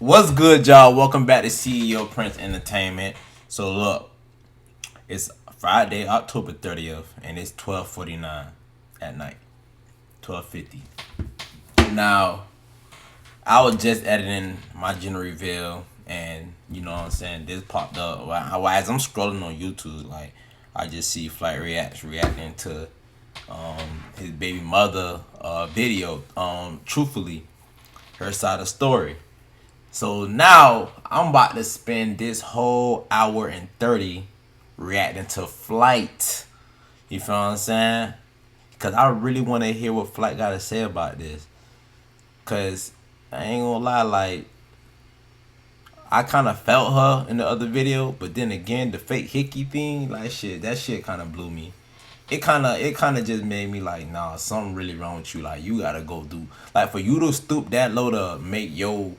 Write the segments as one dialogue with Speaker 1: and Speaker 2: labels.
Speaker 1: What's good, y'all? Welcome back to CEO Prince Entertainment. So look, it's Friday, October 30th, and it's 12:49 at night. 12:50. Now, I was just editing my gender reveal, and you know what I'm saying, this popped up. As I'm scrolling on YouTube, like I just see Flightreacts reacting to his baby mother video, truthfully, her side of the story. So now I'm about to spend this whole hour and 30 reacting to Flight. You feel what I'm saying? Because I really want to hear what Flight got to say about this. Because I ain't gonna lie, like, I kind of felt her in the other video. But then again, the fake hickey thing, like, that shit kind of blew me. It kind of just made me like, nah, something really wrong with you. Like, you got to go do. Like, for you to stoop that low to make your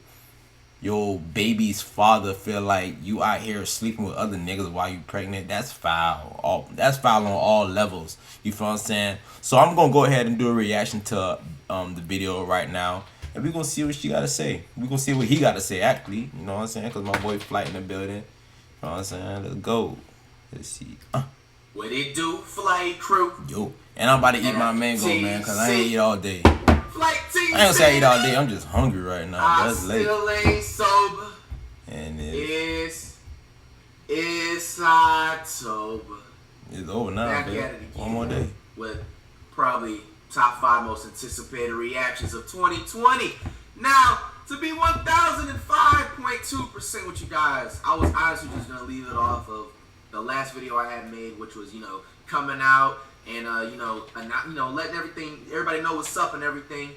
Speaker 1: baby's father feel like you out here sleeping with other niggas while you pregnant, that's foul. That's foul on all levels. You feel what I'm saying? So I'm gonna go ahead and do a reaction to the video right now, and we're gonna see what she gotta say. We're gonna see what he gotta say, actually. You know what I'm saying? Cause my boy Flight in the building. You know what I'm saying? Let's go. Let's see.
Speaker 2: What it do, Flight crew?
Speaker 1: Yo. And I'm about to eat my mango, man, cause I ain't eat all day.
Speaker 2: Flight
Speaker 1: I ain't gonna say I eat all day. I'm just hungry right now. That's late.
Speaker 2: Still ain't sober.
Speaker 1: And
Speaker 2: it's October.
Speaker 1: It's over now,
Speaker 2: Back
Speaker 1: baby.
Speaker 2: at it again.
Speaker 1: One more day.
Speaker 2: With probably top 5 most anticipated reactions of 2020. Now, to be 1005.2% with you guys, I was honestly just gonna leave it off of the last video I had made, which was, coming out and letting everybody know what's up and everything.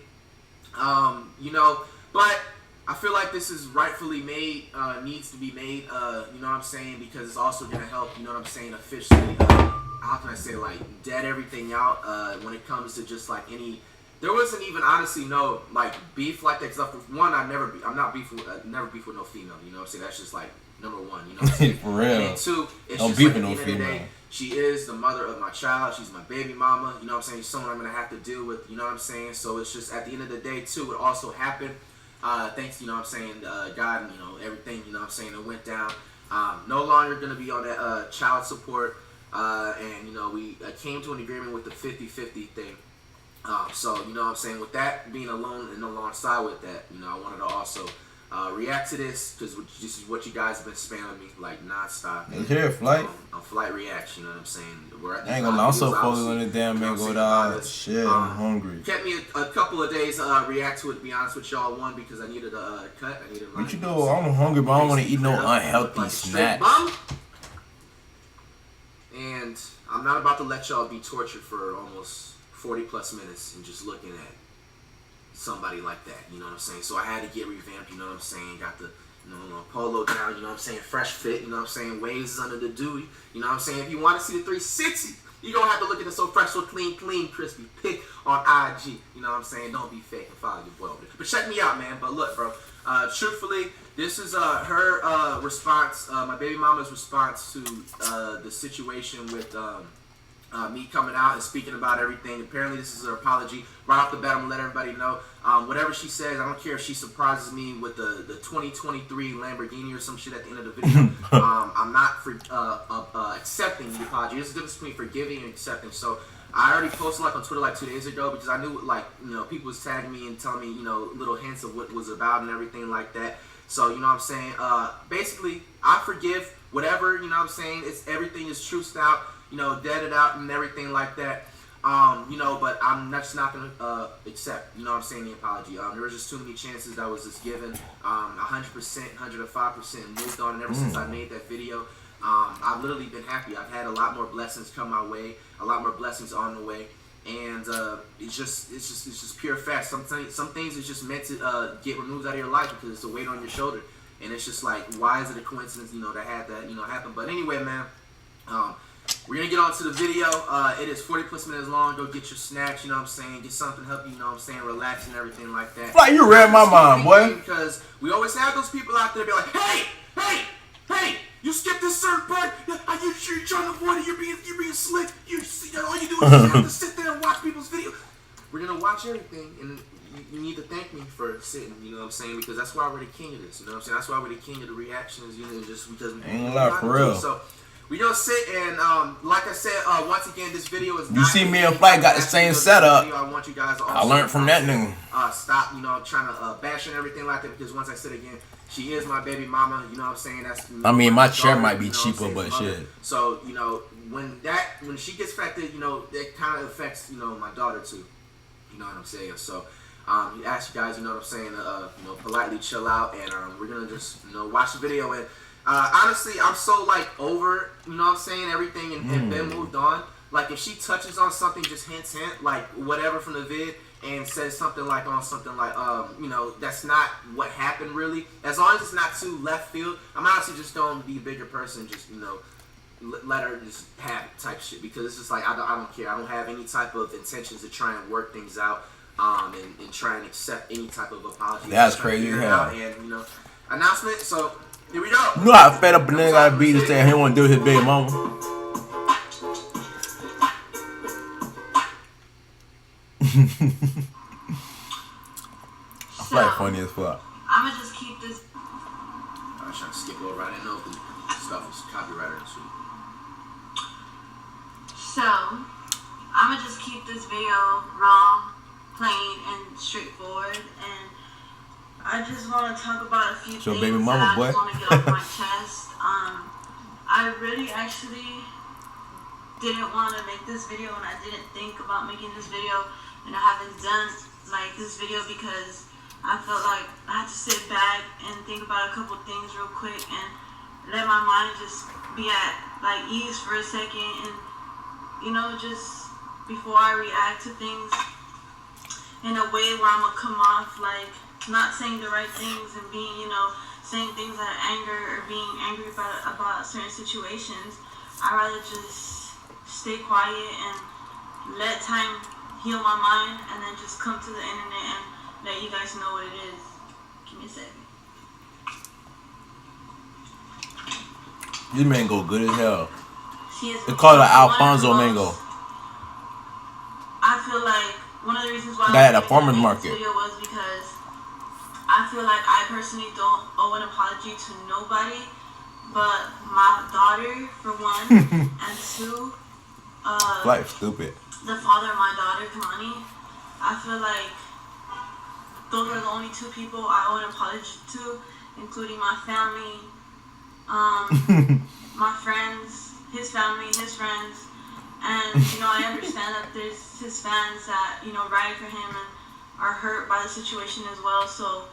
Speaker 2: But I feel like this is rightfully made, needs to be made, you know what I'm saying, because it's also gonna help, you know what I'm saying, officially, how can I say, like, dead everything out, when it comes to just like there wasn't even honestly no like beef like that, because one, never beef with no female, you know what I'm saying, that's just like number one, you know what I'm saying.
Speaker 1: For real.
Speaker 2: And then two, it's
Speaker 1: Don't
Speaker 2: just
Speaker 1: beef
Speaker 2: like,
Speaker 1: with
Speaker 2: at
Speaker 1: no
Speaker 2: the end of the
Speaker 1: female.
Speaker 2: day, she is the mother of my child. She's my baby mama. You know what I'm saying? She's someone I'm going to have to deal with. You know what I'm saying? So it's just at the end of the day, too, it also happened. Thanks, you know what I'm saying, God, and, everything, you know what I'm saying, that went down. No longer going to be on that child support. And, we came to an agreement with the 50-50 thing. So, you know what I'm saying, with that being alone and alongside with that, I wanted to also react to this, because this is what you guys have been spamming me like nonstop.
Speaker 1: Let's hear it, Flight.
Speaker 2: On Flight Reacts, you know what I'm saying.
Speaker 1: I ain't gonna lie, I'm so focused on this damn mango dog. Shit, I'm hungry.
Speaker 2: Kept me a couple of days react to it, to be honest with y'all. One, because I needed a cut.
Speaker 1: What you do? I'm hungry, but I don't want to eat no unhealthy snacks.
Speaker 2: And I'm not about to let y'all be tortured for almost 40 plus minutes and just looking at somebody like that, you know what I'm saying? So I had to get revamped, you know what I'm saying? Got the polo down, you know what I'm saying? Fresh fit, you know what I'm saying? Waves under the dewy, you know what I'm saying? If you want to see the 360, you're going to have to look at it so fresh, so clean, crispy, pick on IG, you know what I'm saying? Don't be fake and follow your boy over there. But check me out, man. But look, bro, truthfully, this is her response, my baby mama's response to the situation with me coming out and speaking about everything. Apparently this is her apology. Right off the bat, I'm gonna let everybody know, whatever she says, I don't care if she surprises me with the 2023 Lamborghini or some shit at the end of the video. I'm not for accepting the apology. There's a difference between forgiving and accepting. So I already posted like on Twitter like 2 days ago, because I knew like people was tagging me and telling me little hints of what it was about and everything like that. So you know what I'm saying, basically I forgive whatever, you know what I'm saying, everything is truths out, dead it out and everything like that. But I'm just not going to accept, you know what I'm saying, the apology. There was just too many chances that was just given. 100%, 105% moved on, and ever since I made that video, I've literally been happy. I've had a lot more blessings come my way, a lot more blessings on the way, and it's just pure fact. Some things is just meant to get removed out of your life because it's a weight on your shoulder, and it's just like, why is it a coincidence, that had that, happen? But anyway, man, we're going to get on to the video. It is 40 plus minutes long. Go get your snacks, you know what I'm saying. Get something to help you, you know what I'm saying, relax and everything like that.
Speaker 1: Like, you read my mind, boy.
Speaker 2: Because we always have those people out there be like, hey, you skipped this certain part. You're trying to avoid it. You're being slick. All you do is just have to sit there and watch people's videos. We're going to watch everything, and you need to thank me for sitting, you know what I'm saying? Because that's why we're the king of this, you know what I'm saying? That's why we're the king of the reactions, you know, just because we
Speaker 1: Ain't gonna lie, for real.
Speaker 2: So we gonna sit and like I said, once again, this video is.
Speaker 1: You see me and Flight got the same setup.
Speaker 2: I want you guys.
Speaker 1: I learned from that nigga.
Speaker 2: Stop, you know, trying to bash and everything like that, because once I said again, she is my baby mama. You know what I'm saying? That's. You know,
Speaker 1: I mean, my chair
Speaker 2: daughter,
Speaker 1: might be
Speaker 2: you know
Speaker 1: cheaper, but shit.
Speaker 2: So you know, when she gets affected, you know, that kind of affects, you know, my daughter too. You know what I'm saying? So. You ask you guys, you know what I'm saying, you know, politely chill out, and we're gonna just, you know, watch the video. And honestly, I'm so like over, you know what I'm saying, everything, and been moved on. Like if she touches on something, just hint, like whatever from the vid, and says something like on something like, you know, that's not what happened really. As long as it's not too left field, I'm honestly just gonna be a bigger person, just, you know, let her just have it type shit, because it's just like I don't care. I don't have any type of intentions to try and work things out. And try and accept any type of apology.
Speaker 1: That's crazy as hell.
Speaker 2: And, you know, announcement. So, here we go.
Speaker 1: You know how fed up a nigga gotta be to say he wanna do his baby mama? I feel like funny as fuck.
Speaker 3: I'ma just keep this.
Speaker 2: I was trying to skip over. I didn't know if the stuff was copyrighted and shit.
Speaker 3: So, I'ma just keep this video raw, plain, and straightforward, and I just want to talk about a few things
Speaker 1: baby mama,
Speaker 3: that I
Speaker 1: boy.
Speaker 3: just want to get off my chest. I really actually didn't want to make this video, and I didn't think about making this video, and I haven't done like this video because I felt like I had to sit back and think about a couple things real quick and let my mind just be at like ease for a second, and you know, just before I react to things in a way where I'm gonna come off like not saying the right things and being, you know, saying things out of anger or being angry about certain situations. I'd rather just stay quiet and let time heal my mind, and then just come to the internet and let you guys know what it is. Give me a second.
Speaker 1: This mango good as hell.
Speaker 3: They
Speaker 1: call it Alfonso mango.
Speaker 3: I feel like one of the reasons why
Speaker 1: That at a
Speaker 3: I
Speaker 1: farmer's
Speaker 3: made
Speaker 1: market.
Speaker 3: this video was because I feel like I personally don't owe an apology to nobody but my daughter, for one, and two,
Speaker 1: Life stupid.
Speaker 3: the father of my daughter, Kamani. I feel like those are the only two people I owe an apology to, including my family, my friends, his family, his friends. And, you know, I understand that there's his fans that, you know, ride for him and are hurt by the situation as well. So,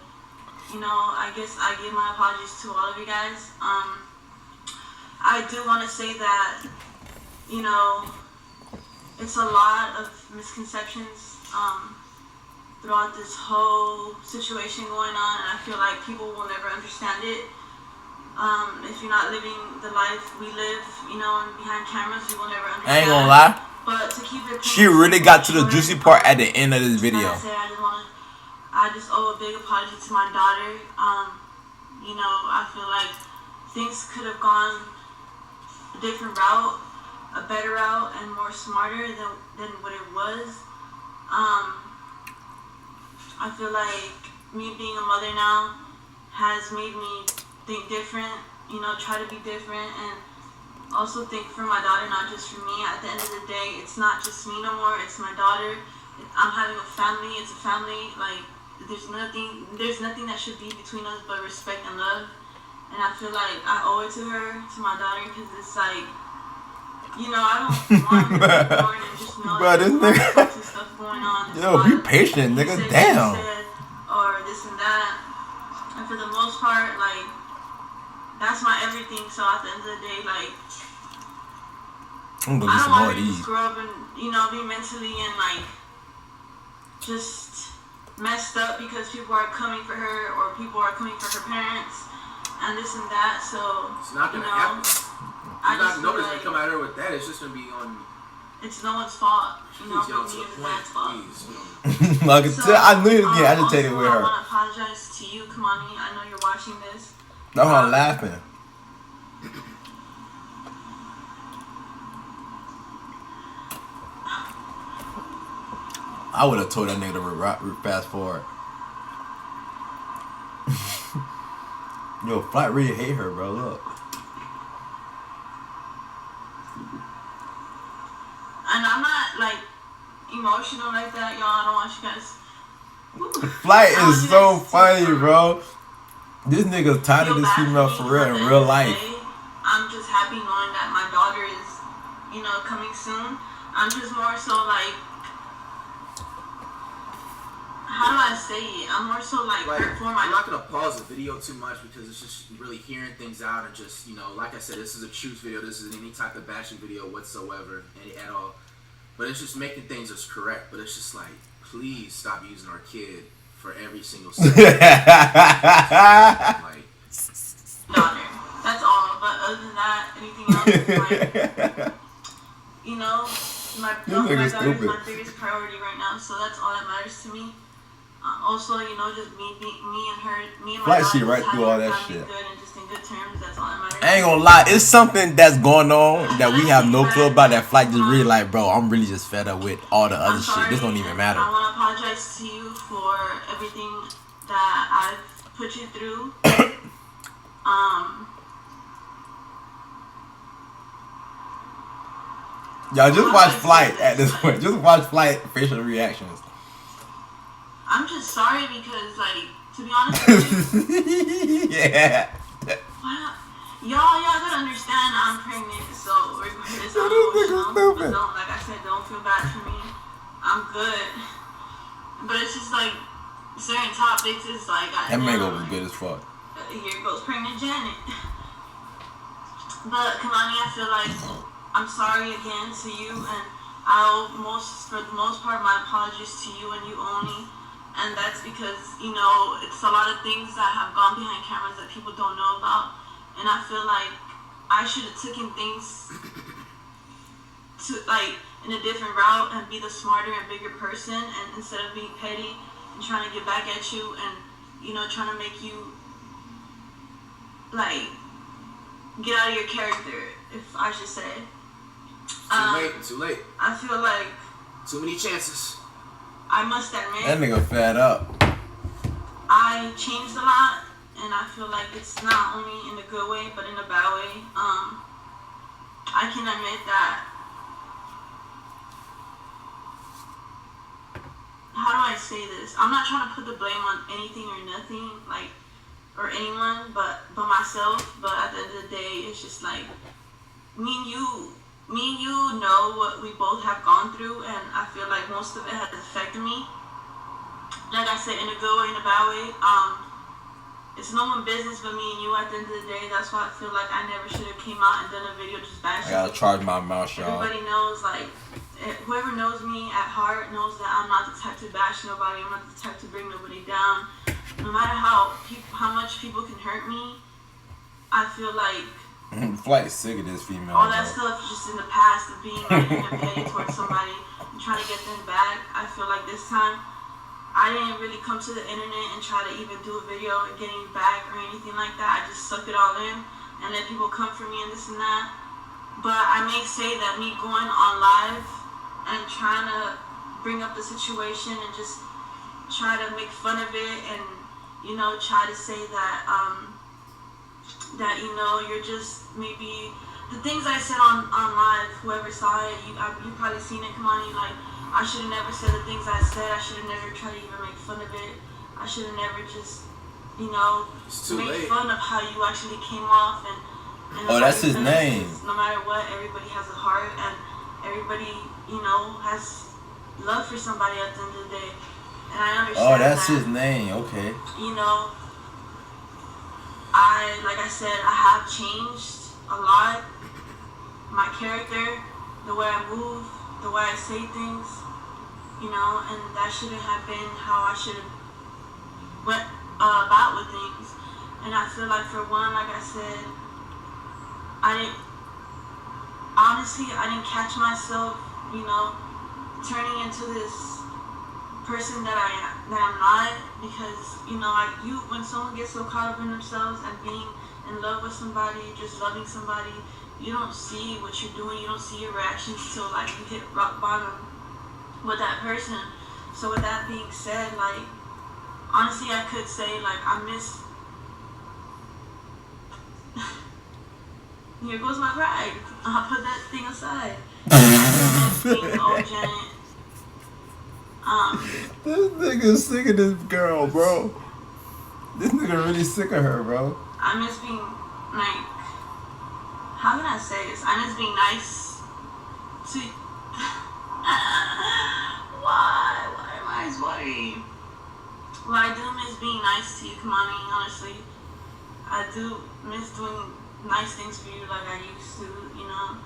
Speaker 3: you know, I guess I give my apologies to all of you guys. I do want to say that, you know, it's a lot of misconceptions throughout this whole situation going on, and I feel like people will never understand it. If you're not living the life we live, you know, and behind cameras, you will never understand.
Speaker 1: I ain't gonna lie.
Speaker 3: But to keep it,
Speaker 1: She really got to the juicy part at the end of this video.
Speaker 3: like I said, I just owe a big apology to my daughter. You know, I feel like things could have gone a different route, a better route, and more smarter than what it was. I feel like me being a mother now has made me think different, you know, try to be different, and also think for my daughter, not just for me. At the end of the day, it's not just me no more, it's my daughter. I'm having a family, it's a family. Like, there's nothing that should be between us but respect and love. And I feel like I owe it to her, to my daughter, because it's like, you know, I don't want her to be born and just know
Speaker 1: Bro, this nigga.
Speaker 3: stuff going on.
Speaker 1: Yo, be patient, nigga. Damn.
Speaker 3: Or this and that. And for the most part, like, that's my everything. So at the end of the day, like,
Speaker 1: I'm gonna
Speaker 3: I
Speaker 1: get
Speaker 3: don't
Speaker 1: some more
Speaker 3: want
Speaker 1: of
Speaker 3: her to
Speaker 1: these.
Speaker 3: just grow up and, you know, be mentally and, like, just messed up because people are coming for her or people are coming for her parents and this and that. So,
Speaker 2: it's not gonna happen. Nobody's gonna come at her with that. It's just gonna be on.
Speaker 3: It's no one's fault. You know,
Speaker 2: Please get
Speaker 3: but
Speaker 2: to
Speaker 3: me
Speaker 2: the
Speaker 3: and
Speaker 2: point.
Speaker 3: dad's fault.
Speaker 2: Please.
Speaker 1: Like,
Speaker 3: So,
Speaker 1: I knew he was getting agitated
Speaker 3: also,
Speaker 1: with her.
Speaker 3: I want to apologize to you, Kamani. I know you're watching this.
Speaker 1: That's why I'm laughing. I would have told that nigga to fast forward. Yo, Flight really hate her, bro. Look.
Speaker 3: And I'm not like emotional like that, y'all. I don't want you guys.
Speaker 1: Flight is so funny, bro. This nigga's tired of this female for real in real life.
Speaker 3: I'm just happy knowing that my daughter is, you know, coming soon. I'm just more so like, how do I say it? I'm more so like for my.
Speaker 2: I'm not gonna pause the video too much because it's just really hearing things out and just, you know, like I said, this is a truth video. This isn't any type of bashing video whatsoever, at all. But it's just making things as correct. But it's just like, please stop using our kid for every single like,
Speaker 3: daughter. That's all. But other than that, anything else is like, you know, my daughter is my biggest priority right now. So that's all that matters to me. Also, you know, just me and her, me and my daughter,
Speaker 1: she right through all that shit.
Speaker 3: Good and just in good terms. That's all that matters.
Speaker 1: I ain't gonna lie, it's something that's going on that we have no clue about. That Flight just really like, bro, I'm really just fed up with all the other shit. This don't even matter.
Speaker 3: I want to apologize to you for everything that I've put you through.
Speaker 1: Y'all just watch Flight at this point. Just watch Flight facial reactions.
Speaker 3: I'm just sorry because, like, to be honest with you,
Speaker 1: yeah.
Speaker 3: Y'all gotta understand I'm pregnant, so regardless, I'm emotional. But don't, like I said, don't feel bad for me. I'm good. But it's just like certain topics is like
Speaker 1: that mango was good as fuck.
Speaker 3: Here goes pregnant Janet. But Kalani, I feel like I'm sorry again to you, and I owe for the most part my apologies to you and you only. And that's because, you know, it's a lot of things that have gone behind cameras that people don't know about. And I feel like I should have taken things to, like, in a different route and be the smarter and bigger person. And instead of being petty and trying to get back at you and, you know, trying to make you, like, get out of your character, if I should say.
Speaker 2: Too late.
Speaker 3: I feel like
Speaker 2: too many chances.
Speaker 3: I must admit,
Speaker 1: that nigga fed up.
Speaker 3: I changed a lot, and I feel like it's not only in a good way, but in a bad way. I can admit that. How do I say this? I'm not trying to put the blame on anything or nothing, like, or anyone, but myself. But at the end of the day, it's just like me and you know what we both have gone through, and I feel like most of it has affected me. Like I said, in a good way, in a bad way. It's no one's business but me and you at the end of the day. That's why I feel like I never should have came out and done a video just bashing.
Speaker 1: I gotta charge my mouth, y'all.
Speaker 3: Everybody knows, like, whoever knows me at heart knows that I'm not the type to bash nobody. I'm not the type to bring nobody down. No matter how much people can hurt me, I feel like
Speaker 1: Flight is sick of this female.
Speaker 3: all that stuff just in the past of being like petty towards somebody and trying to get them back. I feel like this time I didn't really come to the internet and try to even do a video and getting back or anything like that. I just sucked it all in and let people come for me and this and that. But I may say that me going on live and trying to bring up the situation and just try to make fun of it and, you know, try to say that that, you know, you're just maybe the things I said on live, whoever saw it, you probably seen it, come on, you like, I should have never said the things I said. I should have never tried to even make fun of it. I should have never just, you know, made fun of how you actually came off. And
Speaker 1: oh, that's his name.
Speaker 3: No matter what, everybody has a heart and everybody, you know, has love for somebody at the end of the day. And I understand.
Speaker 1: Oh, that's his name. Okay.
Speaker 3: You know, like I said, I have changed a lot. My character, the way I move, the way I say things, you know, and that shouldn't have been how I should have went about with things. And I feel like for one, like I said, I didn't catch myself, you know, turning into this person that I'm not, because, you know, like when someone gets so caught up in themselves and being in love with somebody, just loving somebody, you don't see what you're doing, you don't see your reactions till like you hit rock bottom with that person. So with that being said, like, honestly, I could say, like, I miss... Here goes my pride. I'll put that thing aside. I miss being old Janet.
Speaker 1: This nigga's sick of this girl, bro. This nigga really sick of her, bro.
Speaker 3: I miss being, like... How can I say this? I miss being nice to... Why am I sweating? Well, I do miss being nice to you, Kamani, honestly. I do miss doing nice things for you like I used to, you know.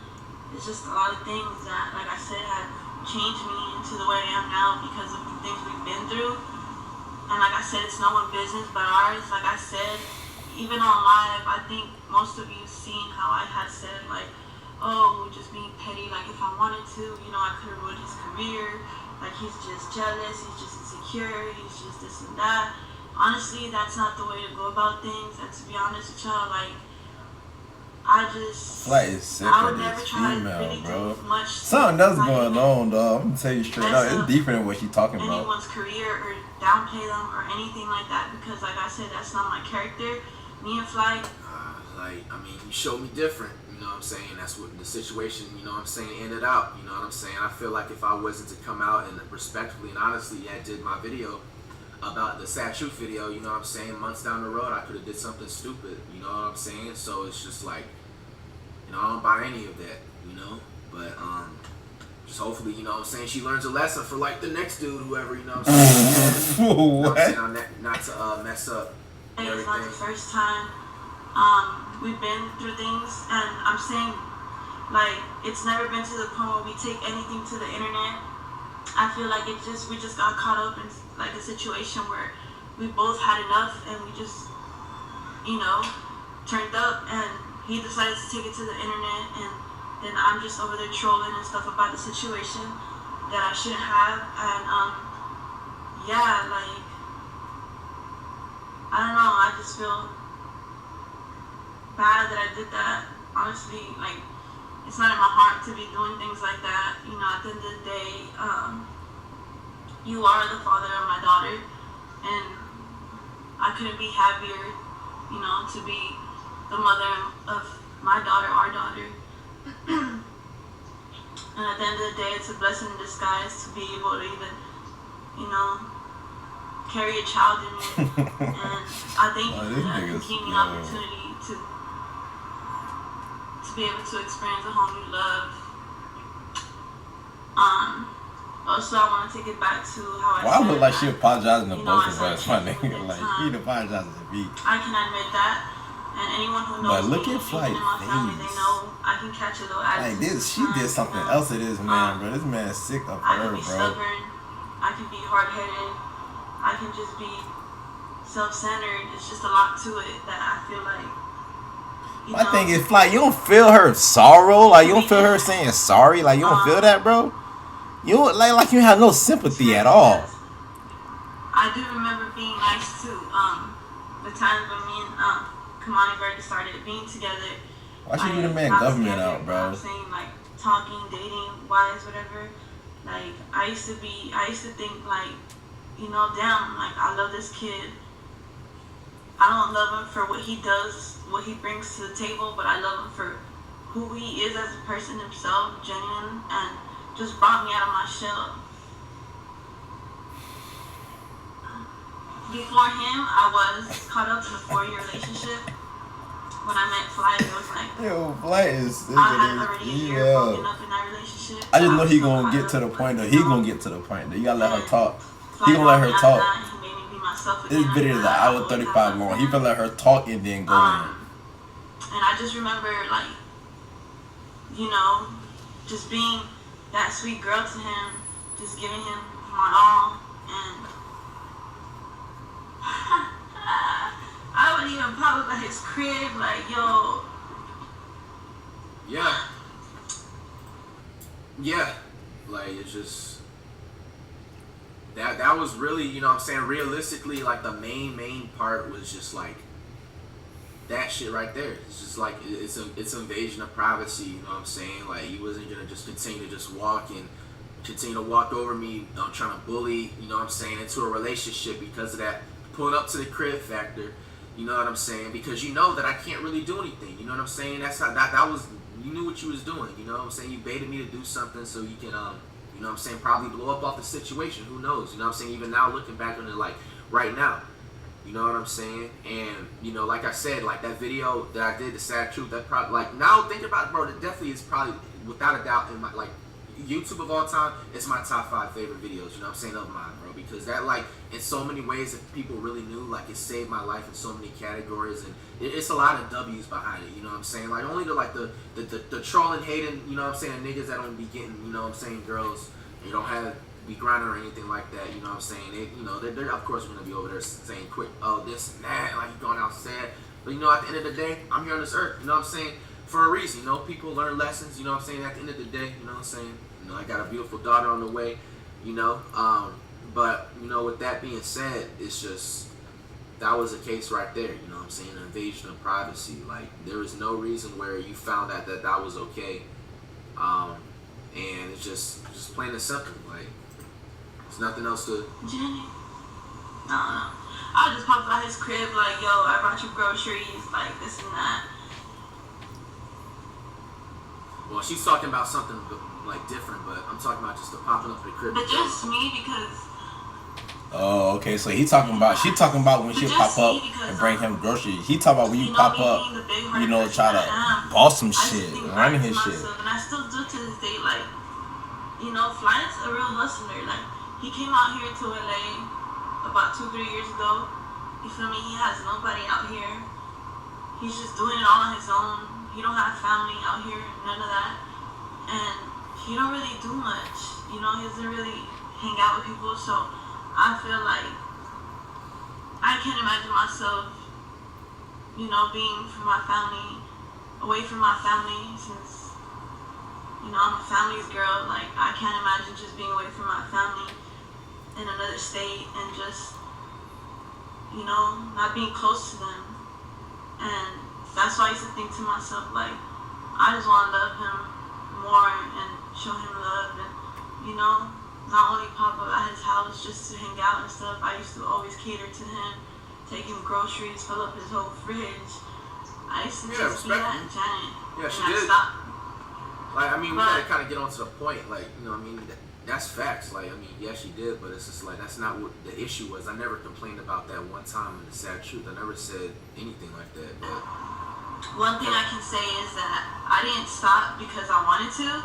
Speaker 3: It's just a lot of things that, like I said, have changed me into the way I am now because of the things we've been through. And like I said, it's no one's business but ours. Like I said, even on live, I think most of you seen how I had said, like, oh, just being petty, like if I wanted to, you know, I could have ruined his career. Like, he's just jealous, he's just insecure, he's just this and that. Honestly, that's not the way to go about things. And to be honest with y'all, like, I just...
Speaker 1: Flight is sick
Speaker 3: I
Speaker 1: of
Speaker 3: would never
Speaker 1: this
Speaker 3: try to
Speaker 1: female,
Speaker 3: really
Speaker 1: bro.
Speaker 3: do much.
Speaker 1: Something else going on, dog. I'm gonna tell you straight up. It's deeper than what she's talking about.
Speaker 3: Anyone's career or downplay them or anything like that, because like I said, that's not my character. Me and Flight...
Speaker 2: Like, I mean, you showed me different, you know what I'm saying? That's what the situation, you know what I'm saying, ended out, you know what I'm saying? I feel like if I wasn't to come out and respectfully and honestly, I did my video about the sad truth video, you know what I'm saying, months down the road, I could have did something stupid, you know what I'm saying? So it's just like, you know, I don't buy any of that, you know? But, just hopefully, you know what I'm saying, she learns a lesson for, like, the next dude, whoever, you know what I'm saying? You know what I'm saying? Not to mess up everything.
Speaker 3: It's not the first time. We've been through things, and I'm saying, like, it's never been to the point where we take anything to the internet. I feel like we just got caught up in, like, a situation where we both had enough, and we just, you know, turned up, and he decided to take it to the internet, and then I'm just over there trolling and stuff about the situation that I shouldn't have, and, yeah, like, I don't know, I just feel bad that I did that. Honestly, like, it's not in my heart to be doing things like that. You know, at the end of the day, you are the father of my daughter, and I couldn't be happier, you know, to be the mother of my daughter, our daughter. And at the end of the day, it's a blessing in disguise to be able to even, you know, carry a child in me. And I thank you for that, and giving me an opportunity to be able to experience a whole new love. Also, I want to take it back to how
Speaker 1: I look like she apologizing to
Speaker 3: you
Speaker 1: both
Speaker 3: know,
Speaker 1: of us, my nigga. Like, you apologizing to me.
Speaker 3: I can admit that, and anyone who knows
Speaker 1: But look
Speaker 3: me,
Speaker 1: at Flight
Speaker 3: even in my family,
Speaker 1: face.
Speaker 3: they know I can catch a little attitude.
Speaker 1: Like this, she did something else to this man, bro. This man is sick of
Speaker 3: I
Speaker 1: her,
Speaker 3: can be
Speaker 1: bro.
Speaker 3: stubborn. I can be hard-headed. I can just be self-centered. It's just a lot to it that I feel like.
Speaker 1: My thing is, like, you don't feel her sorrow, like you don't feel her saying sorry, like you don't feel that, bro. You don't, like you have no sympathy at all.
Speaker 3: I do remember being nice too. The times when me and Kamani Burger started being together.
Speaker 1: Why she do the man government out, bro?
Speaker 3: I'm saying, like, talking, dating wise, whatever. Like, I used to think, like, you know, damn, like, I love this kid. I don't love him for what he does, what he brings to the table, but I love him for who he is as a person himself, genuine, and just brought me out of my shell. Before him, I was caught up in a 4-year relationship. When I met Flight, it was like,
Speaker 1: Yo, Flight is sick
Speaker 3: I had
Speaker 1: of
Speaker 3: already
Speaker 1: this
Speaker 3: a year broken up in that relationship.
Speaker 1: I just know he
Speaker 3: was so
Speaker 1: gonna
Speaker 3: caught
Speaker 1: get to the
Speaker 3: up,
Speaker 1: point though.
Speaker 3: you
Speaker 1: He
Speaker 3: know,
Speaker 1: gonna get to the point though. You gotta let her talk.
Speaker 3: Flight
Speaker 1: He gonna let her
Speaker 3: brought me out of
Speaker 1: talk.
Speaker 3: that, and he made me be myself
Speaker 1: This
Speaker 3: again.
Speaker 1: video is an hour 35 long. He gonna let her talk and then go in.
Speaker 3: And I just remember, like, you know, just being that sweet girl to him, just giving him my all, and I would even pop up at his crib, like, yo.
Speaker 2: Yeah, like, it's just that was really, you know what I'm saying, realistically, like, the main part was just like that shit right there. It's just like it's invasion of privacy, you know what I'm saying? Like, he wasn't gonna just continue to just walk and continue to walk over me, trying to bully, you know what I'm saying, into a relationship because of that pulling up to the crib factor, you know what I'm saying, because you know that I can't really do anything, you know what I'm saying, that's how, that was, you knew what you was doing, you know what I'm saying, you baited me to do something so you can, you know what I'm saying, probably blow up off the situation, who knows, you know what I'm saying, even now looking back on it, like, right now, you know what I'm saying, and, you know, like I said, like, that video that I did, The Sad Truth, that probably, like, now thinking about it, bro, it definitely is probably, without a doubt, in my, like, YouTube of all time, it's my top 5 favorite videos, you know what I'm saying, of mine, bro, because that, like, in so many ways, if people really knew, like, it saved my life in so many categories, and it's a lot of W's behind it, you know what I'm saying, like, only the trolling, hating, you know what I'm saying, niggas that don't be getting, you know what I'm saying, girls, you don't have, be grinding or anything like that, you know what I'm saying, they, you know, they're of course going to be over there saying quick, oh, this and that, like, you going out sad, but, you know, at the end of the day, I'm here on this earth, you know what I'm saying, for a reason, you know, people learn lessons, you know what I'm saying, at the end of the day, you know what I'm saying, you know, I got a beautiful daughter on the way, you know, but, you know, with that being said, it's just, that was a case right there, you know what I'm saying, an invasion of privacy, like, there was no reason where you found out that that was okay, and it's just plain and simple, like, there's nothing else to...
Speaker 3: Jenny? No. I just popped by his crib like, yo, I brought you groceries, like, this and that.
Speaker 2: Well, she's talking about something like different, but I'm talking about just the popping up the crib.
Speaker 3: But just me because.
Speaker 1: Oh, okay. So she talking about when she pop up and bring him groceries. He talking about when you pop up, you know, try to boss some shit, running his shit.
Speaker 3: And I still do to this day, like, you know, Flight's a real hustler. Like, he came out here to LA about 2-3 years ago. You feel me? He has nobody out here. He's just doing it all on his own. He don't have family out here, none of that, and he don't really do much, you know, he doesn't really hang out with people, so I feel like I can't imagine myself, you know, being from my family, away from my family, since, you know, I'm a family's girl, like, I can't imagine just being away from my family in another state and just, you know, not being close to them, and that's why I used to think to myself, like, I just want to love him more and show him love and, you know, not only pop up at his house just to hang out and stuff. I used to always cater to him, take him groceries, fill up his whole fridge. I used to just be that Janet.
Speaker 2: Yeah, she
Speaker 3: did.
Speaker 2: Like, I mean, we gotta kind of get on to the point, like, you know what I mean? That's facts. Like, I mean, yeah, she did, but it's just like, that's not what the issue was. I never complained about that one time in The Sad Truth. I never said anything like that, but...
Speaker 3: One thing I can say is that I didn't stop because I wanted to.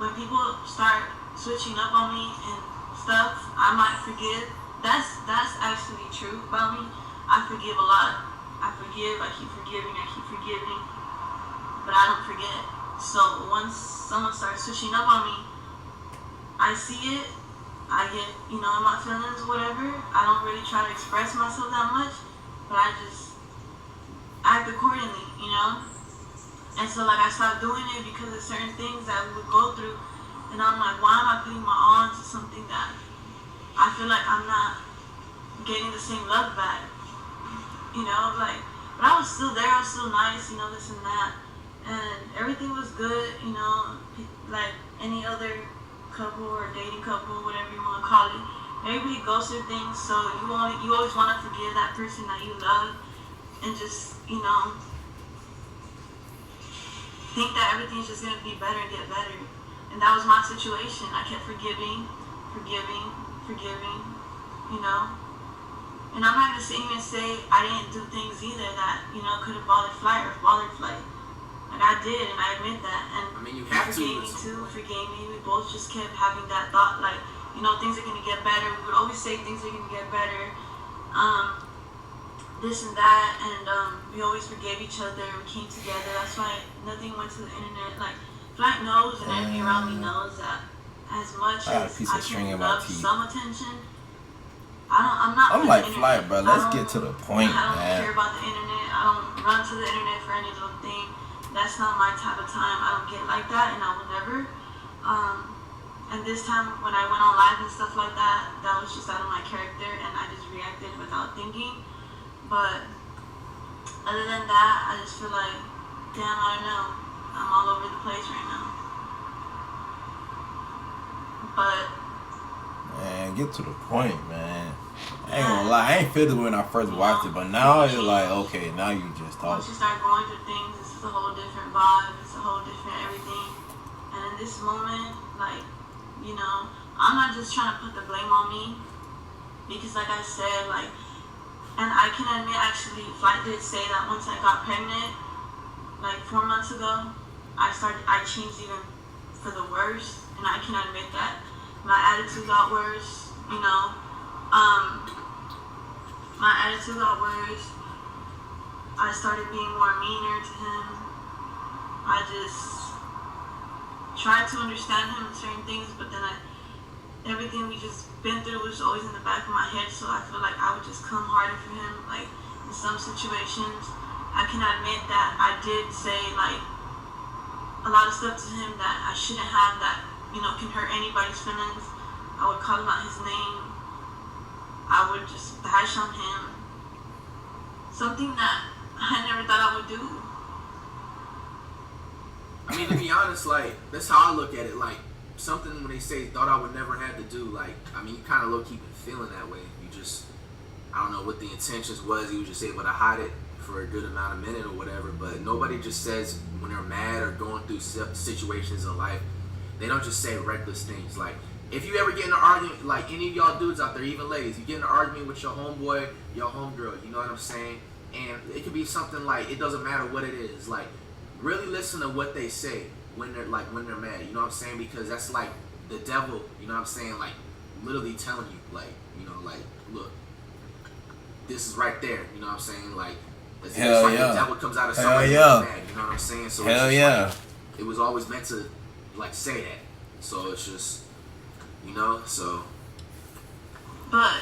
Speaker 3: When people start switching up on me and stuff, I might forgive. That's actually true about me. I forgive a lot. I forgive, I keep forgiving, but I don't forget. So once someone starts switching up on me, I see it, I get, you know, in my feelings, whatever. I don't really try to express myself that much, but I just act accordingly, you know? And so, like, I stopped doing it because of certain things that we would go through, and I'm like, why am I putting my all into something that I feel like I'm not getting the same love back, you know? Like, but I was still there, I was still nice, you know, this and that, and everything was good, you know, like any other couple or dating couple, whatever you want to call it. Everybody goes through things, so you always want to forgive that person that you love, and just, you know, think that everything's just going to be better and get better. And that was my situation. I kept forgiving, you know. And I'm not going to sit here and say I didn't do things either that, you know, could have bothered Flight or bothered Flight. Like, I did, and I admit that. And
Speaker 2: I mean, you have
Speaker 3: forgave me. We both just kept having that thought, like, you know, things are going to get better. We would always say things are going to get better. This and that, and we always forgave each other. We came together. That's why nothing went to the internet. Like, Flight knows, and everybody around me knows that as much as I can love some attention, I'm
Speaker 1: like Flight, bro. Let's get to the point,
Speaker 3: I don't
Speaker 1: man.
Speaker 3: care about the internet. I don't run to the internet for any little thing. That's not my type of time. I don't get like that, and I will never. And this time, when I went on live and stuff like that, that was just out of my character, and I just reacted without thinking. But other than that, I just feel like, damn, I don't know. I'm all over the place right now. But
Speaker 1: Man, get to the point, man. I ain't gonna lie, I ain't feel it when I first watched it, but now it's like, okay, now you just talk.
Speaker 3: once you start going through things, it's a whole different vibe. It's a whole different everything. And in this moment, like, you know, I'm not just trying to put the blame on me, because like I said, like, and I can admit actually, Flight did say that once I got pregnant, like 4 months ago, I changed even for the worse, and I can admit that. My attitude got worse, you know, my attitude got worse. I started being more meaner to him. I just tried to understand him in certain things, but then everything we just been through was always in the back of my head, so I feel like I would just come harder for him, like, in some situations. I can admit that I did say, like, a lot of stuff to him that I shouldn't have, that, you know, can hurt anybody's feelings. I would call him out his name. I would just bash on him. Something that I never thought I would do.
Speaker 2: I mean, to be honest, like, that's how I look at it. Like, something when they say thought I would never have to do, like, I mean, you kind of low-key been feeling that way. You just, I don't know what the intentions was. You was just able to hide it for a good amount of minute or whatever. But nobody just says when they're mad or going through situations in life, they don't just say reckless things. Like, if you ever get in an argument, like any of y'all dudes out there, even ladies, you get in an argument with your homeboy, your homegirl, you know what I'm saying? And it could be something like, it doesn't matter what it is. Like, really listen to what they say when they're mad, you know what I'm saying? Because that's like the devil, you know what I'm saying? Like, literally telling you, like, you know, like, look, this is right there, you know what I'm saying? Like, it's like the devil comes out of somebody mad, you know what I'm saying? So it's just like, it was always meant to, like, say that. So it's just, you know, so.
Speaker 3: But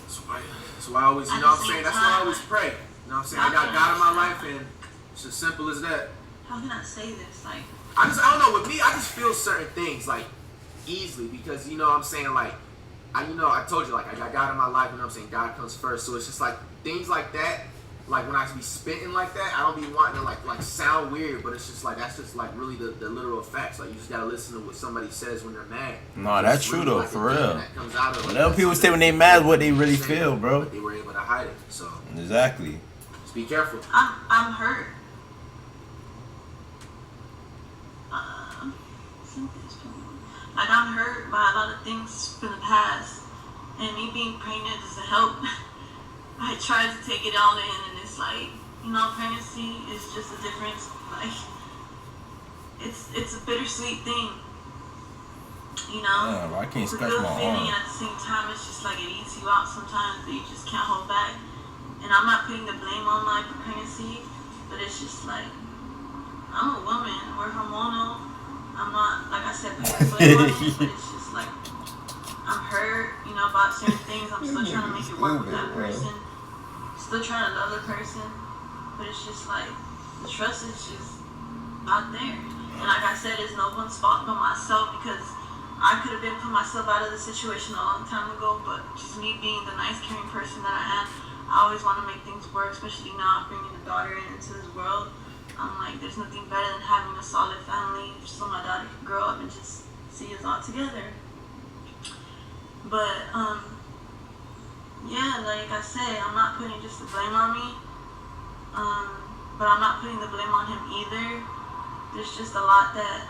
Speaker 2: that's why I always, you know what I'm saying? That's why I always pray. You know what I'm saying? I got God in my life, and it's as simple as that.
Speaker 3: How can I say this? Like,
Speaker 2: I don't know, with me, I just feel certain things, like, easily, because, you know what I'm saying, like, I told you, like, I got God in my life, you know what I'm saying, God comes first, so it's just, like, things like that, like, when I be spitting like that, I don't be wanting to, like sound weird, but it's just, like, that's just, like, really the literal facts. Like, you just gotta listen to what somebody says when they're mad.
Speaker 1: No, that's true, though,
Speaker 2: like,
Speaker 1: for real.
Speaker 2: That comes out of, like,
Speaker 1: Whatever people say when they mad, what they really feel, bro.
Speaker 2: But they were able to hide it, so.
Speaker 1: Exactly.
Speaker 2: Just be careful.
Speaker 3: I'm hurt. Like, I'm hurt by a lot of things from the past, and me being pregnant doesn't help. I tried to take it all in, and it's like, you know, pregnancy is just a difference. Like, it's a bittersweet thing, you know.
Speaker 1: Yeah, I can't
Speaker 3: it's a
Speaker 1: scratch
Speaker 3: good
Speaker 1: my
Speaker 3: feeling,
Speaker 1: arm.
Speaker 3: and at the same time, it's just like it eats you out sometimes, but you just can't hold back. And I'm not putting the blame on my pregnancy, but it's just like, I'm a woman, we're hormonal. I'm not, like I said, putting the blame on me, but it's just like, I'm hurt, you know, about certain things. I'm still trying to make it work with that person. Still trying to love the person. But it's just like, the trust is just not there. And like I said, it's no one's fault but myself, because I could have been put myself out of the situation a long time ago, but just me being the nice, caring person that I am, I always want to make things work, especially now bringing a daughter into this world. I'm like, there's nothing better than having a solid family so my daughter can grow up and just see us all together. But, yeah, like I said, I'm not putting just the blame on me, but I'm not putting the blame on him either. There's just a lot that,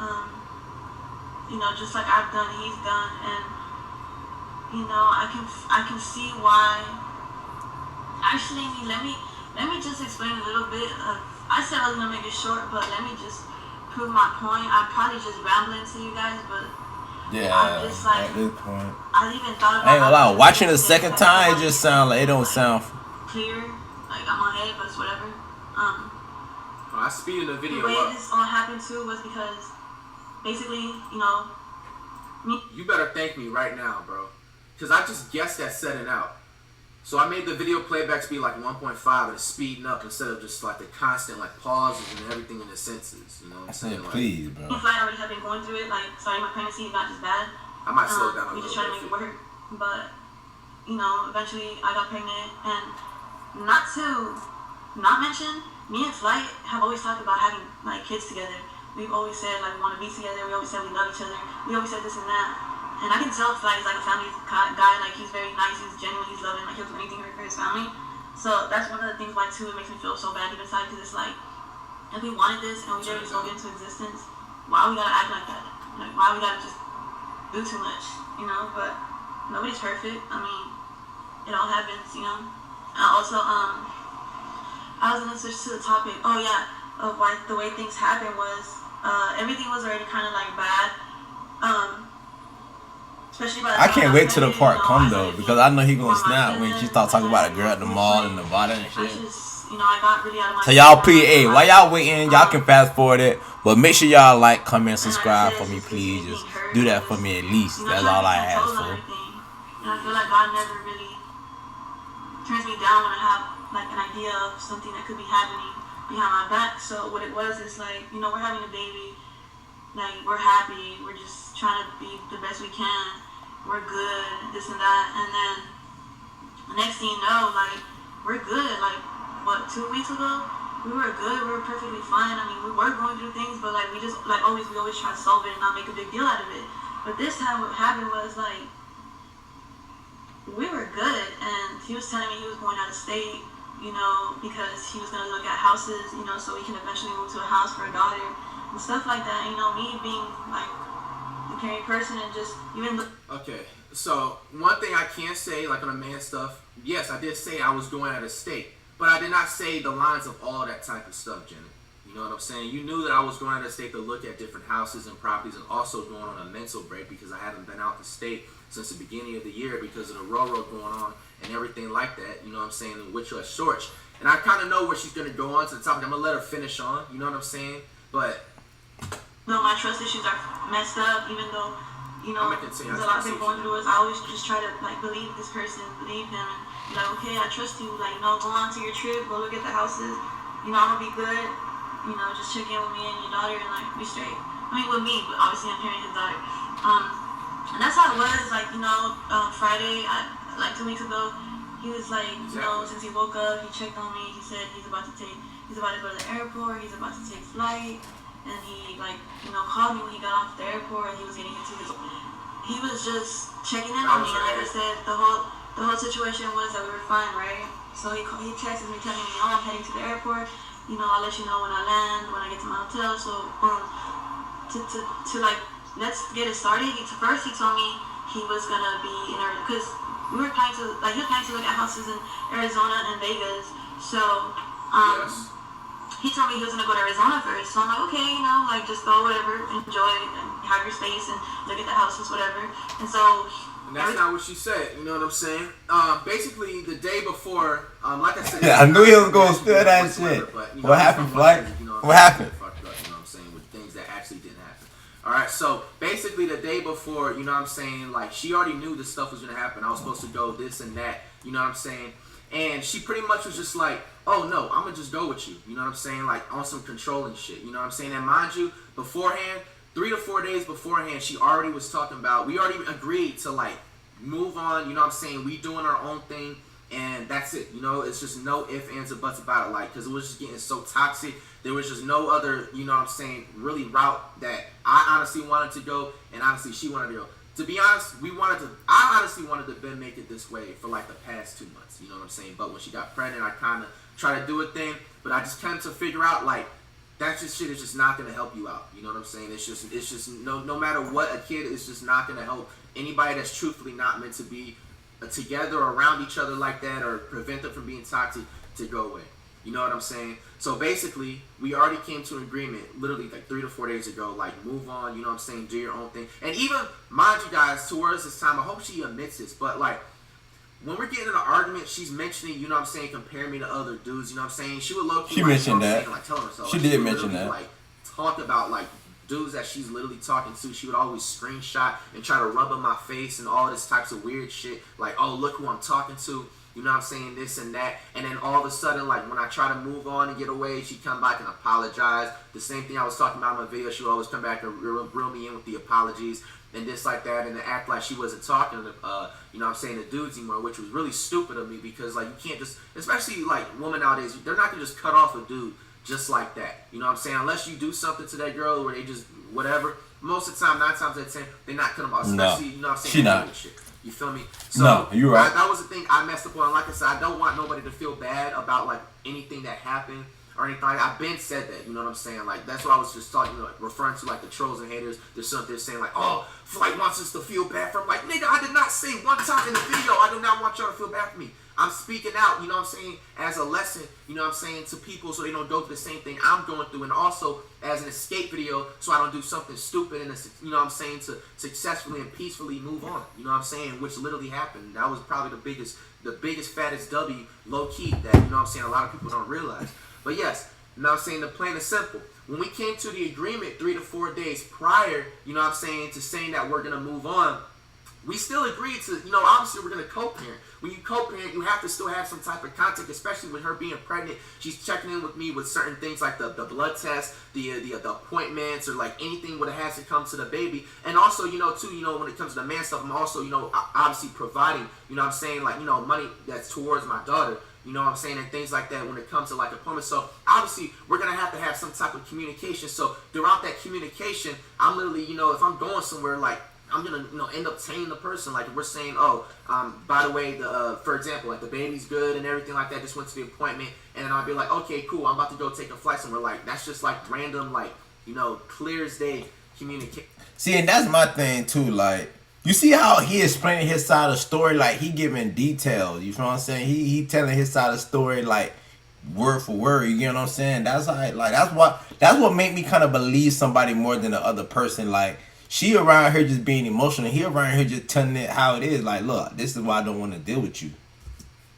Speaker 3: you know, just like I've done, he's done, and, you know, I can see why. Actually, let me just explain a little bit of, I said I was gonna make it short, but let me just prove my point. I'm probably just rambling to you guys, but
Speaker 1: yeah,
Speaker 3: I'm just like,
Speaker 1: at this point,
Speaker 3: I even thought about.
Speaker 1: I ain't gonna lie. Watching the second time, it just sound like it don't sound
Speaker 3: clear. Like, I'm on head, but it's whatever.
Speaker 2: I speeded the video
Speaker 3: the way
Speaker 2: up.
Speaker 3: this all happened too was because, basically, you know, me.
Speaker 2: You better thank me right now, bro, because I just guessed that setting out. So I made the video playback speed like 1.5 and it's speeding up instead of just like the constant like pauses and everything in the senses. You know what I'm saying?
Speaker 1: like, please, bro.
Speaker 3: Me and Flight already have been going through it. Like, starting my pregnancy is not just bad.
Speaker 2: I might slow down a
Speaker 3: we
Speaker 2: little
Speaker 3: just try to make
Speaker 2: bit.
Speaker 3: it work. But, you know, eventually I got pregnant, and not to not mention, me and Flight have always talked about having like kids together. We've always said like we want to be together. We always said we love each other. We always said this and that. And I can tell Fly is like a family guy. Like, he's very nice, he's genuine, he's loving. Like, he'll do anything for his family. So that's one of the things why too it makes me feel so bad deep inside, because it's like, if we wanted this and we literally spoke into existence, why we gotta act like that? Like, why we gotta just do too much, you know? But nobody's perfect. I mean, it all happens, you know. And also, I was gonna switch to the topic. Oh yeah, of why the way things happened was everything was already kind of like bad. Especially by the
Speaker 1: I
Speaker 3: time
Speaker 1: can't
Speaker 3: I
Speaker 1: wait till the
Speaker 3: started,
Speaker 1: part
Speaker 3: you know,
Speaker 1: come
Speaker 3: I
Speaker 1: though,
Speaker 3: started
Speaker 1: because I know he
Speaker 3: being
Speaker 1: gonna
Speaker 3: more
Speaker 1: snap when she
Speaker 3: confident,
Speaker 1: start talking about a
Speaker 3: and
Speaker 1: girl at the mall in Nevada and
Speaker 3: I
Speaker 1: shit.
Speaker 3: just, you know, I got really out of my
Speaker 1: So y'all
Speaker 3: skin.
Speaker 1: hey, while y'all waiting, y'all can fast forward it, but make sure y'all like, comment, subscribe for me, please. Just do that for me at least. That's all I ask for.
Speaker 3: And I feel like God never really turns me down when I have like an idea of something that could be happening behind my back. So what it was is like, you know, we're having a baby, like we're happy, we're just trying to be the best we can, we're good, this and that, and then the next thing you know, like we're good. Like what, 2 weeks ago, we were good, we were perfectly fine. I mean, we were going through things, but like we always try to solve it and not make a big deal out of it. But this time what happened was like, we were good, and he was telling me he was going out of state, you know, because he was going to look at houses, you know, so we can eventually move to a house for a daughter and stuff like that. You know, me being like a caring person and just even
Speaker 2: Okay, so one thing I can say, like on the man stuff, yes, I did say I was going out of state, but I did not say the lines of all that type of stuff, Janet. You know what I'm saying? You knew that I was going out of state to look at different houses and properties, and also going on a mental break because I haven't been out the state since the beginning of the year because of the railroad going on and everything like that. You know what I'm saying? Which are short. And I kind of know where she's going to go on to the topic. I'm going to let her finish on. You know what I'm saying? But
Speaker 3: though my trust issues are messed up, even though, you know, there's a lot of things going through us, I always just try to like believe this person, believe him, and be like, okay, I trust you. Like, you know, go on to your trip, go look at the houses. You know, I'm gonna be good. You know, just check in with me and your daughter and like be straight. I mean, with me, but obviously I'm carrying his daughter. And that's how it was. Like, you know, Friday, like 2 weeks ago, he was like, you know, since he woke up, he checked on me. He said he's about to go to the airport. He's about to take flight. And he, like, you know, called me when he got off the airport. He was getting into his. He was just checking in on me. And like I said, the whole situation was that we were fine, right? So he texted me telling me, oh, I'm heading to the airport. You know, I'll let you know when I land, when I get to my hotel. So, to like, let's get it started. First, he told me he was gonna be in Arizona because he was planning to look at houses in Arizona and Vegas. So,
Speaker 2: yes.
Speaker 3: He told me he was gonna go to Arizona first. So I'm like, okay, you know, like just go, whatever, enjoy, and have your space and look at the houses, whatever. And so.
Speaker 2: And that's not what she said. You know what I'm saying? Basically, the day before, like I said,
Speaker 1: I knew he was gonna spill that shit.
Speaker 2: But, you know,
Speaker 1: What happened, Flight? What happened?
Speaker 2: Fucked up, you know what I'm saying, with things that actually didn't happen. All right, so basically the day before, you know what I'm saying, like she already knew this stuff was gonna happen. I was supposed to go this and that, you know what I'm saying, and she pretty much was just like, oh no, I'm gonna just go with you, you know what I'm saying, like on some controlling shit, you know what I'm saying. And mind you, beforehand, 3 to 4 days beforehand, she already was talking about, we already agreed to like move on, you know what I'm saying, we doing our own thing, and that's it, you know. It's just no ifs, ands, or buts about it, like, because it was just getting so toxic. There was just no other, you know what I'm saying, really route that I honestly wanted to go, and honestly she wanted to go. To be honest, I honestly wanted to Ben make it this way for like the past 2 months, you know what I'm saying. But when she got pregnant, I kind of tried to do a thing, but I just came to figure out like that just shit is just not gonna help you out, you know what I'm saying. It's just no matter what, a kid is just not gonna help anybody that's truthfully not meant to be together or around each other like that, or prevent them from being toxic, to go away. You know what I'm saying? So basically, we already came to an agreement literally like 3 to 4 days ago, like move on, you know what I'm saying, do your own thing. And even, mind you guys, towards this time, I hope she admits this, but like, when we're getting in an argument, she's mentioning, you know what I'm saying, compare me to other dudes, you know what I'm saying. She would low-key,
Speaker 1: she
Speaker 2: like,
Speaker 1: mentioned that.
Speaker 2: saying, like, telling herself,
Speaker 1: she
Speaker 2: like,
Speaker 1: did mention that.
Speaker 2: Like, talk about, like, dudes that she's literally talking to. She would always screenshot and try to rub in my face and all this types of weird shit. Like, oh, look who I'm talking to. You know what I'm saying, this and that. And then all of a sudden, like, when I try to move on and get away, she'd come back and apologize. The same thing I was talking about in my video, she would always come back and reel me in with the apologies and this like that, and to act like she wasn't talking to, you know what I'm saying, the dudes anymore, which was really stupid of me, because, like, you can't just, especially, like, women nowadays, they're not going to just cut off a dude just like that. You know what I'm saying? Unless you do something to that girl where they just, whatever, most of the time, 9 times out of 10, they're not cutting them off. Especially, you know what I'm saying?
Speaker 1: She not.
Speaker 2: Shit. You feel me? So
Speaker 1: no, you're right.
Speaker 2: that was the thing I messed up on. Like I said, I don't want nobody to feel bad about like anything that happened or anything. I've been said that. You know what I'm saying? Like that's what I was just talking, like, referring to like the trolls and haters. There's something saying like, oh, Flight wants us to feel bad for him. Like, nigga, I did not say one time in the video I do not want y'all to feel bad for me. I'm speaking out, you know what I'm saying, as a lesson, you know what I'm saying, to people so they don't go through the same thing I'm going through, and also as an escape video so I don't do something stupid and, you know what I'm saying, to successfully and peacefully move on, you know what I'm saying, which literally happened. That was probably the biggest, fattest W, low-key, that, you know what I'm saying, a lot of people don't realize. But yes, you know what I'm saying, the plain and simple. When we came to the agreement 3 to 4 days prior, you know what I'm saying, to saying that we're going to move on, we still agreed to, you know, obviously we're going to co-parent. When you co-parent, you have to still have some type of contact, especially with her being pregnant. She's checking in with me with certain things like the blood test, the appointments, or like anything what it has to come to the baby. And also, you know, too, you know, when it comes to the man stuff, I'm also, you know, obviously providing, you know what I'm saying, like, you know, money that's towards my daughter. You know what I'm saying? And things like that when it comes to like appointments. So obviously we're going to have some type of communication. So throughout that communication, I'm literally, you know, if I'm going somewhere, like, I'm gonna, you know, end up telling the person, like, if we're saying, oh, by the way, for example, like the baby's good and everything like that, just went to the appointment, and then I'll be like, okay, cool, I'm about to go take a flight somewhere. Like, that's just like random, like, you know, clear as day communicate.
Speaker 1: See, and that's my thing too. Like, you see how he explaining his side of the story, like he giving details. You know what I'm saying? He telling his side of the story like word for word. You know what I'm saying? That's how, like, that's what made me kind of believe somebody more than the other person. Like, she around here just being emotional. He around here just telling it how it is. Like, look, this is why I don't want to deal with you.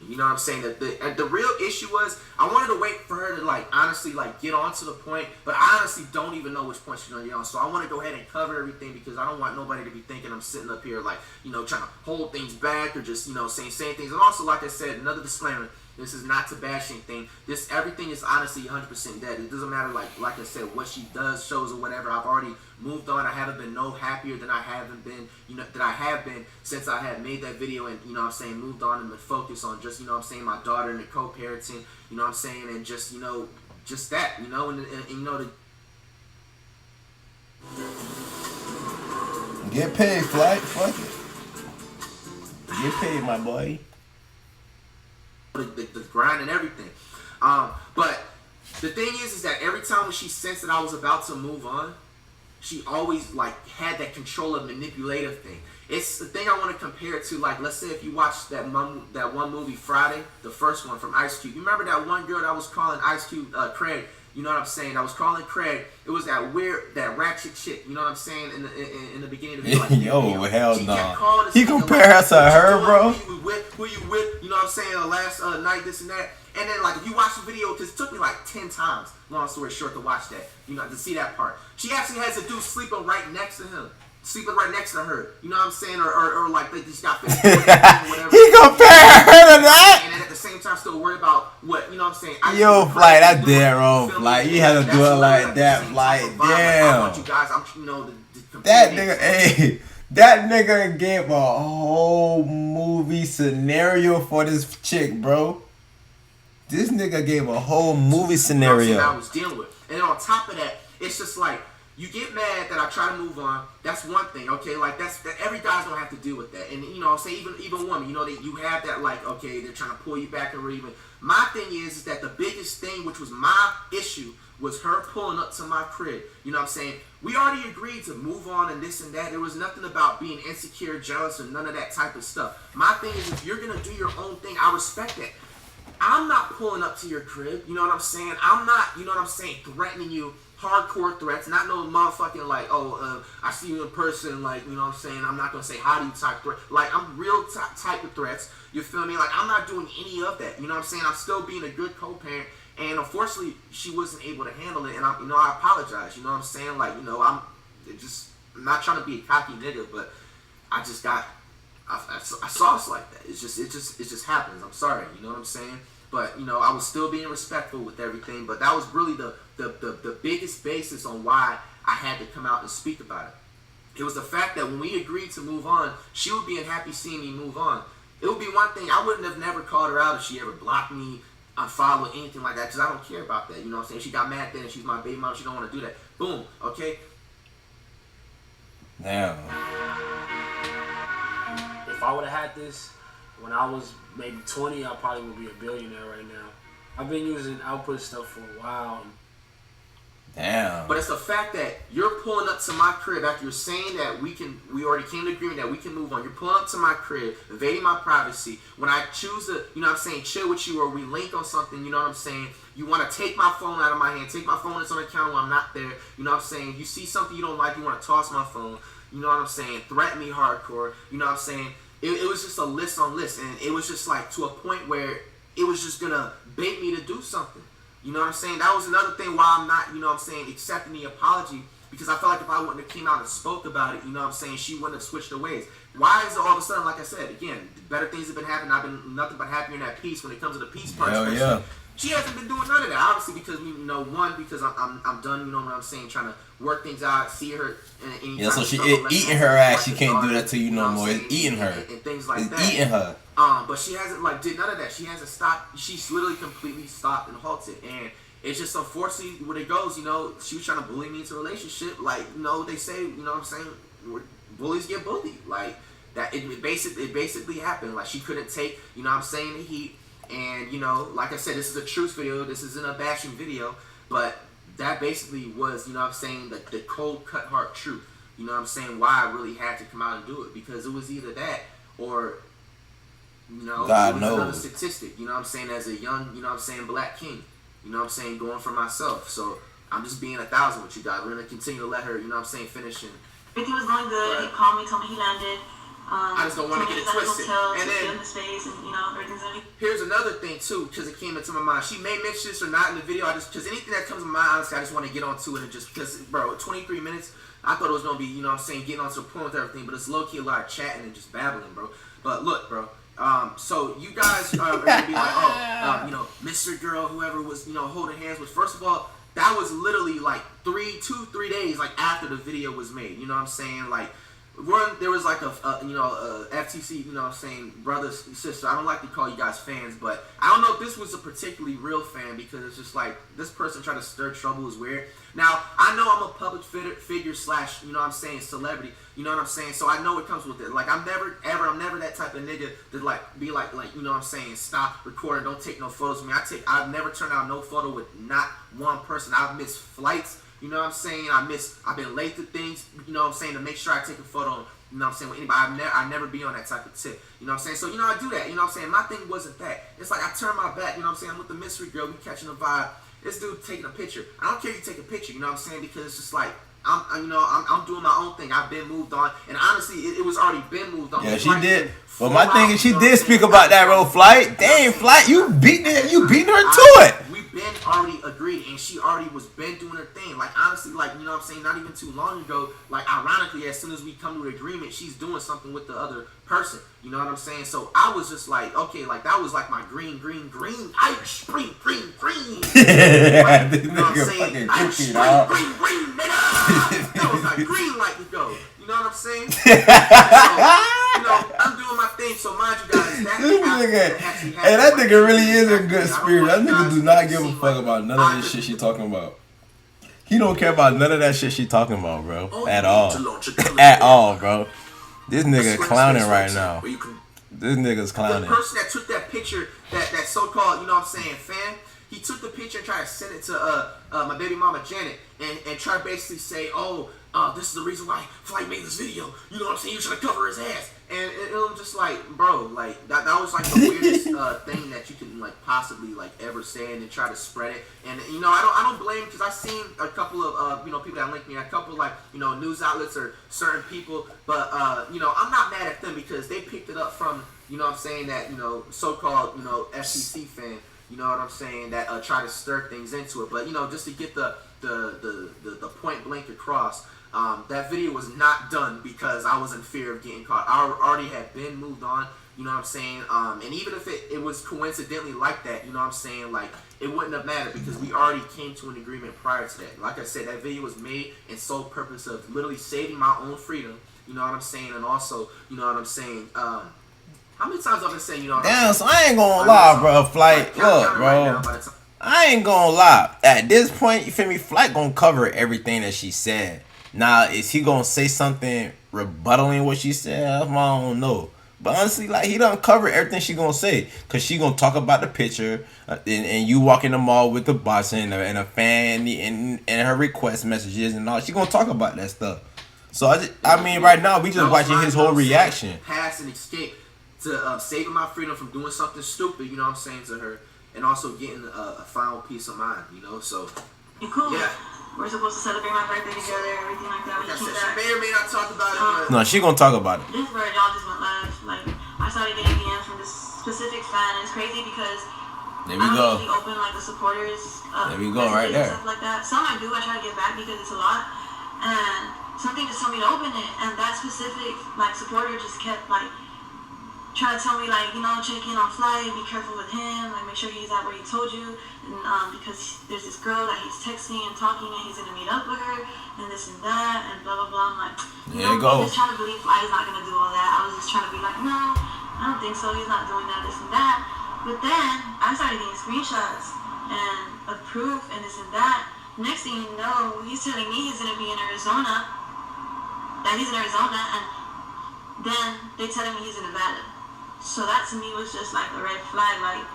Speaker 2: You know what I'm saying? The real issue was I wanted to wait for her to, like, honestly, like, get on to the point. But I honestly don't even know which point she's going to get on. So I want to go ahead and cover everything because I don't want nobody to be thinking I'm sitting up here, like, you know, trying to hold things back or just, you know, saying things. And also, like I said, another disclaimer. This is not to bash anything. Everything is honestly 100% dead. It doesn't matter, like I said, what she does, shows, or whatever. I've already moved on. I haven't been no happier than I haven't been, you know, that I have been since I had made that video and, you know what I'm saying, moved on and been focused on just, you know what I'm saying, my daughter and the co-parenting, you know what I'm saying, and just, you know, just that, you know, and you know,
Speaker 1: Get paid, Flight. Fuck it. Get paid, my boy.
Speaker 2: the grind and everything. But the thing is that every time when she sensed that I was about to move on, she always like had that control of manipulative thing. It's the thing I want to compare it to, like, let's say if you watched that one movie Friday, the first one from Ice Cube. You remember that one girl that was calling Ice Cube Craig? You know what I'm saying? I was calling Craig. It was that weird, that ratchet chick. You know what I'm saying? In the beginning of the video. Like,
Speaker 1: yo, hell no.
Speaker 2: He
Speaker 1: compare her to her, bro.
Speaker 2: Who you with? You know what I'm saying? The last night, this and that. And then, like, if you watch the video, because it took me like 10 times, long story short, to watch that. You know, to see that part. She actually has a dude sleeping right next to him. Sleeping right next to her. You know what I'm saying? Or like, they just got this. Whatever.
Speaker 1: He compare her to that?
Speaker 2: And then at the same time, still worry about what, you know what I'm saying?
Speaker 1: Yo, Flight, that's dead wrong, Flight. You had to do it like that, Flight. Damn.
Speaker 2: I want you guys, you know,
Speaker 1: that nigga, hey. That nigga gave a whole movie scenario for this chick, bro. This nigga gave a whole movie scenario.
Speaker 2: I was dealing with. And then on top of that, it's just like, you get mad that I try to move on. That's one thing, okay? Like, that every guy's gonna have to deal with that. And, you know, say even women, you know, that you have that, like, okay, they're trying to pull you back and even. My thing is that the biggest thing, which was my issue, was her pulling up to my crib. You know what I'm saying? We already agreed to move on and this and that. There was nothing about being insecure, jealous, or none of that type of stuff. My thing is, if you're gonna do your own thing, I respect that. I'm not pulling up to your crib. You know what I'm saying? I'm not, you know what I'm saying, threatening you. Hardcore threats, not no motherfucking like, I see you in person, like, you know what I'm saying, I'm not gonna say hi to you type threat. Like, I'm real type of threats, you feel me? Like, I'm not doing any of that, you know what I'm saying? I'm still being a good co-parent, and unfortunately, she wasn't able to handle it, and I apologize, you know what I'm saying? Like, you know, I'm not trying to be a cocky nigga, but I just got, I saw us like that. It just happens. I'm sorry, you know what I'm saying? But, you know, I was still being respectful with everything. But that was really the biggest basis on why I had to come out and speak about it. It was the fact that when we agreed to move on, she would be happy seeing me move on. It would be one thing. I wouldn't have never called her out if she ever blocked me, unfollowed, anything like that. Because I don't care about that. You know what I'm saying? She got mad then and she's my baby mom. She don't want to do that. Boom. Okay?
Speaker 1: Damn.
Speaker 4: If I would have had this when I was maybe 20, I probably would be a billionaire right now. I've been using output stuff for a while.
Speaker 1: Damn.
Speaker 2: But it's the fact that you're pulling up to my crib after you're saying that we already came to agreement that we can move on. You're pulling up to my crib, invading my privacy. When I choose to, you know what I'm saying, chill with you or we link on something, you know what I'm saying, you want to take my phone out of my hand, take my phone that's on the counter when I'm not there, you know what I'm saying, you see something you don't like, you want to toss my phone, you know what I'm saying, threaten me hardcore, you know what I'm saying. It was just a list on list, and it was just like to a point where it was just going to bait me to do something. You know what I'm saying? That was another thing why I'm not, you know what I'm saying, accepting the apology. Because I felt like if I wouldn't have came out and spoke about it, you know what I'm saying, she wouldn't have switched her ways. Why is it all of a sudden, like I said, again, better things have been happening. I've been nothing but happier in that peace when it comes to the peace part.
Speaker 1: Hell yeah.
Speaker 2: She hasn't been doing none of that. Obviously, because we know one, because I'm done. You know what I'm saying, trying to work things out, see her.
Speaker 1: Yeah, so she eating her ass. She can't do that to you no more. It's eating her.
Speaker 2: And things like
Speaker 1: it's
Speaker 2: that.
Speaker 1: Eating her.
Speaker 2: But she hasn't did none of that. She hasn't stopped. She's literally completely stopped and halted. And it's just unfortunately when it goes. You know, she was trying to bully me into a relationship. Like, you know, they say, you know what I'm saying, bullies get bullied. Like that. It basically happened. Like she couldn't take, you know what I'm saying, the heat. And, you know, like I said, this is a truth video. This isn't a bashing video. But that basically was, you know what I'm saying, the cold cut heart truth. You know what I'm saying, why I really had to come out and do it. Because it was either that or, you know,
Speaker 1: God
Speaker 2: it was
Speaker 1: knows.
Speaker 2: another statistic. You know what I'm saying, as a young, you know what I'm saying, black king. You know what I'm saying, going for myself. So I'm just being 1,000 with you guys. We're going to continue to let her, you know what I'm saying, finish. And
Speaker 3: everything was going good. He called me, told me he landed.
Speaker 2: I just don't want to get it twisted. And then here's another thing too, because it came into my mind. She may mention this or not in the video. Because anything that comes to my mind, honestly, I just want to get onto it. And just because, bro, 23 minutes, I thought it was gonna be, you know what I'm saying, getting onto the point with everything. But it's low key a lot of chatting and just babbling, bro. But look, bro. So you guys are gonna be like, oh, you know, Mr. Girl, whoever was, you know, holding hands with. First of all, that was literally like 3 days like after the video was made. You know what I'm saying, like. There was like a FTC, you know what I'm saying, brother, sister. I don't like to call you guys fans, but I don't know if this was a particularly real fan because it's just like this person trying to stir trouble is weird. Now, I know I'm a public figure / you know what I'm saying, celebrity, you know what I'm saying, so I know it comes with it. Like, I'm never that type of nigga that like be like, you know what I'm saying, stop recording, don't take no photos of me. I've never turned out no photo with not one person. I've missed flights. You know what I'm saying? I've been late to things, you know what I'm saying, to make sure I take a photo, you know what I'm saying, with anybody. I never be on that type of tip. You know what I'm saying? So, you know, I do that. You know what I'm saying? My thing wasn't that. It's like I turn my back, you know what I'm saying? I'm with the mystery girl, we catching the vibe. This dude taking a picture. I don't care if you take a picture, you know what I'm saying? Because it's just like, I'm doing my own thing. I've been moved on. And honestly, it was already been moved on.
Speaker 1: Yeah, she did. But my thing is, she did speak about that road Flight. Dang, Flight, you beating her to it.
Speaker 2: We've been already agreed, and she already was been doing her thing. Like, honestly, like, you know what I'm saying, not even too long ago, like, ironically, as soon as we come to an agreement, she's doing something with the other person. You know what I'm saying? So I was just like, okay, like, that was like my green, ice, green. Like,
Speaker 1: This
Speaker 2: you know what I'm
Speaker 1: nigga
Speaker 2: saying?
Speaker 1: fucking
Speaker 2: Ice,
Speaker 1: trippy, dog.
Speaker 2: green, nigga. That was like green light to go. You know what I'm saying? So, you know, I'm doing my thing, so mind you guys,
Speaker 1: that nigga really is a good spirit. That nigga do not give a fuck about none of this shit she talking about. He don't care about none of that shit she talking about, bro. At all. At all, bro. This nigga clowning right now. This nigga's clowning.
Speaker 2: The person that took that picture, that so-called, you know what I'm saying, fan, he took the picture and tried to send it to my baby mama Janet and try to basically say, this is the reason why Flight made this video. You know what I'm saying? You should have covered his ass. And I'm just like, bro, like that was like the weirdest thing that you can like possibly like ever say and then try to spread it. And you know, I don't blame, because I've seen a couple of you know, people that link me, a couple like, you know, news outlets or certain people, but you know, I'm not mad at them because they picked it up from, you know what I'm saying, that, you know, so-called, you know, FCC fan, you know what I'm saying, that try to stir things into it. But you know, just to get the point blank across. That video was not done because I was in fear of getting caught. I already had been moved on, you know what I'm saying? And even if it was coincidentally like that, you know what I'm saying, like, it wouldn't have mattered because we already came to an agreement prior to that. Like I said, that video was made in sole purpose of literally saving my own freedom, you know what I'm saying? And also, you know what I'm saying, how many times I've been saying, you know what I'm saying?
Speaker 1: So I ain't gonna lie, bro, Flight. Look, bro. I ain't gonna lie. At this point, you feel me? Flight gonna cover everything that she said. Now, is he gonna say something rebuttaling what she said? I don't know. But honestly, like, he done covered everything she gonna say. Cause she gonna talk about the picture, and you walk in the mall with the boss and a fan and her request messages and all. She gonna talk about that stuff. So I mean, right now we just watching his whole reaction.
Speaker 2: Pass and escape to saving my freedom from doing something stupid. You know what I'm saying, to her, and also getting a final peace of mind. You know, so
Speaker 3: cool.
Speaker 2: Yeah.
Speaker 3: We're supposed to celebrate my birthday together, everything like that.
Speaker 2: Like I said, she may or may not talk about it, but
Speaker 1: No, she gonna talk about it.
Speaker 3: this is where y'all just went left. Like, I started getting DMs from this specific fan, and it's crazy because
Speaker 1: There we
Speaker 3: I don't
Speaker 1: go.
Speaker 3: usually open like the supporters.
Speaker 1: There we go, right
Speaker 3: messages and
Speaker 1: there.
Speaker 3: Stuff like that. Some I do. I try to get back because it's a lot, and something just told me to open it, and that specific like supporter just kept like trying to tell me like, you know, check in on Flight, be careful with him, like make sure he's at where he told you, and because there's this girl that he's texting and talking, and he's gonna meet up with her, and this and that, and blah blah blah. I'm like,
Speaker 1: There you go.
Speaker 3: I'm just trying to believe Flight is not gonna do all that. I was just trying to be like, no, I don't think so. He's not doing that, this and that. But then I started getting screenshots and of proof and this and that. Next thing you know, he's telling me he's gonna be in Arizona. That he's in Arizona, and then they telling me he's in Nevada. So that to me was just like a red flag. Like,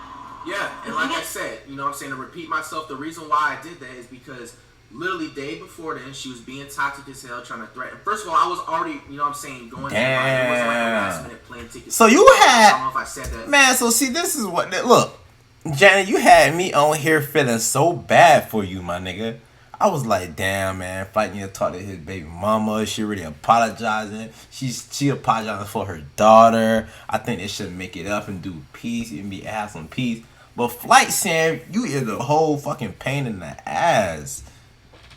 Speaker 2: yeah, and like I said, you know what I'm saying, to repeat myself, the reason why I did that is because literally day before then, she was being toxic as hell, trying to threaten. First of all, I was already, you know what I'm saying, going to it wasn't like a last minute plane ticket.
Speaker 1: So you
Speaker 2: I don't know
Speaker 1: had,
Speaker 2: if I said that.
Speaker 1: man, so see, this is what, look, Janet, you had me on here feeling so bad for you, my nigga. I was like, damn, man, fighting to talk to his baby mama. She really apologizing. She apologizing for her daughter. I think they should make it up and do peace and have some peace. But Flight saying you is a whole fucking pain in the ass.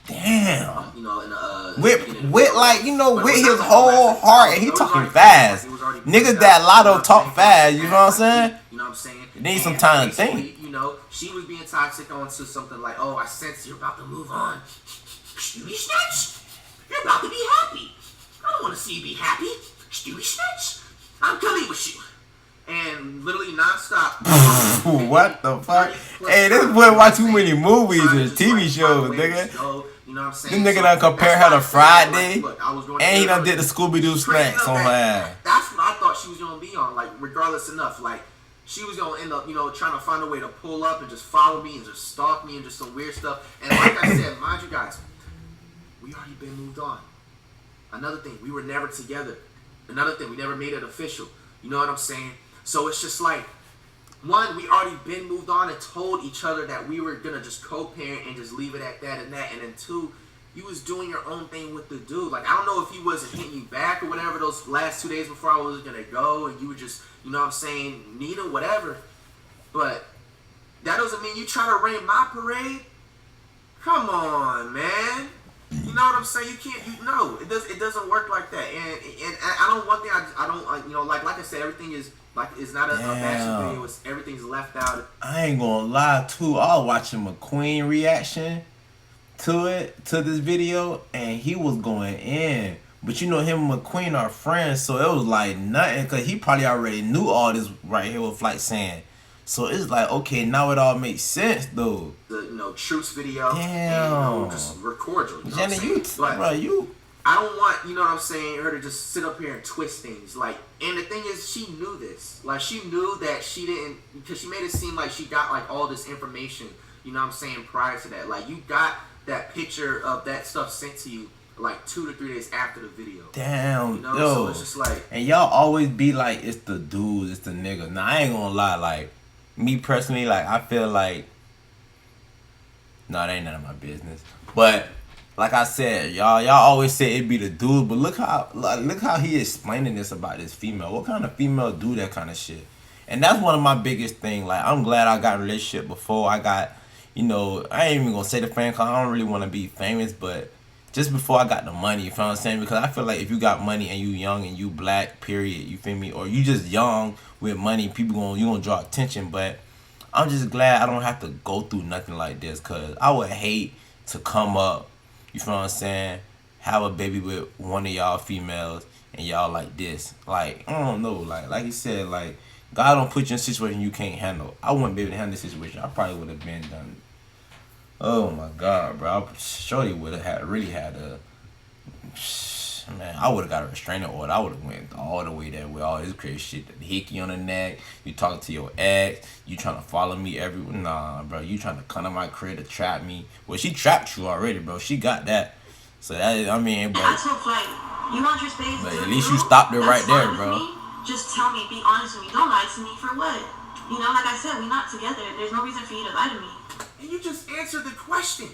Speaker 1: Damn.
Speaker 2: You know, and,
Speaker 1: with like, you know, with his whole heart, and he talking fast. Niggas that Lotto talk fast, you know what I'm saying?
Speaker 2: You know what I'm saying?
Speaker 1: You need some time to think.
Speaker 2: You know, she was being toxic onto something like, oh, I sense you're about to move on. Stewie Snatch, you're about to be happy. I don't want to see you be happy. Stewie Snatch, I'm coming with you. And literally nonstop.
Speaker 1: What the fuck? Hey, this boy watch too many movies and TV shows, nigga.
Speaker 2: You know what I'm saying?
Speaker 1: This nigga done compare her to Friday,
Speaker 2: Look, I was going
Speaker 1: and he
Speaker 2: to
Speaker 1: done did the Scooby-Doo snacks on her ass.
Speaker 2: That's what I thought she was gonna be on. Like, regardless enough, like she was gonna end up, you know, trying to find a way to pull up and just follow me and just stalk me and just some weird stuff. And like I said, mind you guys, we already been moved on. Another thing, we were never together. Another thing, we never made it official. You know what I'm saying? So it's just like, one, we already been moved on and told each other that we were gonna just co-parent and just leave it at that and that. And then two, you was doing your own thing with the dude. Like, I don't know if he wasn't hitting you back or whatever those last 2 days before I was gonna go, and you were just, you know what I'm saying, need or whatever. But that doesn't mean you try to rain my parade. Come on, man. You know what I'm saying? You can't. You know, it doesn't work like that. And I don't. One thing I don't like. You know, like I said, everything is like it's not a bashing video. It's everything's left out.
Speaker 1: I ain't gonna lie too. I was watching McQueen reaction to this video, and he was going in. But you know, him and McQueen are friends, so it was like nothing, because he probably already knew all this right here with Flight saying. So it's like, okay, now it all makes sense, though.
Speaker 2: The, you know, truce video.
Speaker 1: Damn.
Speaker 2: And, you know, just real cordial. You know
Speaker 1: Jenny, you.
Speaker 2: I don't want, you know what I'm saying, her to just sit up here and twist things. Like, and the thing is, she knew this. Like, she knew that she didn't, because she made it seem like she got, like, all this information, you know what I'm saying, prior to that. Like, you got that picture of that stuff sent to you, like, 2 to 3 days after the video.
Speaker 1: Damn,
Speaker 2: you know?
Speaker 1: yo.
Speaker 2: So it's just like,
Speaker 1: and y'all always be like, it's the dudes, it's the niggas. Now, I ain't gonna lie, like, me personally, like, I feel like, no, that ain't none of my business. But like I said, y'all always say it be the dude, but look how he explaining this about this female. What kind of female do that kind of shit? And that's one of my biggest thing. Like, I'm glad I got a relationship before I got, you know, I ain't even gonna say the fame, cause I don't really want to be famous, but just before I got the money, you feel what I'm saying? Because I feel like if you got money and you young and you black, period, you feel me? Or you just young with money, you gonna draw attention. But I'm just glad I don't have to go through nothing like this, because I would hate to come up, you feel what I'm saying, have a baby with one of y'all females and y'all like this. Like, I don't know, like you said, like, God don't put you in a situation you can't handle. I wouldn't be able to handle this situation. I probably would have been done. Oh my God, bro. Shorty would have really had to Man, I would have got a restraining order. I would have went all the way there with all this crazy shit. The hickey on the neck. You talking to your ex. You trying to follow me everywhere. Nah, bro. You trying to come to my crib to trap me. Well, she trapped you already, bro. She got that. So that is, I mean, but
Speaker 3: I told Flight, you want your space?
Speaker 1: but at least you stopped it right there, bro.
Speaker 3: Just tell me, be honest with me. Don't lie to me for what? You know, like I said, we're not together. There's no reason for you to lie to me.
Speaker 2: And you just answered the question.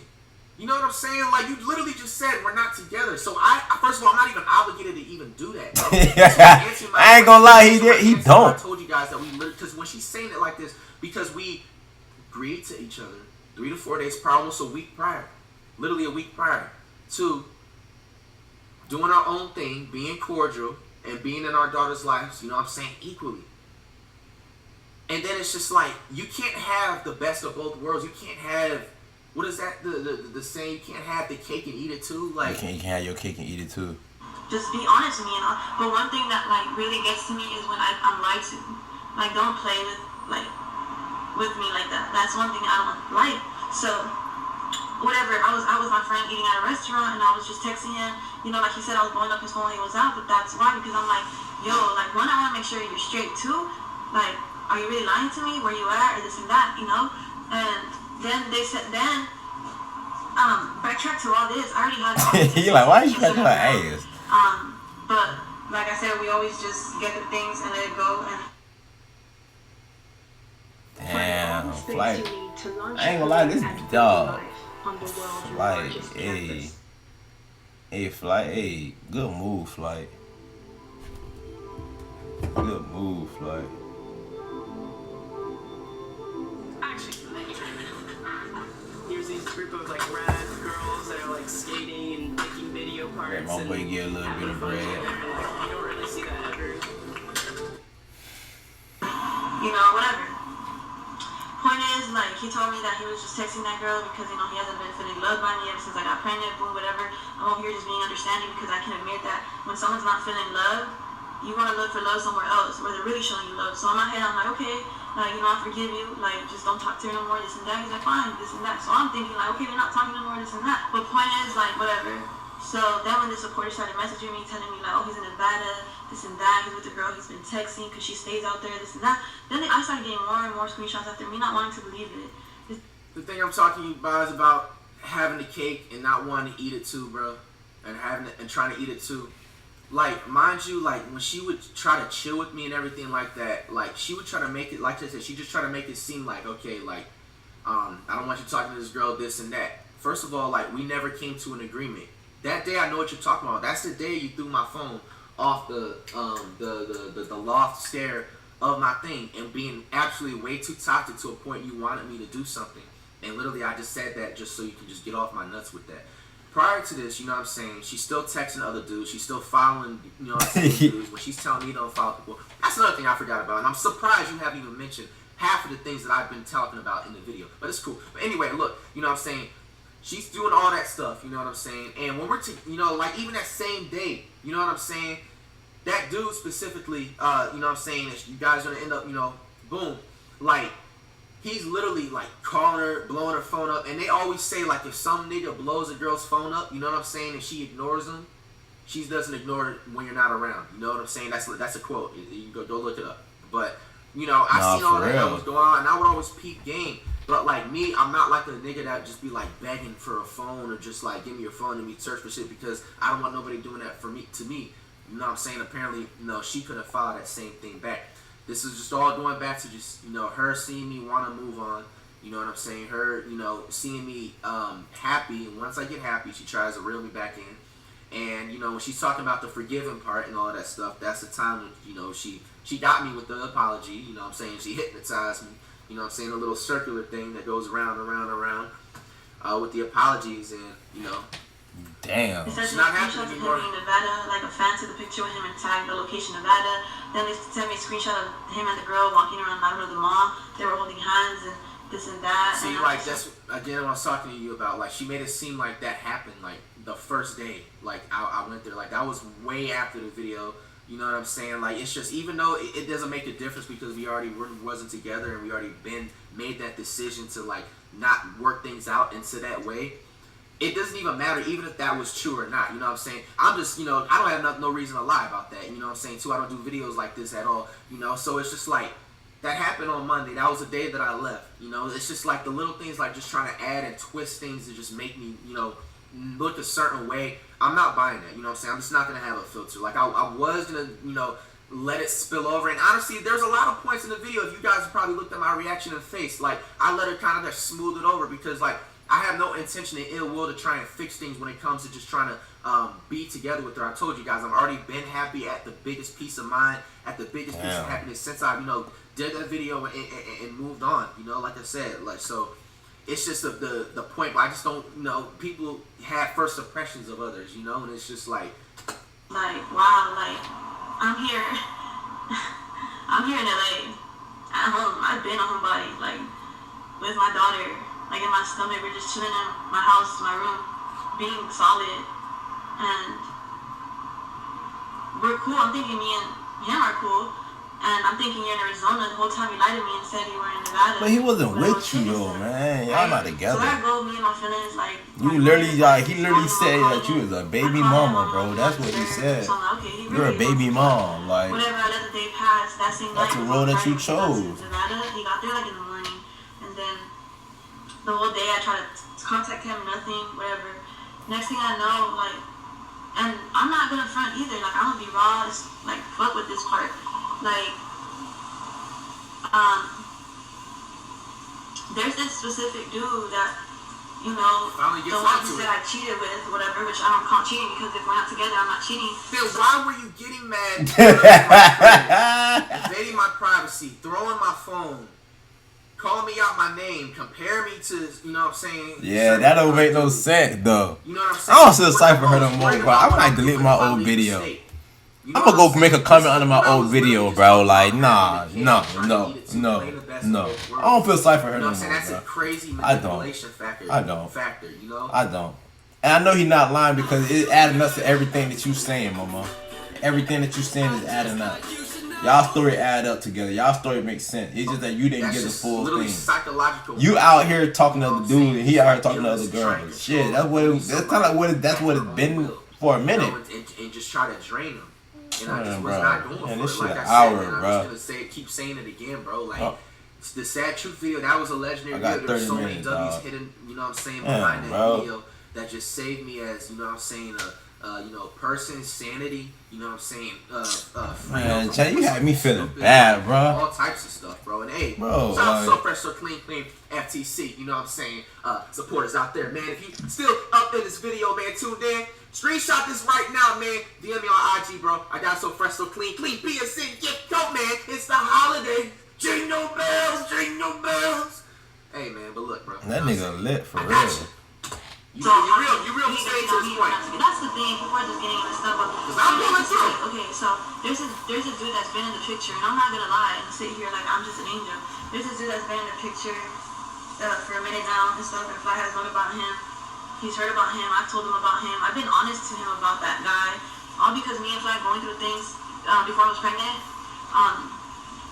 Speaker 2: You know what I'm saying? Like, you literally just said we're not together. So I first of all, I'm not even obligated to even do that, bro.
Speaker 1: I ain't gonna lie, he don't.
Speaker 2: I told you guys that we literally, because when she's saying it like this, because we agreed to each other 3 to 4 days prior, almost a week prior, literally a week prior, to doing our own thing, being cordial, and being in our daughter's lives, you know what I'm saying, equally. And then it's just like, you can't have the best of both worlds. You can't have, what is that, the saying, you can't have the cake and eat it too? Like,
Speaker 1: you can't have your cake and eat it too.
Speaker 3: Just be honest with me, you know. But one thing that like really gets to me is when I'm lied to. Like, don't play with me like that. That's one thing I don't like. So whatever, I was with my friend eating at a restaurant, and I was just texting him. You know, like he said, I was blowing up his phone when he was out, but that's why, because I'm like, yo, like, one, I want to make sure you're straight too. Like, are you really lying to me? Where you at? Or this and that, you know? And then they said, backtrack to all this. I already had
Speaker 1: you like, why are you scratching her ass?
Speaker 3: But like I said, we always just get the things and let it go. And
Speaker 1: damn, Flight. I ain't gonna lie, this dog. Flight, hey, Flight, hey, good move, Flight. Good move, Flight.
Speaker 5: Here's these group of like rad girls that are like skating and making video parts.
Speaker 1: Yeah, my boy get a little bit of bread.
Speaker 5: You don't really see that ever.
Speaker 3: You know, whatever. Point is, like, he told me that he was just texting that girl because, you know, he hasn't been feeling loved by me ever since I got pregnant, boom, whatever. I'm over here just being understanding because I can admit that when someone's not feeling love, you want to look for love somewhere else where they're really showing you love. So in my head, I'm like, okay, like, you know, I forgive you. Like, just don't talk to her no more, this and that. He's like, fine, this and that. So I'm thinking, like, okay, we're not talking no more, this and that. But point is, like, whatever. So then when the supporter started messaging me, telling me, like, oh, he's in Nevada, this and that, he's with the girl he's been texting because she stays out there, this and that. Then I started getting more and more screenshots after me not wanting to believe it.
Speaker 2: the thing I'm talking about is about having the cake and not wanting to eat it too, bro. And having it and trying to eat it too. Like, mind you, like, when she would try to chill with me and everything like that, like, she would try to make it, like I said, she just try to make it seem like, okay, like, I don't want you talking to this girl, this and that. First of all, like, we never came to an agreement. That day, I know what you're talking about. That's the day you threw my phone off the loft stair of my thing and being absolutely way too toxic to a point you wanted me to do something. And literally, I just said that just so you can just get off my nuts with that. Prior to this, you know what I'm saying, she's still texting other dudes. She's still following, you know what I'm saying, dudes. When she's telling me don't follow people. That's another thing I forgot about. And I'm surprised you haven't even mentioned half of the things that I've been talking about in the video. But it's cool. But anyway, look, you know what I'm saying, she's doing all that stuff, you know what I'm saying. And when we're, you know, like even that same day, you know what I'm saying, that dude specifically, you know what I'm saying, you guys are going to end up, you know, boom, like, he's literally like calling her, blowing her phone up, and they always say like if some nigga blows a girl's phone up, you know what I'm saying, and she ignores him, she doesn't ignore it when you're not around. You know what I'm saying? That's a quote. You can go look it up. But you know, I seen all that was going on, and I would always peep game. But like me, I'm not like a nigga that would just be like begging for a phone or just like give me your phone and me search for shit because I don't want nobody doing that for me to me. You know what I'm saying? Apparently, you know, she could have followed that same thing back. This is just all going back to just, you know, her seeing me want to move on. You know what I'm saying? Her, you know, seeing me happy. And once I get happy, she tries to reel me back in. And, you know, when she's talking about the forgiving part and all that stuff, that's the time when, you know, she got me with the apology. You know what I'm saying? She hypnotized me. You know what I'm saying? A little circular thing that goes around with the apologies and, you know.
Speaker 1: Damn.
Speaker 3: They sent me a screenshot of him in Nevada, like a fan to the picture with him and tagged the location Nevada. Then they sent me a screenshot of him and the girl walking around, I don't know, the mall. They were holding hands and this and that.
Speaker 2: See, like, that's, again, what I was talking to you about. Like, she made it seem like that happened, like, the first day. Like, I went there. Like, that was way after the video. You know what I'm saying? Like, it's just, even though it doesn't make a difference because we already wasn't together and we already made that decision to, like, not work things out into that way. it doesn't even matter even if that was true or not. You know what I'm saying? I'm just, I don't have no reason to lie about that. You know what I'm saying? Too, I don't do videos like this at all. So it's just like, that happened on Monday. That was the day that I left. It's just like the little things, like just trying to add and twist things to just make me, look a certain way. I'm not buying that. You know what I'm saying? I'm just not going to have a filter. Like, I was going to, let it spill over. And honestly, there's a lot of points in the video. If you guys probably looked at my reaction and face, like, I let her kind of just smooth it over because, like, I have no intention and ill will to try and fix things when it comes to just trying to be together with her. I told you guys, I've already been happy at the biggest peace of mind, at the biggest piece of happiness since I, did that video and moved on. Like I said, like, so it's just the point. But I just don't, people have first impressions of others, and it's just like
Speaker 3: wow, like I'm here, I'm here in LA, at home. I've been a homebody, like with my daughter. Like in my stomach, we're just chilling in my house, my room, being solid, and we're cool. I'm thinking me and him are cool, and I'm thinking you're in Arizona. The whole time you lied to me and said you were in Nevada.
Speaker 1: But he wasn't with you though, man. Y'all not together.
Speaker 3: So I go, me and my feelings, like
Speaker 1: you literally, he literally said that you was a baby mama, bro. That's what he said.
Speaker 3: So I'm like, okay, he
Speaker 1: You're a baby mom, like.
Speaker 3: Whatever, I let the day pass. That same night,
Speaker 1: That's the road that you chose.
Speaker 3: Nevada, he got there like in the morning, and then the whole day I tried to contact him, nothing, whatever. Next thing I know, like, and I'm not gonna front either. Like, I'm gonna be raw. It's like, fuck with this part. Like, there's this specific dude that, the one who said I cheated with, whatever, which I don't call cheating because if we're not together, I'm not cheating.
Speaker 2: Then why were you getting mad? Invading my privacy, throwing my phone, calling me out my name, compare me to, you know what I'm saying?
Speaker 1: Yeah, that don't make no sense, though.
Speaker 2: You know what I'm saying?
Speaker 1: I don't still cipher her no more, bro. I might delete my old video. I'm gonna go make a comment under my old video, bro. Like, nah. I don't feel sorry for her no more,
Speaker 2: That's
Speaker 1: bro.
Speaker 2: a crazy manipulation factor.
Speaker 1: I don't. And I know he's not lying because it's adding up to everything that you saying, mama. Everything that you saying is adding up. Y'all story add up together. Y'all story makes sense. It's just that you didn't get the full thing.
Speaker 2: Psychological.
Speaker 1: You out here talking to other dude, and he out here talking to other girls. Shit, that's kind of what it's been for a minute.
Speaker 2: And just try to drain them. And I just was
Speaker 1: bro.
Speaker 2: not going
Speaker 1: Man,
Speaker 2: for
Speaker 1: this
Speaker 2: it.
Speaker 1: shit
Speaker 2: Like
Speaker 1: an
Speaker 2: I
Speaker 1: hour,
Speaker 2: said, man,
Speaker 1: bro.
Speaker 2: I'm just gonna keep saying it again, bro. Like the Sad Truth video, that was a legendary video. There's so many W's hidden, behind that video that just saved me as, person, sanity,
Speaker 1: man, Jay, you had me feeling bad, bro.
Speaker 2: All types of stuff, bro. And hey,
Speaker 1: bro,
Speaker 2: shout out to So Fresh, So Clean, FTC, supporters out there, man. If you still up in this video, man, tuned in, screenshot this right now, man. DM me on IG, bro. I got So Fresh, So Clean, PSN gift code, man. It's the holiday. Jingle bells. Hey, man, but look, bro.
Speaker 1: That nigga lit for real.
Speaker 2: You real straight to this point.
Speaker 3: That's the thing. People are just getting this stuff up.
Speaker 2: Because I'm going through.
Speaker 3: Okay, so there's a dude that's been in the picture, and I'm not gonna lie and sit here like I'm just an angel. There's a dude that's been in the picture for a minute now and stuff, and Fly has known about him. He's heard about him. I've told him about him. I've been honest to him about that guy, all because me and Fly going through things before I was pregnant.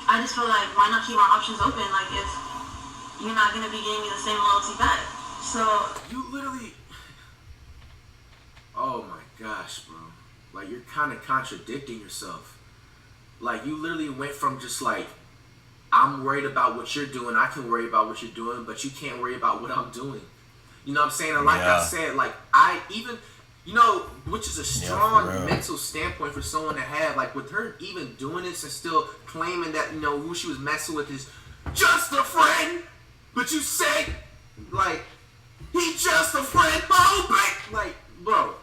Speaker 3: I just feel like, why not keep our options open? Like, if you're not gonna be giving me the same loyalty back. So
Speaker 2: you literally, oh my gosh, bro, like you're kind of contradicting yourself. Like you literally went from just like, I'm worried about what you're doing, I can worry about what you're doing, but you can't worry about what I'm doing. You know what I'm saying? And like I said, like I even, which is a strong mental standpoint for someone to have. Like with her even doing this and still claiming that, who she was messing with is just a friend, but you say, like, he's just a friend, like, bro,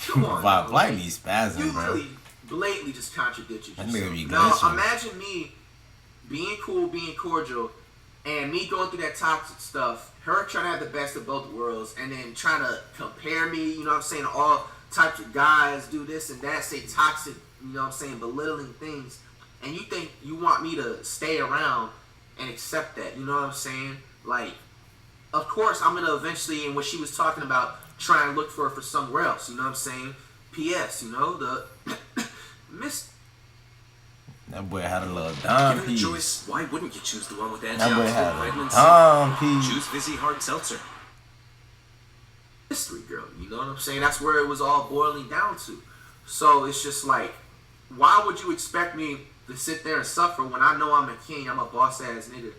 Speaker 2: come on.
Speaker 1: Wow, like me spazzing,
Speaker 2: you
Speaker 1: bro.
Speaker 2: really blatantly just contradicted yourself.
Speaker 1: Be
Speaker 2: now, imagine me being cool, being cordial, and me going through that toxic stuff, her trying to have the best of both worlds, and then trying to compare me, all types of guys do this and that, say toxic, belittling things, and you think you want me to stay around and accept that, like, of course, I'm going to eventually, and what she was talking about, try and look for her for somewhere else, P.S., the Miss...
Speaker 1: That boy had a little dime piece.
Speaker 6: Choice, why wouldn't you choose the one with
Speaker 1: That boy had
Speaker 6: antioxidant
Speaker 1: a
Speaker 6: vitamin C?
Speaker 1: dime piece.
Speaker 6: Choose VIZZY Hard Seltzer.
Speaker 2: history, girl. You know what I'm saying? That's where it was all boiling down to. So it's just like, why would you expect me to sit there and suffer when I know I'm a king, I'm a boss ass nigga?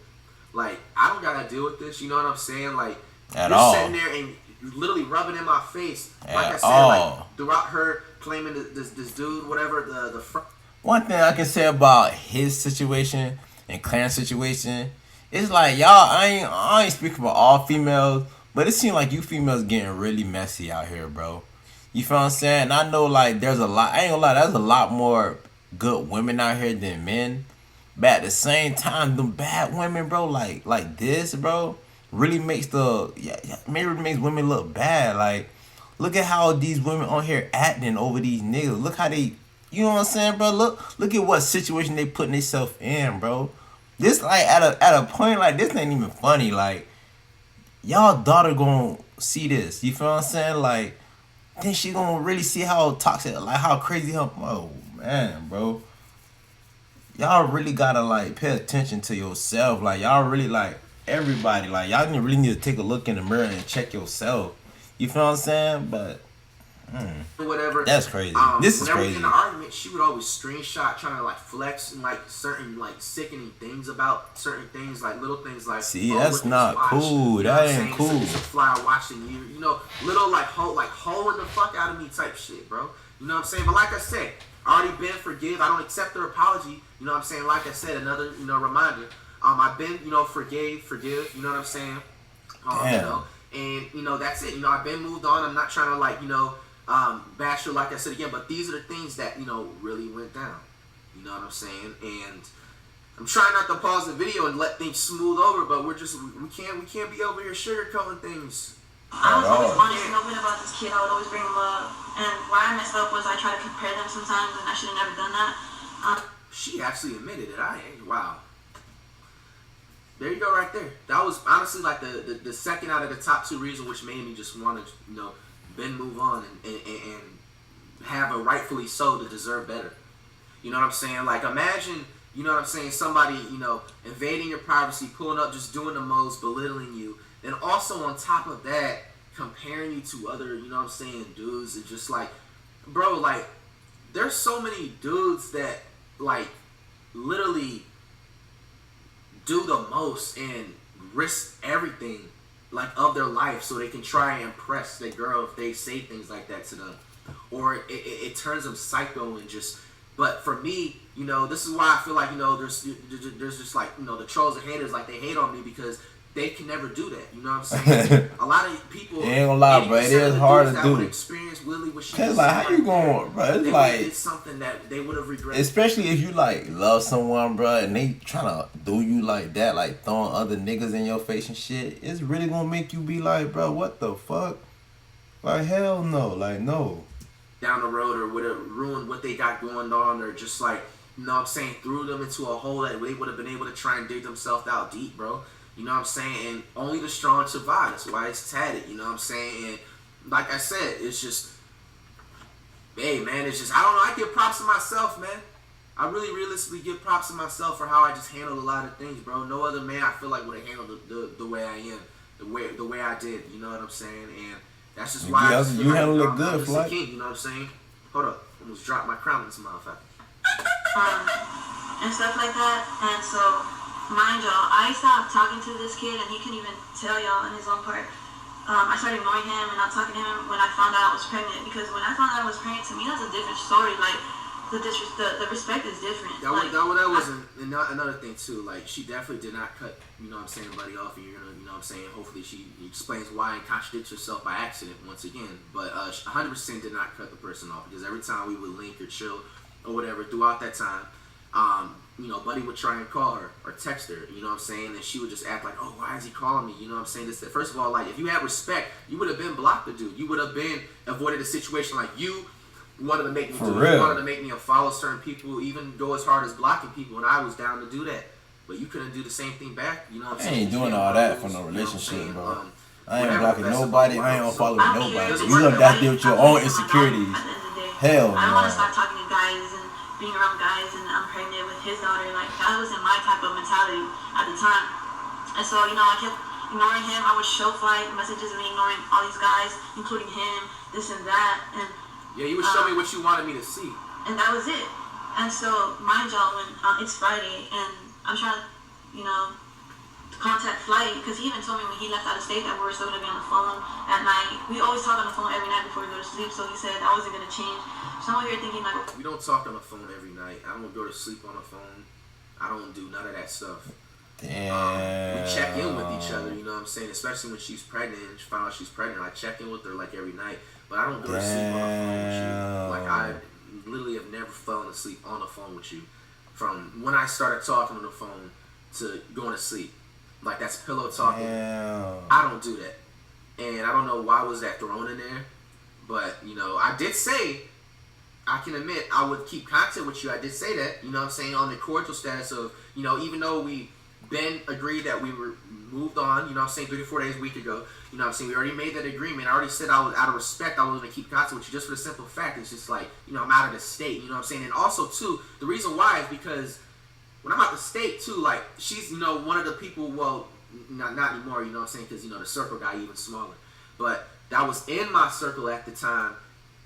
Speaker 2: Like, I don't gotta deal with this, you know what I'm saying? Like, you're sitting there and you're literally rubbing in my face. Like I said, like, throughout her claiming this dude, whatever, the
Speaker 1: One thing I can say about his situation and Clarence situation, it's like, y'all, I ain't speaking about all females, but it seems like you females getting really messy out here, bro. You feel what I'm saying? And I know, like, there's a lot, I ain't gonna lie, there's a lot more good women out here than men. But at the same time, them bad women, bro, like this, bro, really makes maybe makes women look bad. Like, look at how these women on here acting over these niggas. Look how they, you know what I'm saying, bro? Look at what situation they putting themselves in, bro. This, like, at a point, like, this ain't even funny. Like, y'all daughter gonna see this. You feel what I'm saying? Like, then she gonna really see how toxic, like, how crazy her, oh, man, bro. Y'all really gotta, like, pay attention to yourself. Like, y'all really, like, everybody, like, y'all really need to take a look in the mirror and check yourself. You feel what I'm saying? But
Speaker 2: whatever.
Speaker 1: That's crazy. This is crazy.
Speaker 2: In the argument, she would always screenshot, trying to, like, flex and, like, certain, like, sickening things about certain things, like little things, like,
Speaker 1: see, that's not cool. That ain't cool.
Speaker 2: It's a fly watching you, you know, little, like, hoeing the fuck out of me type shit, bro. You know what I'm saying? But like I said, I already been forgive. I don't accept her apology. You know what I'm saying? Like I said, another, you know, reminder. I've been, you know, forgive. You know what I'm saying? You know, and, you know, that's it. You know, I've been moved on. I'm not trying to, like, you know, bash her, like I said again, but these are the things that, you know, really went down. You know what I'm saying? And I'm trying not to pause the video and let things smooth over, but we can't be over here sugarcoating things.
Speaker 3: I was always honest and open about this kid. I would always bring him up. And where I messed up was I tried to compare them sometimes, and I should have never done that.
Speaker 2: She actually admitted it. Wow. There you go, right there. That was honestly like the second out of the top two reasons which made me just want to, you know, then move on and have a rightfully so to deserve better. You know what I'm saying? Like, imagine, you know what I'm saying, somebody, you know, invading your privacy, pulling up, just doing the most, belittling you. And also on top of that, comparing you to other, you know what I'm saying, dudes. It's just like, bro, like, there's so many dudes that, like, literally do the most and risk everything, like, of their life so they can try and impress their girl if they say things like that to them. Or it turns them psycho and just, but for me, you know, this is why I feel like, you know, there's just, like, you know, the trolls and haters, like, they hate on me because they can never do that. You know what I'm saying? A lot of people,
Speaker 1: you ain't gonna lie, bro. It is hard to do.
Speaker 2: Experience Willie, what she
Speaker 1: Cause, like, how you going, bro? It's like,
Speaker 2: it's something that they would have regretted.
Speaker 1: Especially if you, like, love someone, bro, and they trying to do you like that, like throwing other niggas in your face and shit. It's really gonna make you be like, bro, what the fuck? Like, hell no, like, no.
Speaker 2: Down the road, or would have ruined what they got going on, or just, like, you know what I'm saying, threw them into a hole that they would have been able to try and dig themselves out deep, bro. You know what I'm saying? And only the strong survive. That's why it's tatted. You know what I'm saying? And like I said, it's just, hey, man, it's just, I don't know. I give props to myself, man. I really realistically give props to myself for how I just handled a lot of things, bro. No other man, I feel like, would have handled the way I am, the way I did. You know what I'm saying? And that's just why
Speaker 1: you handled it good, Flight.
Speaker 2: You know what I'm saying? Hold up. I almost dropped my crown in this motherfucker.
Speaker 3: And stuff like that. And so, mind y'all, I stopped talking to this kid, and he couldn't even tell y'all in his own part. I started ignoring him and not talking to him when I found out I was pregnant, because when I found out I was pregnant, to me that's a different story. Like, the respect is different.
Speaker 2: That was another thing too. Like, she definitely did not cut, you know what I'm saying, buddy off, and you're gonna, you know what I'm saying, hopefully she explains why and contradicts herself by accident once again. But 100% did not cut the person off, because every time we would link or chill or whatever throughout that time, you know, buddy would try and call her or text her, you know what I'm saying, and she would just act like, oh, why is he calling me, you know what I'm saying, this, that. First of all, like, if you had respect, you would have been blocked the dude. You would have been avoided a situation like you wanted to make me do. You wanted to make me unfollow certain people, even go as hard as blocking people, and I was down to do that. But you couldn't do the same thing back, you know what I'm saying?
Speaker 1: I ain't doing all that for no relationship, bro. I ain't blocking nobody. I ain't unfollowing nobody. You gonna have to deal with your own insecurities. Hell no.
Speaker 3: I don't want to start talking to guys and being around guys, and I'm pregnant with his daughter. Like, that wasn't my type of mentality at the time. And so, you know, I kept ignoring him. I would show Flight messages of me ignoring all these guys, including him, this and that. And
Speaker 2: yeah, you would show me what you wanted me to see.
Speaker 3: And that was it. And so, mind y'all, when it's Friday, and I'm trying to, to contact Flight, because he even told me when he left out of state that we were still going to be on the phone at night. We always talk on the phone every night before we go to sleep, so he said that wasn't going to change. So I'm over here thinking, like...
Speaker 2: We don't talk on the phone every night. I don't go to sleep on the phone. I don't do none of that stuff.
Speaker 1: Damn.
Speaker 2: We check in with each other, you know what I'm saying? Especially when she's pregnant, and she found out she's pregnant. I check in with her like every night, but I don't go to sleep on the phone with you. Like, I literally have never fallen asleep on the phone with you from when I started talking on the phone to going to sleep. Like, that's pillow talking. I don't do that. And I don't know why was that thrown in there, but, I did say, I can admit, I would keep contact with you. I did say that, you know what I'm saying, on the cordial status of, even though we been agreed that we were moved on, 3 to 4 days, a week ago, we already made that agreement. I already said I was, out of respect, I was going to keep contact with you just for the simple fact, it's just like, I'm out of the state, and also, too, the reason why is because when I'm out of the state, too, like, she's, one of the people, well, not anymore, because, the circle got even smaller, but that was in my circle at the time.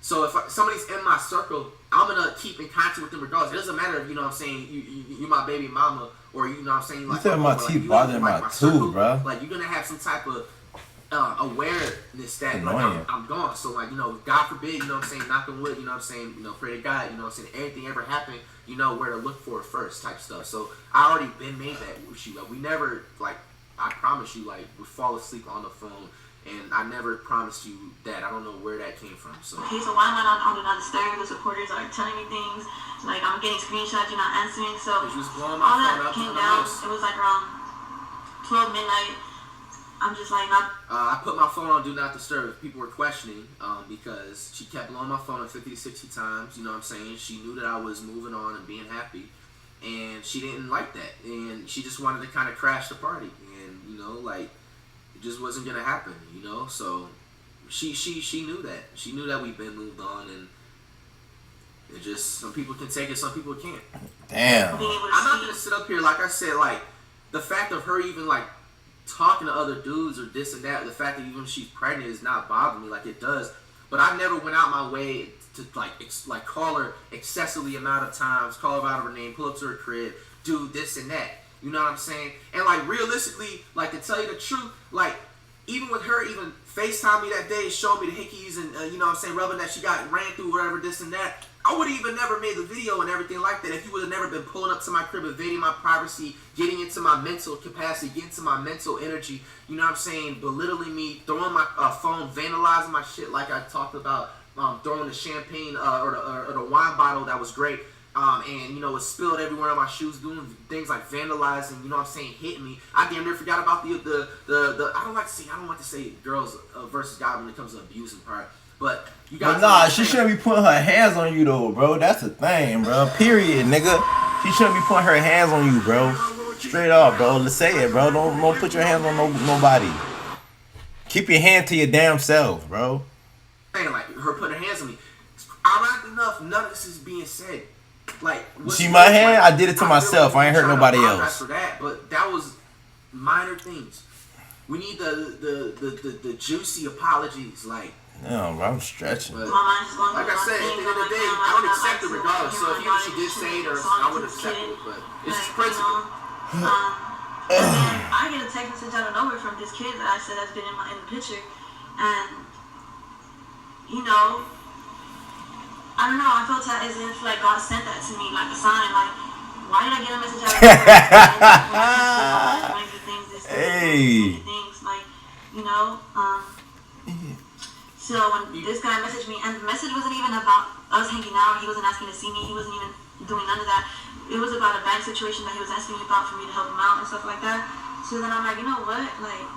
Speaker 2: So if somebody's in my circle, I'm going to keep in contact with them regardless. It doesn't matter if, you my baby mama, or, like...
Speaker 1: You said my teeth bothering my tooth, bro.
Speaker 2: Like, you're going to have some type of awareness that, like, I'm gone. So, like, God forbid, knock on wood, pray to God, anything ever happen, where to look for it first type stuff. So, I already been made that with you. Like, we never, like, I promise you, like, we fall asleep on the phone. And I never promised you that. I don't know where that came from. So
Speaker 3: okay, so why am I not on Do Not Disturb? The supporters are telling me things. Like, I'm getting screenshots, you're not answering. So all that came down. It was like around 12 midnight. I'm just like not...
Speaker 2: I put my phone on Do Not Disturb. People were questioning because she kept blowing my phone 50 to 60 times. You know what I'm saying? She knew that I was moving on and being happy. And she didn't like that. And she just wanted to kind of crash the party. And, like... It just wasn't gonna happen, So she knew that. She knew that we've been moved on, and it just some people can take it, some people can't.
Speaker 1: Damn.
Speaker 2: I'm not gonna sit up here like I said, like the fact of her even like talking to other dudes or this and that. The fact that even she's pregnant is not bothering me like it does. But I never went out my way to like call her excessively amount of times, call her out of her name, pull up to her crib, do this and that. You know what I'm saying? And, like, realistically, like, to tell you the truth, like, even with her even FaceTime me that day, showing me the hickeys and, rubbing that she got ran through, whatever, this and that, I would have even never made the video and everything like that if you would have never been pulling up to my crib, invading my privacy, getting into my mental capacity, getting into my mental energy, belittling me, throwing my phone, vandalizing my shit like I talked about, throwing the champagne or the wine bottle that was great. And, it spilled everywhere on my shoes, doing things like vandalizing, hitting me. I damn near forgot about the I don't like to say girls versus guys when it comes to abusing part. But you guys.
Speaker 1: But nah, she shouldn't be putting her hands on you though, bro. That's the thing, bro. Period, nigga. She shouldn't be putting her hands on you, bro. Straight up, bro. Let's say it, bro. Don't put your hands on nobody. Keep your hand to your damn self, bro.
Speaker 2: Like her putting her hands on me. Ironically enough, none of this is being said. Like,
Speaker 1: see my hand? I did it to myself. I ain't hurt nobody else.
Speaker 2: For that, but that was minor things. We need the juicy apologies, like.
Speaker 1: No, bro, I'm stretching.
Speaker 2: But, like I said, at the end of the day, I don't accept it regardless. So if she did say it, or I would accept it, but it's just principle.
Speaker 3: I get a text message out of nowhere from this kid that I said that's been in the picture, and I don't know, I felt as if, like, God sent that to me, like a sign, like, why did I get a message out of
Speaker 1: Hey.
Speaker 3: Things, like, so when this guy messaged me, and the message wasn't even about us hanging out, he wasn't asking to see me, he wasn't even doing none of that, it was about a bank situation that he was asking me about for me to help him out and stuff like that. So then I'm like, you know what, like,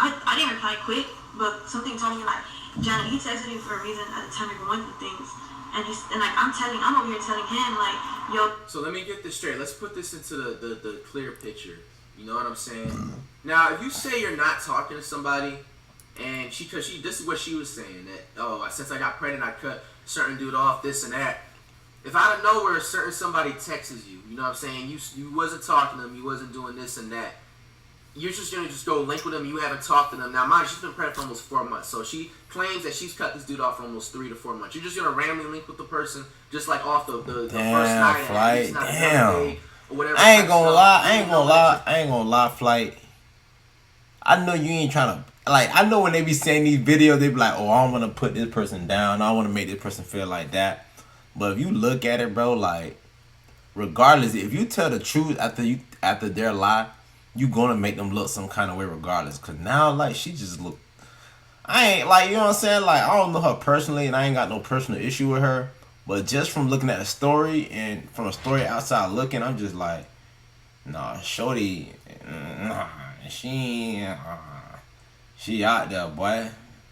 Speaker 3: I didn't reply quick, but something told me, like, Janet, he texted you for a reason at the time you're going through things. And I'm over here telling him, like, yo. So
Speaker 2: let me get this straight. Let's put this into the clear picture. You know what I'm saying? Now, if you say you're not talking to somebody, and this is what she was saying, that, since I got pregnant, I cut certain dude off, this and that. If out of nowhere, somebody texts you, you know what I'm saying? You wasn't talking to them, you wasn't doing this and that. you're just gonna just go link with them. You haven't talked to them. Now, mind you, she's been pregnant for almost 4 months, so she claims that she's cut this dude off for almost 3 to 4 months. You're just gonna randomly link with the person, just like off the first night.
Speaker 1: Flight. Damn.
Speaker 2: Or whatever.
Speaker 1: I ain't gonna lie, Flight. I know you ain't trying to, like, I know when they be saying these videos, they be like, oh, I don't want to put this person down. I don't want to make this person feel like that. But if you look at it, bro, like, regardless, if you tell the truth after their lie, you gonna make them look some kind of way regardless. Cause now, like, she just look, I ain't, like, you know what I'm saying? Like, I don't know her personally, and I ain't got no personal issue with her. But just from looking at the story, and from a story outside looking, I'm just like, nah, shorty, nah, she out there, boy.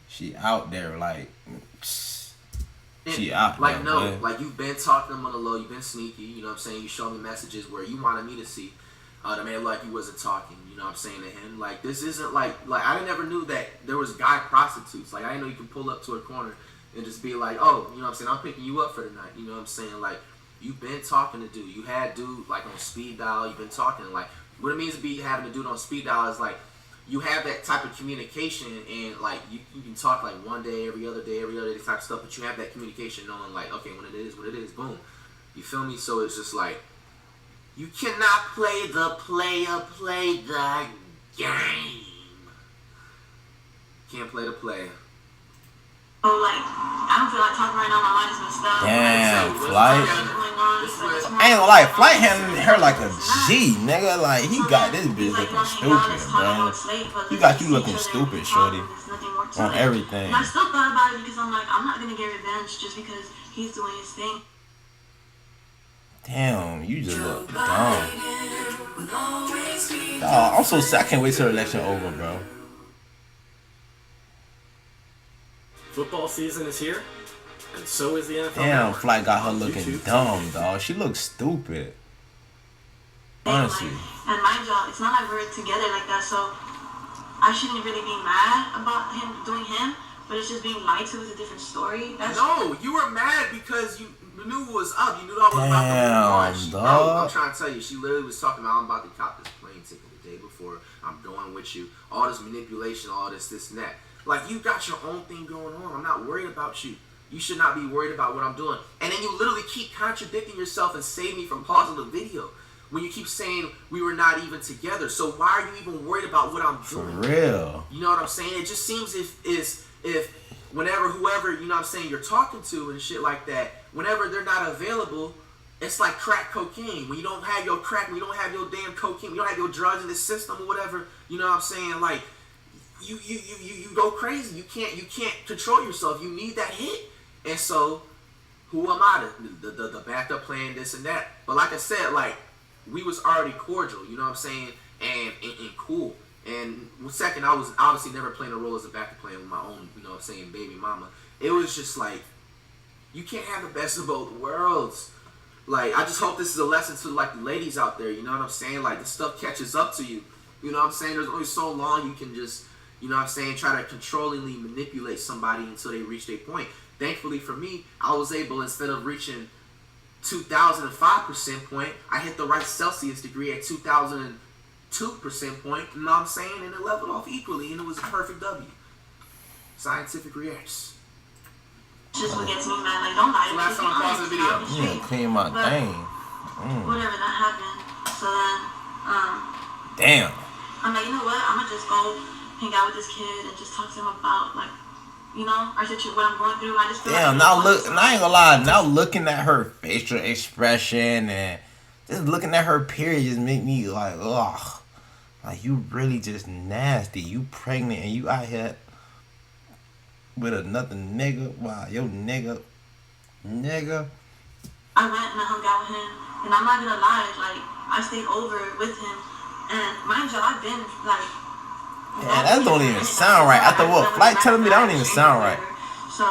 Speaker 1: She out there, like, she out
Speaker 2: like,
Speaker 1: there,
Speaker 2: no,
Speaker 1: boy.
Speaker 2: like, you've been talking to them on the low, you've been sneaky, you know what I'm saying? You showed me messages where you wanted me to see. The man like you wasn't talking, you know what I'm saying, to him. Like, this isn't like I never knew that there was guy prostitutes. Like, I didn't know you could pull up to a corner and just be like, oh, you know what I'm saying, I'm picking you up for the night, you know what I'm saying? Like, you've been talking to dude. You had dude, like, on speed dial. You've been talking, like, what it means to be having a dude on speed dial is, like, you have that type of communication, and, like, you can talk, like, one day, every other day type of stuff, but you have that communication knowing, like, okay, when it is, boom. You feel me? So it's just, like, you cannot play the game. Can't play the player.
Speaker 3: Oh, like, I don't feel like talking right now. My mind is messed up.
Speaker 1: Damn,
Speaker 3: Like,
Speaker 1: Flight. I ain't gonna lie, Flight handling her like a G, nigga. Like, he got this bitch looking stupid, bro. He got you looking stupid, shorty. On everything.
Speaker 3: And I still thought about it because I'm like, I'm not gonna get revenge just because he's doing his thing.
Speaker 1: Damn, you just look dumb. Dawg, I'm so sad. I can't wait till the election over, bro.
Speaker 4: Football season is here, and so is the NFL.
Speaker 1: Damn, Flight got her looking dumb, dog. She looks stupid. Honestly.
Speaker 3: And mind you, it's not like we're together like that, so I shouldn't really be mad about him doing him, but it's just being lied to is a different story.
Speaker 2: No, you were mad because you knew what was up. You knew all was about the
Speaker 1: dog.
Speaker 2: I'm trying to tell you, she literally was talking about, I'm about to cop this plane ticket the day before. I'm going with you. All this manipulation, all this and that. Like, you got your own thing going on. I'm not worried about you. You should not be worried about what I'm doing. And then you literally keep contradicting yourself and save me from pausing the video when you keep saying we were not even together. So why are you even worried about what I'm doing?
Speaker 1: For real.
Speaker 2: You know what I'm saying? It just seems if whenever whoever, you know what I'm saying, you're talking to and shit like that, whenever they're not available, it's like crack cocaine. When you don't have your crack, when you don't have your damn cocaine, when you don't have your drugs in the system or whatever, you know what I'm saying? Like, you go crazy. You can't control yourself. You need that hit. And so, who am I? The backup plan, this and that. But like I said, like, we was already cordial, you know what I'm saying, and cool. And second, I was obviously never playing a role as a backup plan with my own, you know what I'm saying, baby mama. It was just like, you can't have the best of both worlds. Like, I just hope this is a lesson to, like, the ladies out there, you know what I'm saying? Like, this stuff catches up to you. You know what I'm saying? There's only so long you can just, you know what I'm saying, try to controllingly manipulate somebody until they reach their point. Thankfully for me, I was able, instead of reaching 2,005% point, I hit the right Celsius degree at 2,002% point, you know what I'm saying? And it leveled off equally, and it was a perfect W. Scientific reacts.
Speaker 3: Just what gets me mad, like, don't lie.
Speaker 2: Last time I paused the video.
Speaker 1: You done clean my thing.
Speaker 3: Whatever, that happened. So then,
Speaker 1: Damn.
Speaker 3: I'm like, you know what? I'm gonna just go hang out with this kid and just talk to him about, like, you know, our situation, what I'm going through. I just feel
Speaker 1: Damn,
Speaker 3: like
Speaker 1: now look, and I ain't gonna lie, now looking at her facial expression and just looking at her period just make me like, ugh. Like, you really just nasty. You pregnant and you out here with another nigga. Wow, yo nigga.
Speaker 3: I went and I hung out with him, and I'm not gonna lie, like, I stayed over with him, and mind you, I've been, like,
Speaker 1: yeah, that don't even sound right. After what Flight telling me, that don't even sound right.
Speaker 3: So,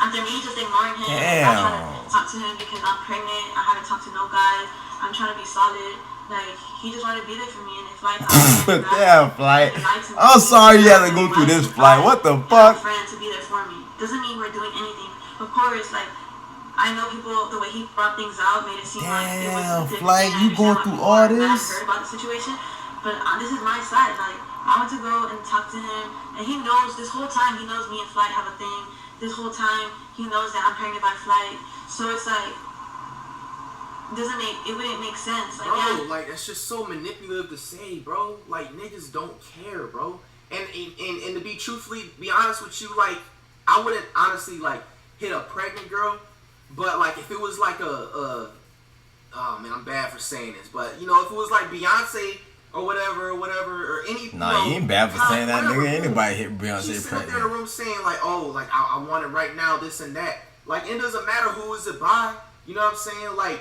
Speaker 3: after me just ignoring him,
Speaker 1: Damn.
Speaker 3: I'm trying to talk to him because I'm pregnant, I haven't talked to no guys, I'm trying to be solid, like, he just wanted to be there for me, and it's like,
Speaker 1: damn, Flight. I'm sorry you had to go through this, Flight. What the fuck?
Speaker 3: Friend to be there for me. Doesn't mean we're doing anything. Of course, like, I know people, the way he brought things out made it seem like it was a
Speaker 1: Damn,
Speaker 3: different
Speaker 1: Flight,
Speaker 3: thing. I
Speaker 1: you going
Speaker 3: understand
Speaker 1: through
Speaker 3: why
Speaker 1: all
Speaker 3: people are
Speaker 1: this?
Speaker 3: mad hurt about the situation, But this is my side. Like, I went to go and talk to him, and he knows this whole time. He knows me and Flight have a thing. This whole time, he knows that I'm pregnant by Flight. So it's like, it wouldn't make sense. Like,
Speaker 2: bro,
Speaker 3: yeah.
Speaker 2: like that's just so manipulative to say, bro. Like niggas don't care, bro. And to be truthfully, be honest with you, like I wouldn't honestly like hit a pregnant girl, but like if it was like oh man, I'm bad for saying this, but you know, if it was like Beyonce or whatever, or any.
Speaker 1: Nah, you ain't bad for saying that, nigga. Anybody hit Beyonce
Speaker 2: she's
Speaker 1: pregnant.
Speaker 2: sitting there in the room saying like, oh, like I want it right now, this and that. Like it doesn't matter who is it by. You know what I'm saying? Like,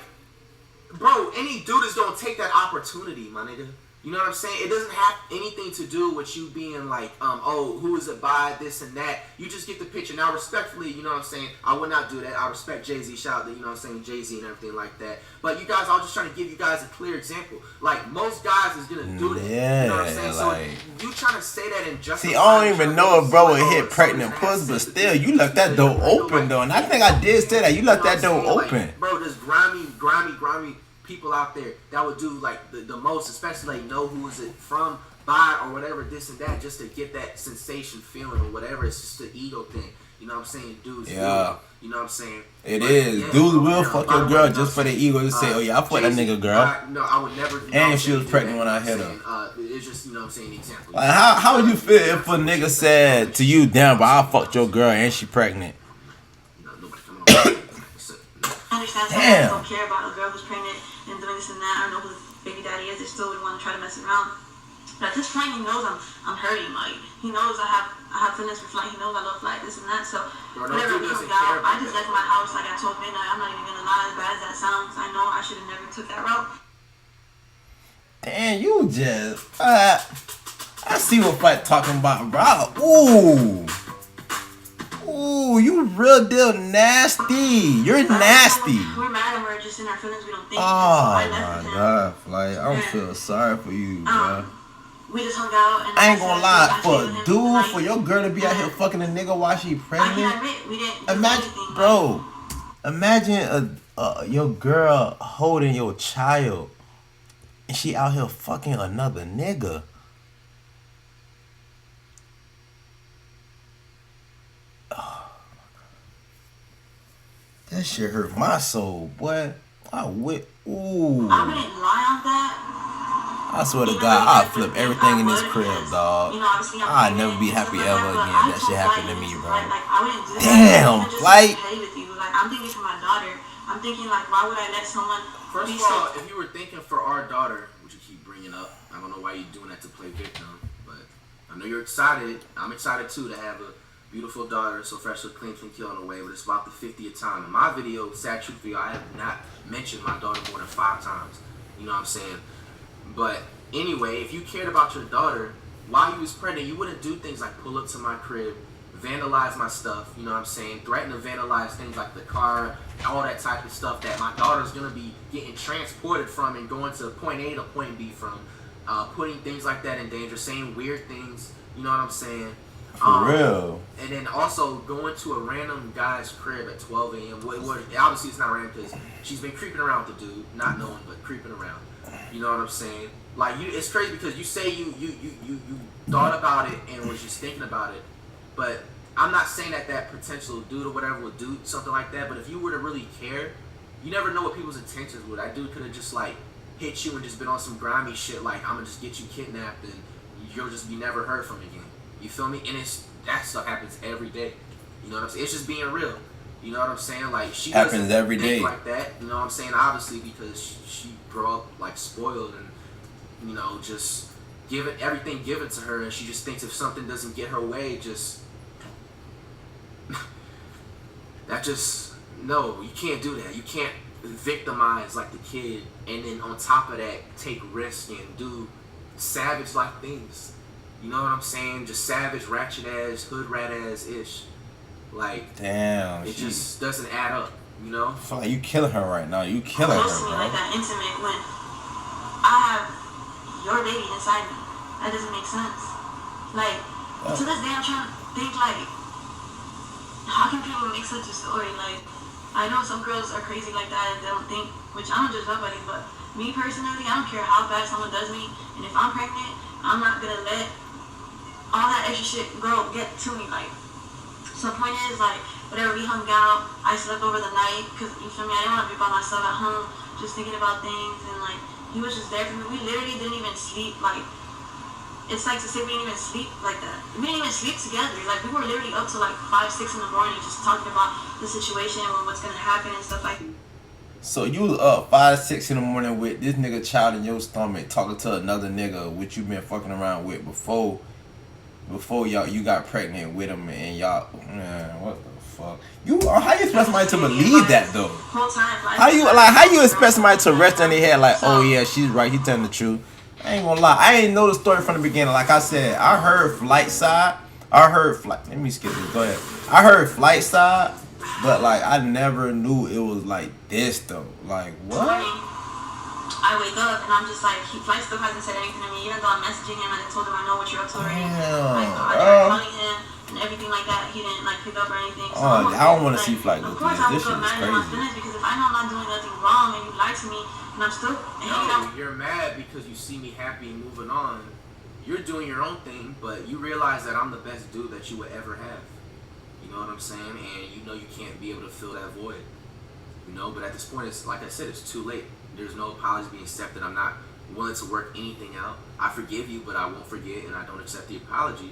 Speaker 2: bro, any dude is gonna take that opportunity, my nigga. You know what I'm saying? It doesn't have anything to do with you being like, oh, who is it by, this and that. You just get the picture. Now, respectfully, you know what I'm saying? I would not do that. I respect Jay-Z. Shout out to, you know what I'm saying, Jay-Z and everything like that. But you guys, I was just trying to give you guys a clear example. Like, most guys is going to do that.
Speaker 1: Yeah,
Speaker 2: you know what I'm saying?
Speaker 1: like,
Speaker 2: so, you trying to say that and justify.
Speaker 1: see, I don't even know if bro would hit pregnant puss, but still, you left that door open, though. And I think I did say that. You left that door open.
Speaker 2: Like, bro, there's grimy people out there that would do like the most, especially like know who is it from, by, or whatever, this and that, just to get that sensation feeling or whatever. It's just the ego thing. You know what I'm saying? Dudes,
Speaker 1: yeah.
Speaker 2: You know what I'm saying?
Speaker 1: It
Speaker 2: but,
Speaker 1: is.
Speaker 2: Yeah,
Speaker 1: Dudes will fuck your girl just for the ego to say, oh yeah, I fucked that nigga girl.
Speaker 2: I would never.
Speaker 1: And she was pregnant when I hit her.
Speaker 2: It's just, you know what I'm saying, the example.
Speaker 1: Like, how would you feel if a nigga said to you, damn, but I fucked your girl and she pregnant?
Speaker 2: Nobody coming over.
Speaker 3: I understand some
Speaker 1: Damn.
Speaker 3: guys don't care about a girl who's pregnant and doing this and that. I don't know who the baby daddy is. They still would want to try to mess around. But at this point, he knows I'm hurting. Like, he knows I have feelings for Flight. He knows I love Flight, this and that. So whenever it comes out, I just left my house like I told Midnight. I'm not even gonna lie, as bad as that sounds. I know I should have never took that route.
Speaker 1: Damn, you just I see what Flight talking about, bro. Ooh, you real deal nasty. You're nasty.
Speaker 3: We're mad and we're just in our feelings. We don't think.
Speaker 1: Oh my god, Flight. I don't feel sorry for you, bro.
Speaker 3: We just hung out. And
Speaker 1: I ain't gonna lie, for
Speaker 3: him,
Speaker 1: a dude,
Speaker 3: like,
Speaker 1: for your girl to be out here fucking a nigga while she
Speaker 3: I
Speaker 1: pregnant.
Speaker 3: can admit we didn't do
Speaker 1: Imagine,
Speaker 3: anything,
Speaker 1: bro. Imagine your girl holding your child, and she out here fucking another nigga. That shit hurt my soul, boy. Ooh.
Speaker 3: I wouldn't lie on that.
Speaker 1: I swear to God, I'll flip everything in this crib, dog. I'll never be happy ever again. That shit happened to me, bro. Damn, Flight.
Speaker 3: I'm thinking for my daughter. I'm thinking, like, why would I let someone
Speaker 2: First
Speaker 3: be
Speaker 2: of all,
Speaker 3: so...
Speaker 2: if you were thinking for our daughter, which you keep bringing up, I don't know why you're doing that to play victim, but I know you're excited. I'm excited too to have a beautiful daughter, so fresh, so clean, from killing away. But it's about the 50th time in my video, sad truth video. I have not mentioned my daughter more than 5 times. You know what I'm saying? But anyway, if you cared about your daughter while you was pregnant, you wouldn't do things like pull up to my crib, vandalize my stuff, you know what I'm saying, threaten to vandalize things like the car, all that type of stuff that my daughter's going to be getting transported from and going to point A to point B from, putting things like that in danger, saying weird things, you know what I'm saying.
Speaker 1: For real.
Speaker 2: And then also going to a random guy's crib at 12 a.m. Obviously it's not random because she's been creeping around with the dude, not knowing, but creeping around. You know what I'm saying? Like, it's crazy because you say you thought about it and was just thinking about it, but I'm not saying that potential dude or whatever would do something like that, but if you were to really care, you never know what people's intentions were. That dude could have just, like, hit you and just been on some grimy shit, like, I'm gonna just get you kidnapped and you'll just be never heard from again. You feel me? And that stuff happens every day. You know what I'm saying? It's just being real. You know what I'm saying? Like, she
Speaker 1: happens
Speaker 2: doesn't
Speaker 1: every
Speaker 2: think
Speaker 1: day
Speaker 2: like that. You know what I'm saying? Obviously, because she grew up like spoiled and, you know, just everything given to her, and she just thinks if something doesn't get her way, no, you can't do that. You can't victimize like the kid, and then on top of that, take risks and do savage like things. You know what I'm saying? Just savage, ratchet ass, hood rat ass ish. Like,
Speaker 1: damn,
Speaker 2: it just doesn't add up, you know?
Speaker 1: I feel like you killing her right now. You killing her,
Speaker 3: close to me
Speaker 1: bro.
Speaker 3: like that intimate when I have your baby inside me. That doesn't make sense. Like, to this day I'm trying to think, like, how can people make such a story? Like, I know some girls are crazy like that and they don't think, which I don't judge nobody, but me personally, I don't care how bad someone does me, and if I'm pregnant, I'm not gonna let all that extra shit get to me. Like, so the point is, like, whatever, we hung out, I slept over the night, because, you feel me, I didn't want to be by myself at home, just thinking about things, and, like, he was just there for me. We literally didn't even sleep, like, it's like to say we didn't even sleep like that. We didn't even sleep together. Like, we were literally up till like 5, 6 in the morning just talking about the situation and what's gonna happen and stuff like that.
Speaker 1: So you was up 5, 6 in the morning with this nigga child in your stomach talking to another nigga which you been fucking around with before you got pregnant with him, and y'all, man, what the fuck? How you expect somebody to believe that though?
Speaker 3: Whole time,
Speaker 1: How you expect somebody to rest on their head like, oh yeah, she's right, he telling the truth? I ain't gonna lie, I ain't know the story from the beginning. Like I said, I heard flight side. Let me skip this. Go ahead. I heard flight side, but like I never knew it was like this though. Like what?
Speaker 3: I wake up and I'm just like, Flight still hasn't said anything to me, even though I'm messaging him and I told him I know what you're up to already. Like, I tried calling him and everything like that. He didn't like pick up or anything. So
Speaker 1: I don't want to see Flight go through this. This shit is crazy.
Speaker 3: Because if I know I'm not doing nothing wrong and you lied to me, and I'm still
Speaker 2: you're mad because you see me happy and moving on. You're doing your own thing, but you realize that I'm the best dude that you would ever have. You know what I'm saying? And you know you can't be able to fill that void. You know, but at this point, it's like I said, it's too late. There's no apology being accepted. I'm not willing to work anything out. I forgive you, but I won't forget, and I don't accept the apology.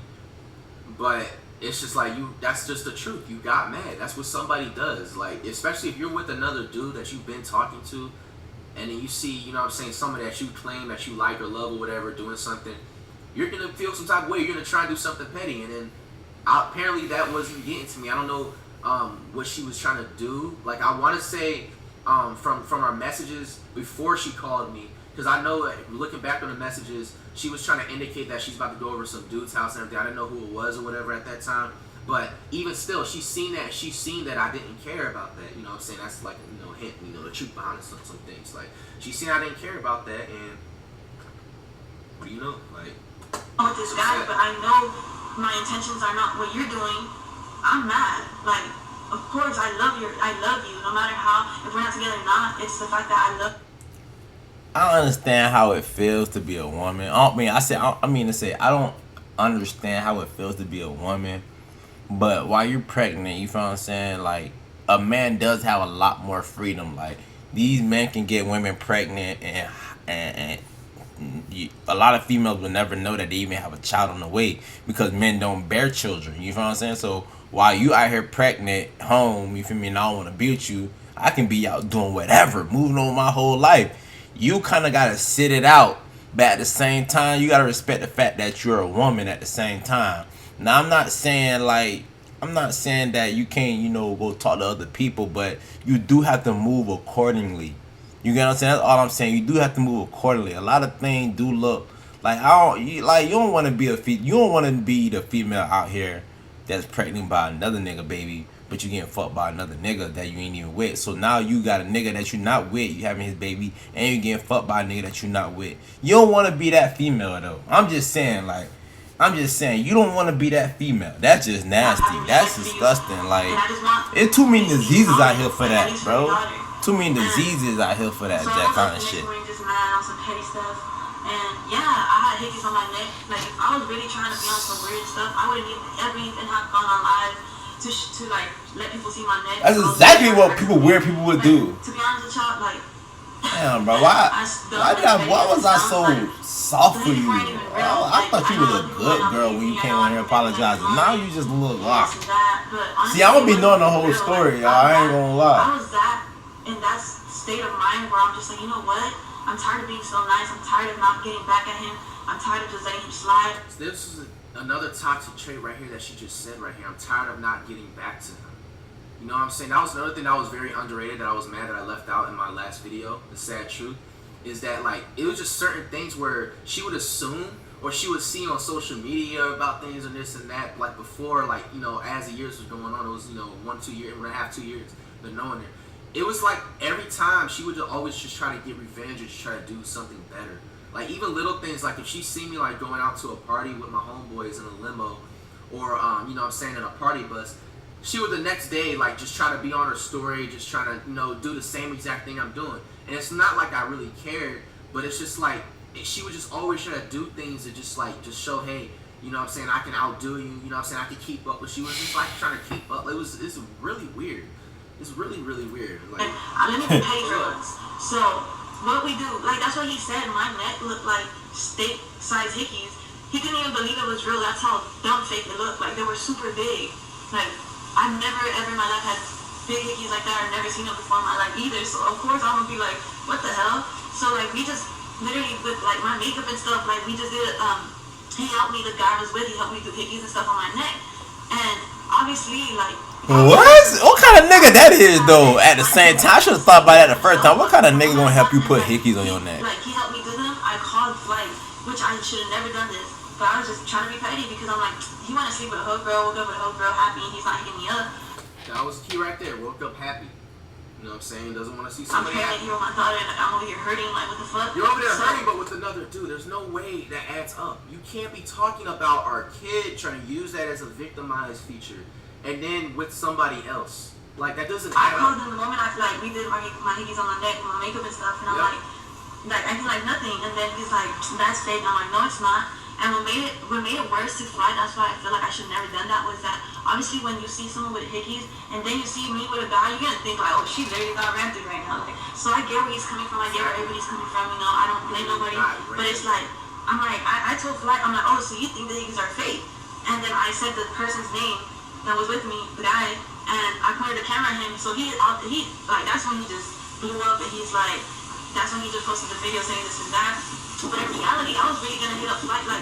Speaker 2: But it's just like that's just the truth. You got mad. That's what somebody does. Like, especially if you're with another dude that you've been talking to, and then you see, you know what I'm saying, somebody that you claim that you like or love or whatever doing something, you're going to feel some type of way. You're going to try and do something petty. And then apparently that wasn't getting to me. I don't know what she was trying to do. Like, I want to say from our messages before she called me, because I know that looking back on the messages, she was trying to indicate that she's about to go over some dude's house and everything. I didn't know who it was or whatever at that time. But even still, she's seen that I didn't care about that. You know what I'm saying? That's like, you know, hint, you know, the truth behind some things. Like, she's seen I didn't care about that, and what do you know? Like,
Speaker 3: with this guy, but I know my intentions are not what you're doing. I'm mad. Like, of course, I love you. No matter how, if we're not together or not, it's the fact that I love.
Speaker 1: I don't understand how it feels to be a woman. I don't understand how it feels to be a woman. But while you're pregnant, you feel what I'm saying? Like, a man does have a lot more freedom. Like, these men can get women pregnant, and a lot of females will never know that they even have a child on the way because men don't bear children. You feel what I'm saying? So while you out here pregnant, home, you feel me, and I don't want to be with you, I can be out doing whatever, moving on my whole life. You kind of got to sit it out, but at the same time, you got to respect the fact that you're a woman at the same time. Now, I'm not saying that you can't, you know, go talk to other people, but you do have to move accordingly. You get what I'm saying? That's all I'm saying. You do have to move accordingly. A lot of things do look like you don't want to be the female out here that's pregnant by another nigga baby, but you getting fucked by another nigga that you ain't even with. So now you got a nigga that you're not with, you having his baby, and you getting fucked by a nigga that you're not with. You don't want to be that female though. I'm just saying you don't want to be that female. That's just nasty. That's disgusting. Like, it's too many diseases out here for that, bro. Too many diseases out here for that kind of shit.
Speaker 3: Just mad on some petty stuff. And yeah, I had hickeys on my neck. Like, if I was really trying to be on some weird stuff, I wouldn't even have gone on live to like let people see my neck.
Speaker 1: That's exactly what weird people would do.
Speaker 3: To be honest with y'all, like,
Speaker 1: damn, bro, why was I so soft for you? I thought you was a good girl when you came on here apologizing. Now you just look lost. See, I'm gonna be knowing the whole story, y'all. I ain't gonna lie.
Speaker 3: I was in that state of mind where I'm just like, you know what? I'm tired of being so nice. I'm tired of not getting back at him. I'm tired of just letting him slide.
Speaker 2: This is another toxic trait right here that she just said right here. I'm tired of not getting back to him. You know what I'm saying? That was another thing that was very underrated that I was mad that I left out in my last video. The sad truth is that, like, it was just certain things where she would assume or she would see on social media about things and this and that, like before, like, you know, as the years was going on, it was, you know, 2 years, 2 years, but knowing it. It was like every time she would always just try to get revenge or just try to do something better. Like, even little things, like if she see me like going out to a party with my homeboys in a limo or, you know what I'm saying, in a party bus, she would the next day like just try to be on her story, just trying to, you know, do the same exact thing I'm doing. And it's not like I really cared, but it's just like she would just always try to do things to just show, hey, you know what I'm saying, I can outdo you, you know what I'm saying, I can keep up. But she was just like trying to keep up. It's really weird. It's really, really weird. Like,
Speaker 3: let me pay for it. So what we do, like that's what he said, my neck looked like steak size hickeys. He couldn't even believe it was real. That's how dumb fake it looked. Like they were super big. Like I've never ever in my life had big hickeys like that. I've never seen it before in my life either. So of course I'm gonna be like, what the hell? So like we just literally with like my makeup and stuff, like we just did he helped me, the guy I was with, he helped me do hickeys and stuff on my neck. And obviously like
Speaker 1: What kind of nigga that is though? At the same time, I should have thought about that the first time. What kind of nigga gonna help you put hickeys on your neck?
Speaker 3: Like he helped me do them. I called Flight, which I should have never done this. But I was just trying to be petty because I'm like, he wanna sleep with a hoe girl, woke up with a hoe girl happy, and he's not hitting me up.
Speaker 2: that was the key right there. Woke up happy. You know what I'm saying? Doesn't want to see
Speaker 3: I'm
Speaker 2: somebody
Speaker 3: pregnant
Speaker 2: happy.
Speaker 3: here with my daughter, and I'm over here hurting, like what the fuck?
Speaker 2: You're over there hurting, but with another dude. There's no way that adds up. You can't be talking about our kid, trying to use that as a victimized feature, and then with somebody else. Like, that doesn't
Speaker 3: I
Speaker 2: add
Speaker 3: called
Speaker 2: up.
Speaker 3: him the moment I feel like we did my hickeys on my neck and my makeup and stuff, and I'm like acting like nothing, and then he's like, that's fake. I'm like, no, it's not. And what made it worse to Fly, that's why I feel like I should never done that, was that obviously when you see someone with hickeys and then you see me with a guy, you're gonna think like, oh, she literally got ran through right now. Like, so I get where he's coming from, I get where everybody's coming from, you know, I don't blame nobody, but it's like, I told Fly, I'm like, oh, so you think the hickeys are fake? And then I said the person's name that was with me, the guy, and I pointed the camera at him, so he like, that's when he just blew up, and he's like, that's when he just posted the video saying this and that. But in reality, I was really gonna hit up Flight like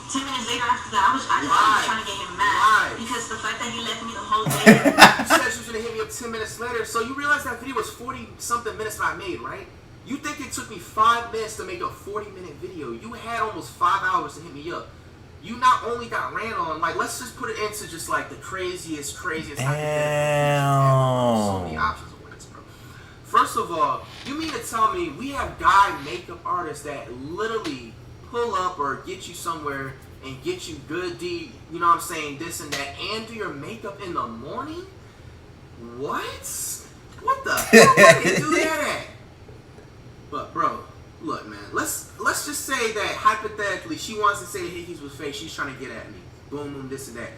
Speaker 3: 10 minutes later after that. I was trying to get him mad because the fact that he left me the whole day.
Speaker 2: You said she was going to hit me up 10 minutes later, so you realize that video was 40-something minutes that I made, right? You think it took me 5 minutes to make a 40-minute video. You had almost 5 hours to hit me up. You not only got ran on, like, let's just put it into just like the craziest
Speaker 1: Damn.
Speaker 2: So many options of ways, bro. First of all, you mean to tell me we have guy makeup artists that literally pull up or get you somewhere and get you good you know what I'm saying, this and that, and do your makeup in the morning? What the hell would they do that at? But bro, look man, let's just say that hypothetically she wants to say that hickeys was fake, she's trying to get at me, boom boom, this and that.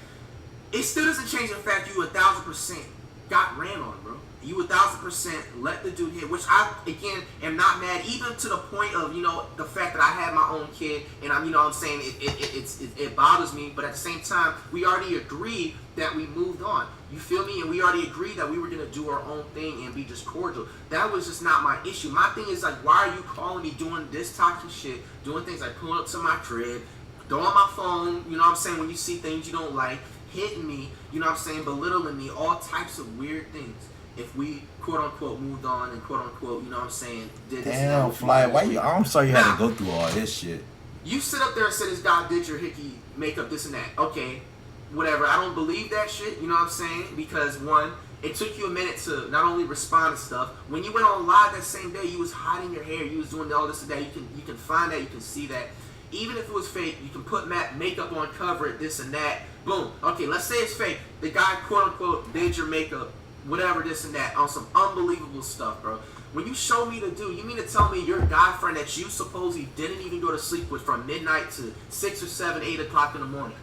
Speaker 2: It still doesn't change the fact you 1,000% got ran on, bro. You 1,000% let the dude hit, which I, again, am not mad, even to the point of, you know, the fact that I had my own kid, and I'm, you know what I'm saying, it bothers me, but at the same time, we already agreed that we moved on. You feel me? And we already agreed that we were going to do our own thing and be just cordial. That was just not my issue. My thing is, like, why are you calling me doing this toxic shit, doing things like pulling up to my crib, throwing my phone, you know what I'm saying, when you see things you don't like, hitting me, you know what I'm saying, belittling me, all types of weird things. If we quote unquote moved on and quote unquote, you know what I'm saying, did this.
Speaker 1: Damn, Fly, why you? I'm sorry you had to go through all this shit.
Speaker 2: You sit up there and say this guy did your hickey makeup, this and that. Okay, whatever. I don't believe that shit. You know what I'm saying? Because one, it took you a minute to not only respond to stuff. When you went on live that same day, you was hiding your hair. You was doing all this and that. You can find that. You can see that. Even if it was fake, you can put makeup on, cover it, this and that. Boom. Okay, let's say it's fake. The guy quote unquote did your makeup, whatever, this and that, on some unbelievable stuff, bro. When you show me the dude, you mean to tell me your guy friend that you supposedly didn't even go to sleep with from midnight to 6 or 7, 8 o'clock in the morning.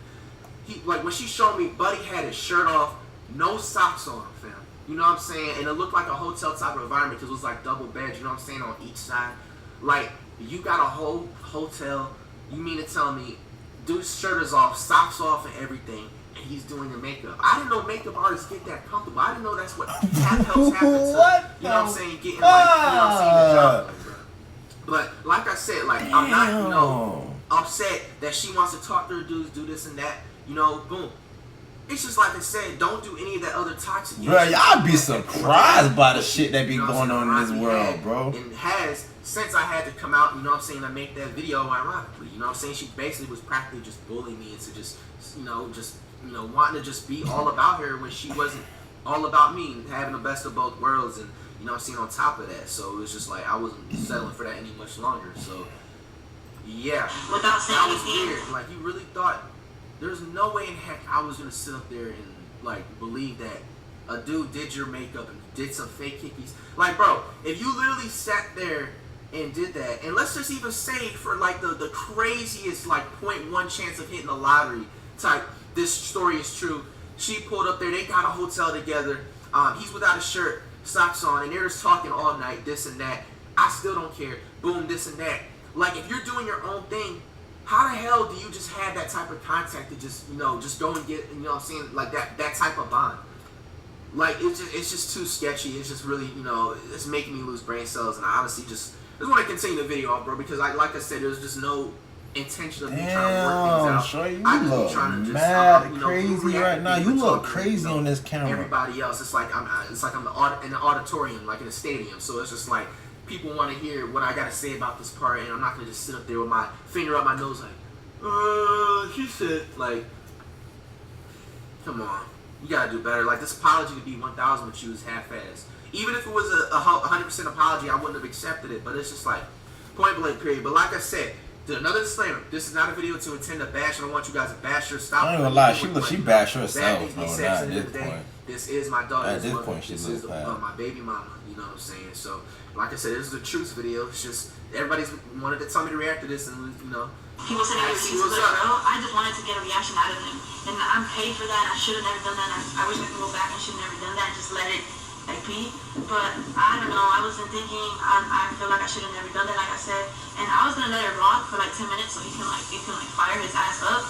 Speaker 2: He, like, when she showed me, Buddy had his shirt off, no socks on, fam. You know what I'm saying? And it looked like a hotel type of environment because it was like double beds, you know what I'm saying, on each side. Like, you got a whole hotel. You mean to tell me dude's shirt is off, socks off, and everything, and he's doing the makeup? I didn't know makeup artists get that comfortable. I didn't know that's what helps happen to, you know what I'm saying, getting, like, you know what I'm saying, the job. But like I said, like, I'm not, you know, upset that she wants to talk to her dudes, do this and that, you know, boom. It's just like I said, don't do any of that other toxic shit.
Speaker 1: Bro, y'all be surprised by the shit that be going on in this world, bro.
Speaker 2: And has since I had to come out, you know what I'm saying, to make that video ironically. You know what I'm saying? She basically was practically just bullying me into just wanting to just be all about her when she wasn't all about me, having the best of both worlds, and you know what I'm saying, on top of that. So it was just like I wasn't settling for that any much longer. So yeah, that was weird. Like, you really thought there's no way in heck I was gonna sit up there and like believe that a dude did your makeup and did some fake hickeys. Like, bro, if you literally sat there and did that, and let's just even say for like the craziest like 0.1 chance of hitting the lottery type, this story is true. She pulled up there, they got a hotel together. He's without a shirt, socks on, and they're just talking all night, this and that. I still don't care. Boom, this and that. Like, if you're doing your own thing, how the hell do you just have that type of contact to just, you know, just go and get, you know what I'm saying, like that type of bond? Like, it's just too sketchy. It's just really, you know, it's making me lose brain cells, and I honestly just want to continue the video off, bro, because like I said, there's just no intention of me trying to work things out.
Speaker 1: Sure, you
Speaker 2: I just
Speaker 1: look
Speaker 2: be trying to just,
Speaker 1: mad
Speaker 2: you know,
Speaker 1: crazy right now. You look crazy on this camera.
Speaker 2: Everybody else, it's like I'm in an auditorium, like in a stadium. So it's just like people want to hear what I got to say about this part, and I'm not gonna just sit up there with my finger up my nose like, she said, like, come on, you gotta do better. Like, this apology to be 1,000 would you was half-assed. Even if it was a 100% apology, I wouldn't have accepted it. But it's just like point blank period. But like I said, another disclaimer: this is not a video to intend to bash. I don't want you guys to bash her. Stop.
Speaker 1: I ain't gonna lie, she bashed herself.
Speaker 2: No,
Speaker 1: Not at this point.
Speaker 2: This is my daughter.
Speaker 1: At this point, she
Speaker 2: this is my baby mama. You know what I'm saying? So, like I said, this is a truth video. It's just everybody's wanted to tell me to react to this, and you know.
Speaker 3: People said I was a good girl. I just wanted to get a reaction out of him, and I'm paid for that. I should have never done that. I wish I could go back and should have never done that. Just let it like be. But I don't know. I wasn't thinking. I feel like I should have never done that. Like I said, and I was gonna let it rock for like 10 minutes so he can fire his ass up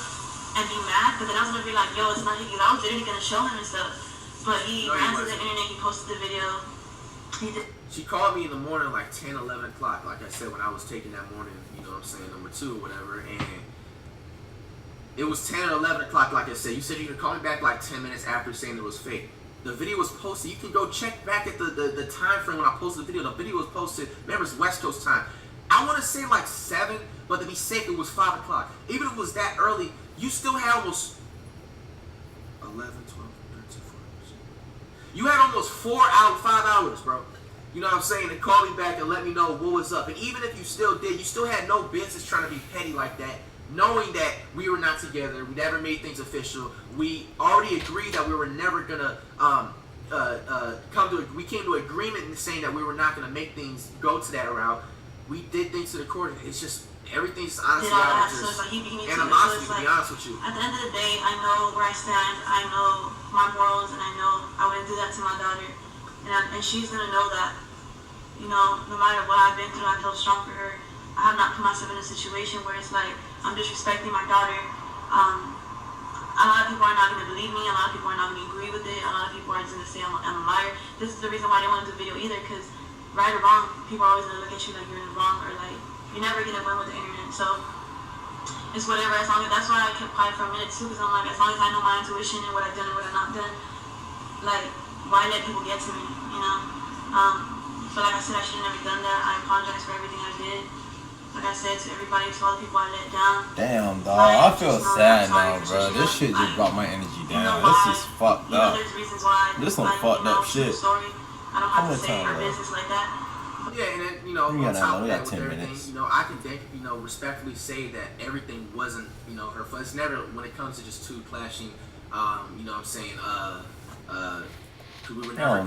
Speaker 3: and be mad. But then I was gonna be like, yo, it's not Hickey. I was literally gonna show him and stuff. But he ran to the internet. He posted the video. He did.
Speaker 2: She called me in the morning like 10, 11 o'clock, like I said, when I was taking that morning, you know what I'm saying, number 2 or whatever, and it was 10 or 11 o'clock, like I said. You said you could call me back like 10 minutes after saying it was fake. The video was posted. You can go check back at the time frame when I posted the video. The video was posted, remember, it's West Coast time. I want to say like 7, but to be safe, it was 5 o'clock. Even if it was that early, you still had almost 11, 12, 13, 14. You had almost 5 hours, bro. You know what I'm saying? To call me back and let me know what was up. And even if you still did, you still had no business trying to be petty like that, knowing that we were not together. We never made things official. We already agreed that we were never gonna we came to agreement in saying that we were not gonna make things go to that route. We did things to the court. It's just everything's honestly out of just animosity, to be honest with you.
Speaker 3: At the end of the day, I know where I stand. I know my morals, and I know I wouldn't do that to my daughter, and she's gonna know that. You know, no matter what I've been through, I feel strong for her. I have not put myself in a situation where it's like I'm disrespecting my daughter. A lot of people are not going to believe me. A lot of people are not going to agree with it. A lot of people are just going to say I'm a liar. This is the reason why I didn't want to do a video either, because right or wrong, people are always going to look at you like you're in the wrong, or like you're never going to win with the internet. So it's whatever. As long as, that's why I kept quiet for a minute too, because I'm like, as long as I know my intuition and what I've done and what I've not done, like, why let people get to me, you know? So like I said, I should have never done that. I apologize for everything I did. Like I said, to everybody, to all the people I let down.
Speaker 1: Damn, dog. I feel sad now, bro. This shit just brought my energy down. This is fucked up.
Speaker 3: There's reasons why.
Speaker 1: This some fucked up shit.
Speaker 3: Story. I don't have to say our business like that.
Speaker 2: Yeah, and then, you know, on top of that, with everything, you know, I can respectfully say that everything wasn't, you know, her fault. It's never, when it comes to just two clashing, you know what I'm saying, we were never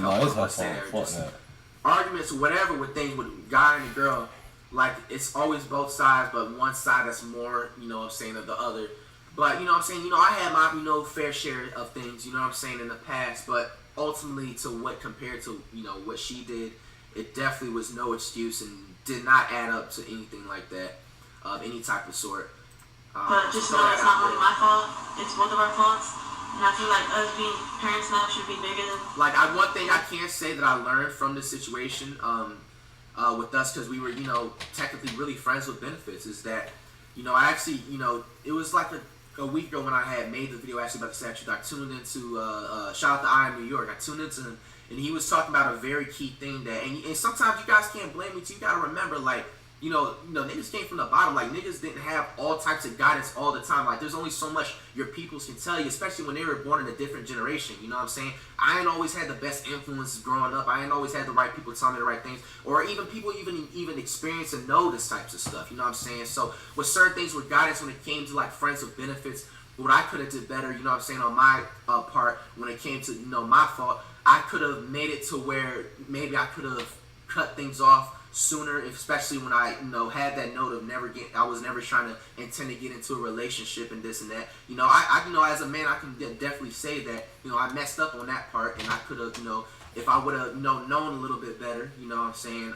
Speaker 2: arguments or whatever with things with a guy and a girl, like, it's always both sides, but one side that's more, you know what I'm saying, of the other. But, you know what I'm saying, you know, I had my, you know, fair share of things, you know what I'm saying, in the past, but ultimately to what compared to, you know, what she did, it definitely was no excuse and did not add up to anything like that, of any type of sort.
Speaker 3: But just know it's not only my fault, it's both of our faults. And I feel like us being parents now should be bigger than...
Speaker 2: Like, one thing I can't say that I learned from this situation with us, because we were, you know, technically really friends with benefits, is that, you know, I actually, you know, it was like a week ago when I had made the video actually about the statute. I tuned into, shout out to I in New York, I tuned into him, and he was talking about a very key thing that, and sometimes you guys can't blame me too, you gotta remember, like, you know, niggas came from the bottom. Like, niggas didn't have all types of guidance all the time. Like, there's only so much your peoples can tell you, especially when they were born in a different generation. You know what I'm saying? I ain't always had the best influences growing up. I ain't always had the right people tell me the right things. Or even people even experience and know this types of stuff. You know what I'm saying? So, with certain things with guidance when it came to, like, friends with benefits, what I could have did better, you know what I'm saying, on my part when it came to, you know, my fault. I could have made it to where maybe I could have cut things off sooner, especially when I, you know, had that note of I was never trying to intend to get into a relationship and this and that. You know, I you know, as a man, I can definitely say that, you know, I messed up on that part, and I could have, you know, if I would have, you know, known a little bit better, you know what I'm saying,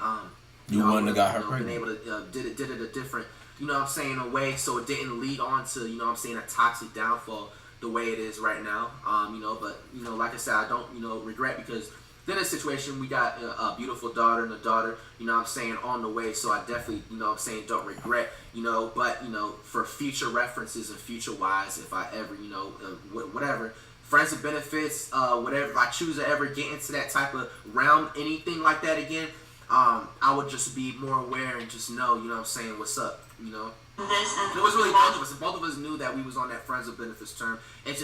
Speaker 1: you wouldn't have got her
Speaker 2: been
Speaker 1: pregnant.
Speaker 2: able to did it a different, you know what I'm saying, a way so it didn't lead on to, you know what I'm saying, a toxic downfall the way it is right now. You know, but, you know, like I said, I don't, you know, regret, because then in a situation we got a beautiful daughter and a daughter, you know what I'm saying, on the way. So I definitely, you know what I'm saying, don't regret, you know, but, you know, for future references and future wise, if I ever, you know, whatever, friends with benefits, whatever, if I choose to ever get into that type of realm, anything like that again, I would just be more aware and just know, you know what I'm saying, what's up, you know. It was really both of us. Both of us knew that we was on that friends with benefits term. It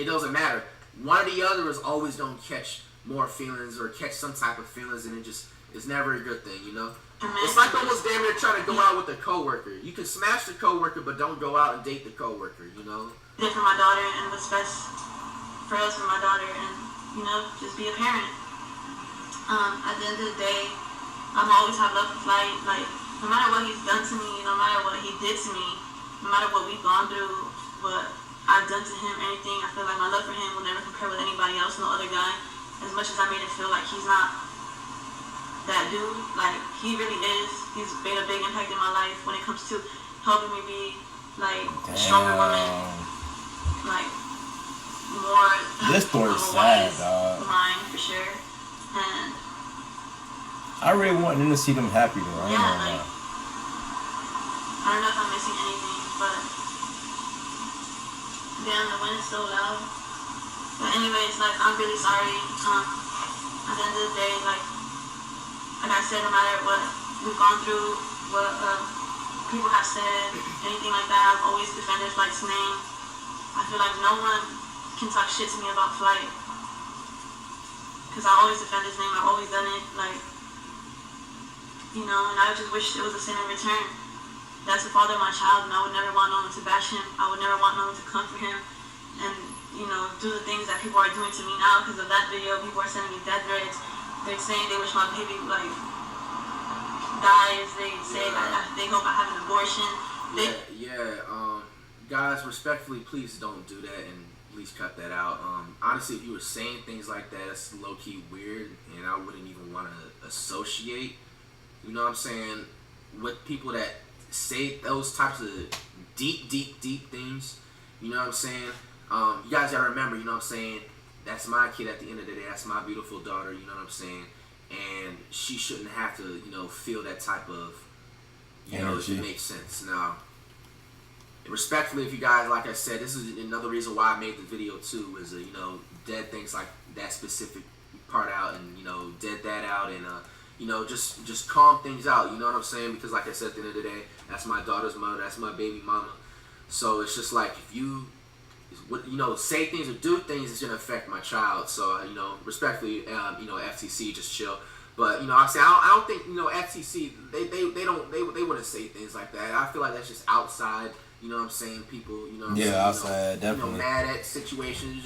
Speaker 2: doesn't matter. One or the other is always going to catch more feelings or catch some type of feelings, and it's never a good thing, you know. It's like almost damn near trying to go out with a coworker. You can smash the coworker, but don't go out and date the coworker, you know.
Speaker 3: Did for my daughter, and what's best for us, for my daughter, and, you know, just be a parent. At the end of the day, I'm always have love for Flight. Like, no matter what he's done to me, no matter what he did to me, no matter what we've gone through, what I've done to him, anything, I feel like my love for him will never compare with anybody else, no other guy. As much as I made it feel like he's not that dude, like, he really is. He's made a big impact in my life when it comes to helping me be, like, a stronger woman, like, more
Speaker 1: This story's sad, dog.
Speaker 3: Mine, for sure. And
Speaker 1: I really want them to see them happy, though. I
Speaker 3: yeah, like, I don't know if I'm missing anything, but damn, the wind is so loud. But anyways, like, I'm really sorry. At the end of the day, like I said, no matter what we've gone through, what people have said, anything like that, I've always defended Flight's name. I feel like no one can talk shit to me about Flight, because I always defend his name. I've always done it, like, you know, and I just wish it was the same in return. That's the father of my child, and I would never want no one to bash him. I would never want no one to come for him and, you know, do the things that people are doing to me now because of that video. People are sending me death threats. They're saying they wish my baby, like, dies. They say that they hope I have an abortion.
Speaker 2: Guys, respectfully, please don't do that, and please cut that out. Honestly, if you were saying things like that, it's low-key weird, and I wouldn't even want to associate, you know what I'm saying, with people that say those types of deep things, you know what I'm saying. You guys gotta remember, you know what I'm saying, that's my kid at the end of the day. That's my beautiful daughter, you know what I'm saying, and she shouldn't have to, you know, feel that type of, you know, if it makes sense. Now, respectfully, if you guys, like I said, this is another reason why I made the video too, is you know, dead things like that specific part out, and, you know, dead that out, and you know, just calm things out, you know what I'm saying, because like I said, at the end of the day, that's my daughter's mother, that's my baby mama. So it's just like, if you know, say things or do things, it's gonna affect my child. So you know, respectfully, you know, FTC, just chill. But, you know, I say I don't think, you know, FTC, they wouldn't say things like that. I feel like that's just outside. You know what I'm saying? People, you know what I'm saying?
Speaker 1: Yeah, outside, definitely.
Speaker 2: You know, mad at situations.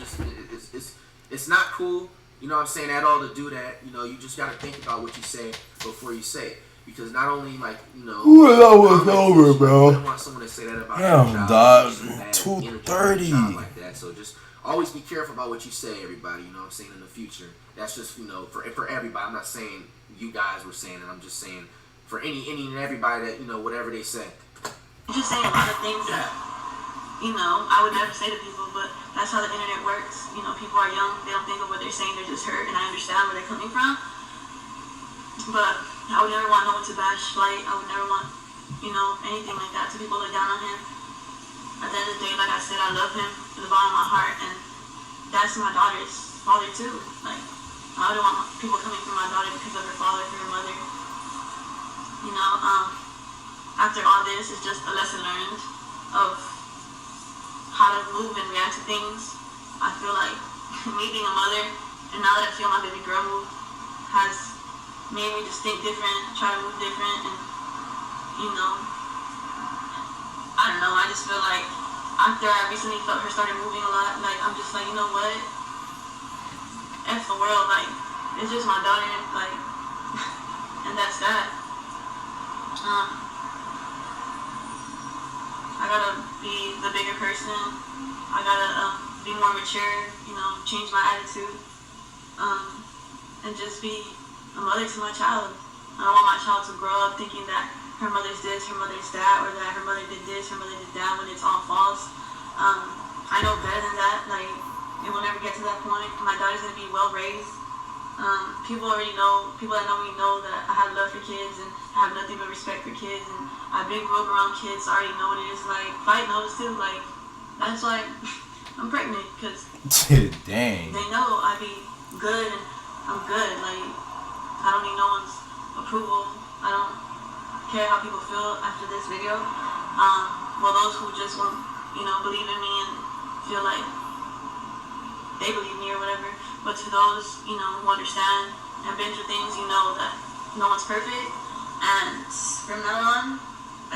Speaker 2: It's not cool, you know what I'm saying, at all to do that. You know, you just got to think about what you say before you say it. Because not only, like, you know...
Speaker 1: Ooh, that was over, bro.
Speaker 2: I don't want someone to say that about
Speaker 1: damn, dog. 2:30.
Speaker 2: Like that. So just always be careful about what you say, everybody, you know what I'm saying, in the future. That's just, you know, for everybody. I'm not saying you guys were saying it. I'm just saying for any and everybody that, you know, whatever they say.
Speaker 3: Just saying a lot of things that, you know, I would never say to people, but that's how the internet works. You know, people are young, they don't think of what they're saying, they're just hurt, and I understand where they're coming from. But I would never want no one to bash Flight. I would never want, you know, anything like that to people look down on him. At the end of the day, like I said, I love him from the bottom of my heart, and that's my daughter's father too. Like, I wouldn't want people coming for my daughter because of her father, for her mother. You know, after all this, it's just a lesson learned of how to move and react to things. I feel like me being a mother, and now that I feel my baby girl move, has made me just think different, try to move different, and, you know, I don't know, I just feel like after I recently felt her started moving a lot, like, I'm just like, you know what? F the world, like, it's just my daughter, like, and that's that. I gotta be the bigger person. I gotta be more mature, you know, change my attitude, and just be a mother to my child. I don't want my child to grow up thinking that her mother's this, her mother's that, or that her mother did this, her mother did that, when it's all false. I know better than that. Like, it will never get to that point. My daughter's gonna be well raised. People already know, people that know me know that I have love for kids and I have nothing but respect for kids, and I've been grew up around kids, so I already know what it is like. Flight knows too, like, that's why I'm pregnant, because
Speaker 1: Dang.
Speaker 3: they know I be good and I'm good. Like, I don't need no one's approval. I don't care how people feel after this video. Well, those who just won't, you know, believe in me and feel like they believe me or whatever. But to those, you know, who understand and been through things, you know that no one's perfect. And from now on,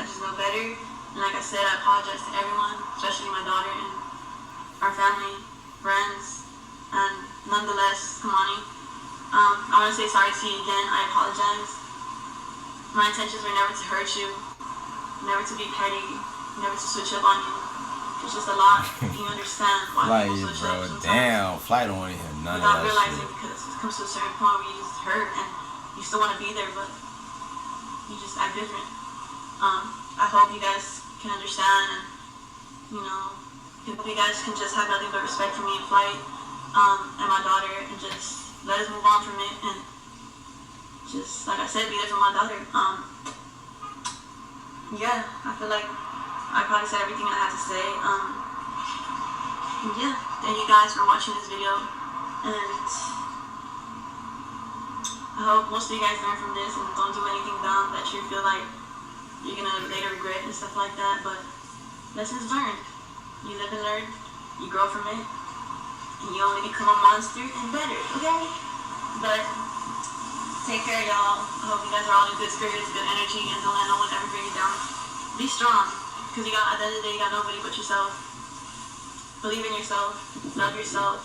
Speaker 3: I just know better. And like I said, I apologize to everyone, especially my daughter and our family, friends, and nonetheless, Kamani, I want to say sorry to you again. I apologize. My intentions were never to hurt you, never to be petty, never to switch up on you. It's just a lot. You understand why
Speaker 1: Like,
Speaker 3: people switch
Speaker 1: bro,
Speaker 3: up sometimes.
Speaker 1: damn. Flight don't want to hear none of
Speaker 3: Without
Speaker 1: that
Speaker 3: realizing,
Speaker 1: shit.
Speaker 3: because it comes to a certain point where you just hurt and you still want to be there, but you just act different. I hope you guys can understand, and you know, hope you guys can just have nothing but respect for me in Flight, and my daughter, and just let us move on from it, and just, like I said, be there for my daughter. Yeah, I feel like I probably said everything I had to say. Yeah, thank you guys for watching this video, and I hope most of you guys learn from this and don't do anything dumb that you feel like you're gonna later regret and stuff like that. But lessons learned. You live and learn, you grow from it, and you only become a monster and better, okay? But take care, y'all. I hope you guys are all in good spirits, good energy, and don't let no one ever bring you down. Be strong, because you got, at the end of the day, you got nobody but yourself. Believe in yourself, love yourself,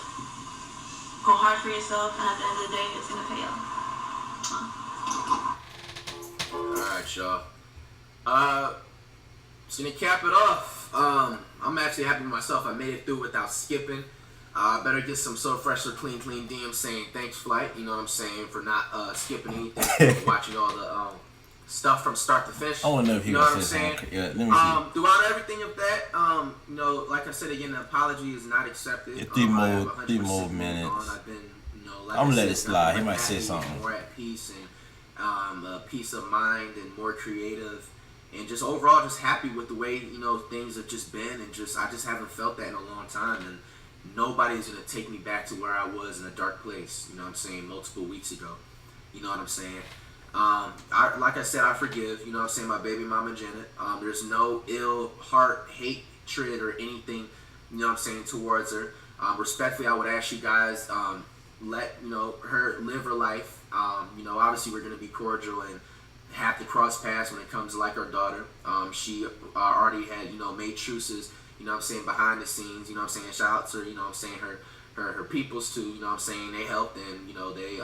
Speaker 3: go hard for yourself, and at the end of the day, it's gonna pay off.
Speaker 2: Alright, y'all. Just gonna cap it off. I'm actually happy with myself. I made it through without skipping. Better get some So Fresh or Clean DM saying thanks, Flight. You know what I'm saying, for not skipping anything, for watching all the stuff from start to finish.
Speaker 1: I want to know if
Speaker 2: you
Speaker 1: he
Speaker 2: know what I'm
Speaker 1: was
Speaker 2: saying.
Speaker 1: Yeah, let me see.
Speaker 2: Throughout everything of that, you know, like I said again, the apology is not accepted.
Speaker 1: Yeah,
Speaker 2: I have
Speaker 1: three
Speaker 2: 100%
Speaker 1: more
Speaker 2: moved
Speaker 1: minutes.
Speaker 2: on. I've been, you know, like
Speaker 1: I'm gonna
Speaker 2: I
Speaker 1: let
Speaker 2: said,
Speaker 1: it slide. He
Speaker 2: nothing but
Speaker 1: might say
Speaker 2: happy,
Speaker 1: something.
Speaker 2: more at peace, and peace of mind, and more creative, and just overall just happy with the way, you know, things have just been, and just I just haven't felt that in a long time, and nobody's gonna take me back to where I was in a dark place. You know what I'm saying, multiple weeks ago. You know what I'm saying. Like I said, I forgive. You know what I'm saying, my baby mama Janet. There's no ill heart, hatred, or anything. You know what I'm saying, towards her. Respectfully, I would ask you guys, let, you know, her live her life. You know, obviously we're gonna be cordial and have to cross paths when it comes to like our daughter. She already had, you know, made truces, you know what I'm saying, behind the scenes, you know what I'm saying, shout out to her, you know what I'm saying, her peoples too, you know what I'm saying, they helped, and you know, they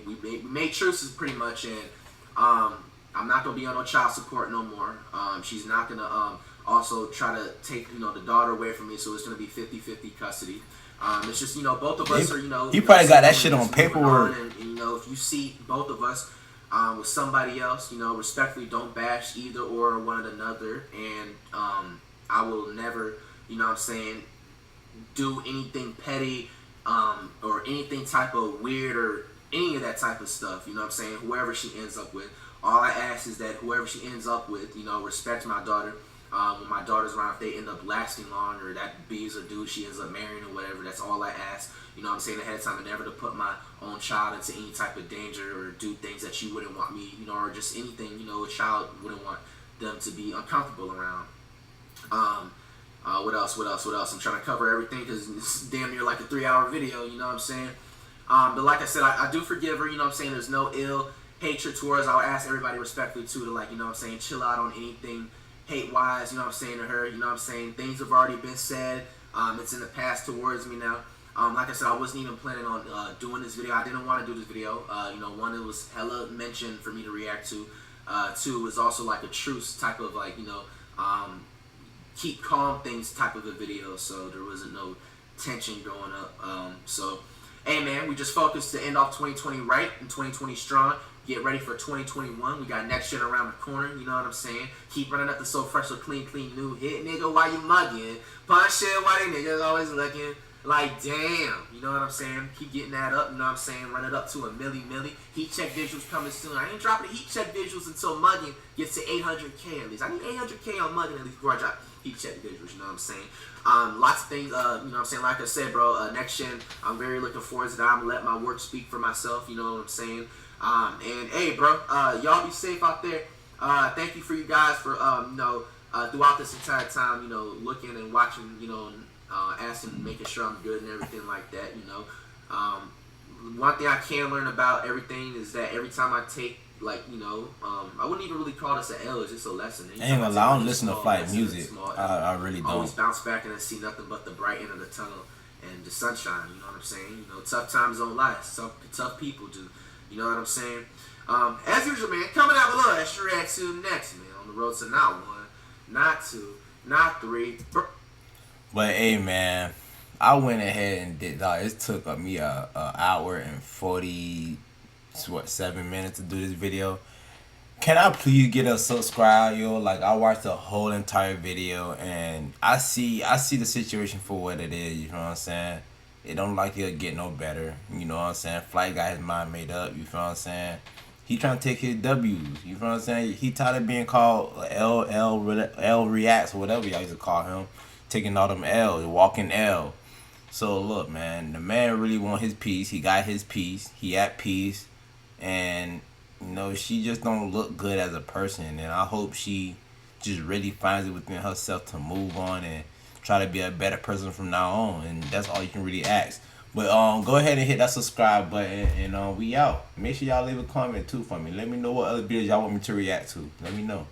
Speaker 2: we made truces pretty much, and I'm not gonna be on no child support no more. She's not gonna also try to take, you know, the daughter away from me, so it's gonna be 50-50 custody. It's just, you know, both of us are, you know,
Speaker 1: he probably got that shit on paperwork.
Speaker 2: and you know, if you see both of us with somebody else, you know, respectfully, don't bash either or one another, and I will never, you know what I'm saying, do anything petty or anything type of weird or any of that type of stuff, you know what I'm saying, whoever she ends up with. All I ask is that whoever she ends up with, you know, respect my daughter. When my daughter's around, if they end up lasting long, or that bees or dude she ends up marrying or whatever, that's all I ask. You know what I'm saying, ahead of time, and never to put my own child into any type of danger or do things that you wouldn't want me, you know, or just anything, you know, a child wouldn't want them to be uncomfortable around. What else? I'm trying to cover everything because it's damn near like a 3-hour video, you know what I'm saying? But like I said, I do forgive her, you know what I'm saying? There's no ill hatred towards her. I'll ask everybody respectfully too to, like, you know what I'm saying, chill out on anything hate-wise, you know what I'm saying, to her. You know what I'm saying? Things have already been said. It's in the past towards me now. Like I said, I wasn't even planning on doing this video. I didn't want to do this video. You know, one, it was hella mentioned for me to react to. Two, it was also like a truce type of like, you know, keep calm things type of a video. So there wasn't no tension going up. So, hey man, we just focused to end off 2020 right and 2020 strong. Get ready for 2021. We got next shit around the corner. You know what I'm saying? Keep running up the so fresh, so clean, new hit, nigga. While you mugging, punch shit. Why they niggas always looking like damn? You know what I'm saying? Keep getting that up. You know what I'm saying? Run it up to a milli. Heat check visuals coming soon. I ain't dropping the heat check visuals until mugging gets to 800K at least. I need 800K on mugging at least before I drop heat check visuals. You know what I'm saying? Lots of things. You know what I'm saying? Like I said, bro. Next gen. I'm very looking forward to that. I'm gonna let my work speak for myself. You know what I'm saying? And hey, bro, y'all be safe out there. Thank you for you guys for, you know, throughout this entire time, you know, looking and watching, you know, asking, making sure I'm good and everything like that, you know. One thing I can learn about everything is that every time I take, like, you know, I wouldn't even really call this an L, it's just a lesson.
Speaker 1: I ain't gonna lie, I don't listen to flight music. I really don't.
Speaker 2: Always bounce back and then see nothing but the bright end of the tunnel and the sunshine, you know what I'm saying? You know, tough times don't last, tough people do. You know what I'm saying? As usual, man, coming out with a little extra reaction next, man, on the road to not one, not two, not three.
Speaker 1: But hey, man, I went ahead and did. It took me a hour and 7 minutes to do this video. Can I please get a subscribe, yo? Like, I watched the whole entire video and I see the situation for what it is. You know what I'm saying? It don't like it'll get no better. You know what I'm saying? Flight got his mind made up. You feel what I'm saying? He trying to take his W's. You feel what I'm saying? He tired of being called L Reacts or whatever y'all used to call him. Taking all them L's, walking L. So look, man, the man really want his peace. He got his peace. He at peace. And, you know, she just don't look good as a person. And I hope she just really finds it within herself to move on and try to be a better person from now on, and that's all you can really ask. But go ahead and hit that subscribe button, and we out. Make sure y'all leave a comment too for me. Let me know what other videos y'all want me to react to. Let me know.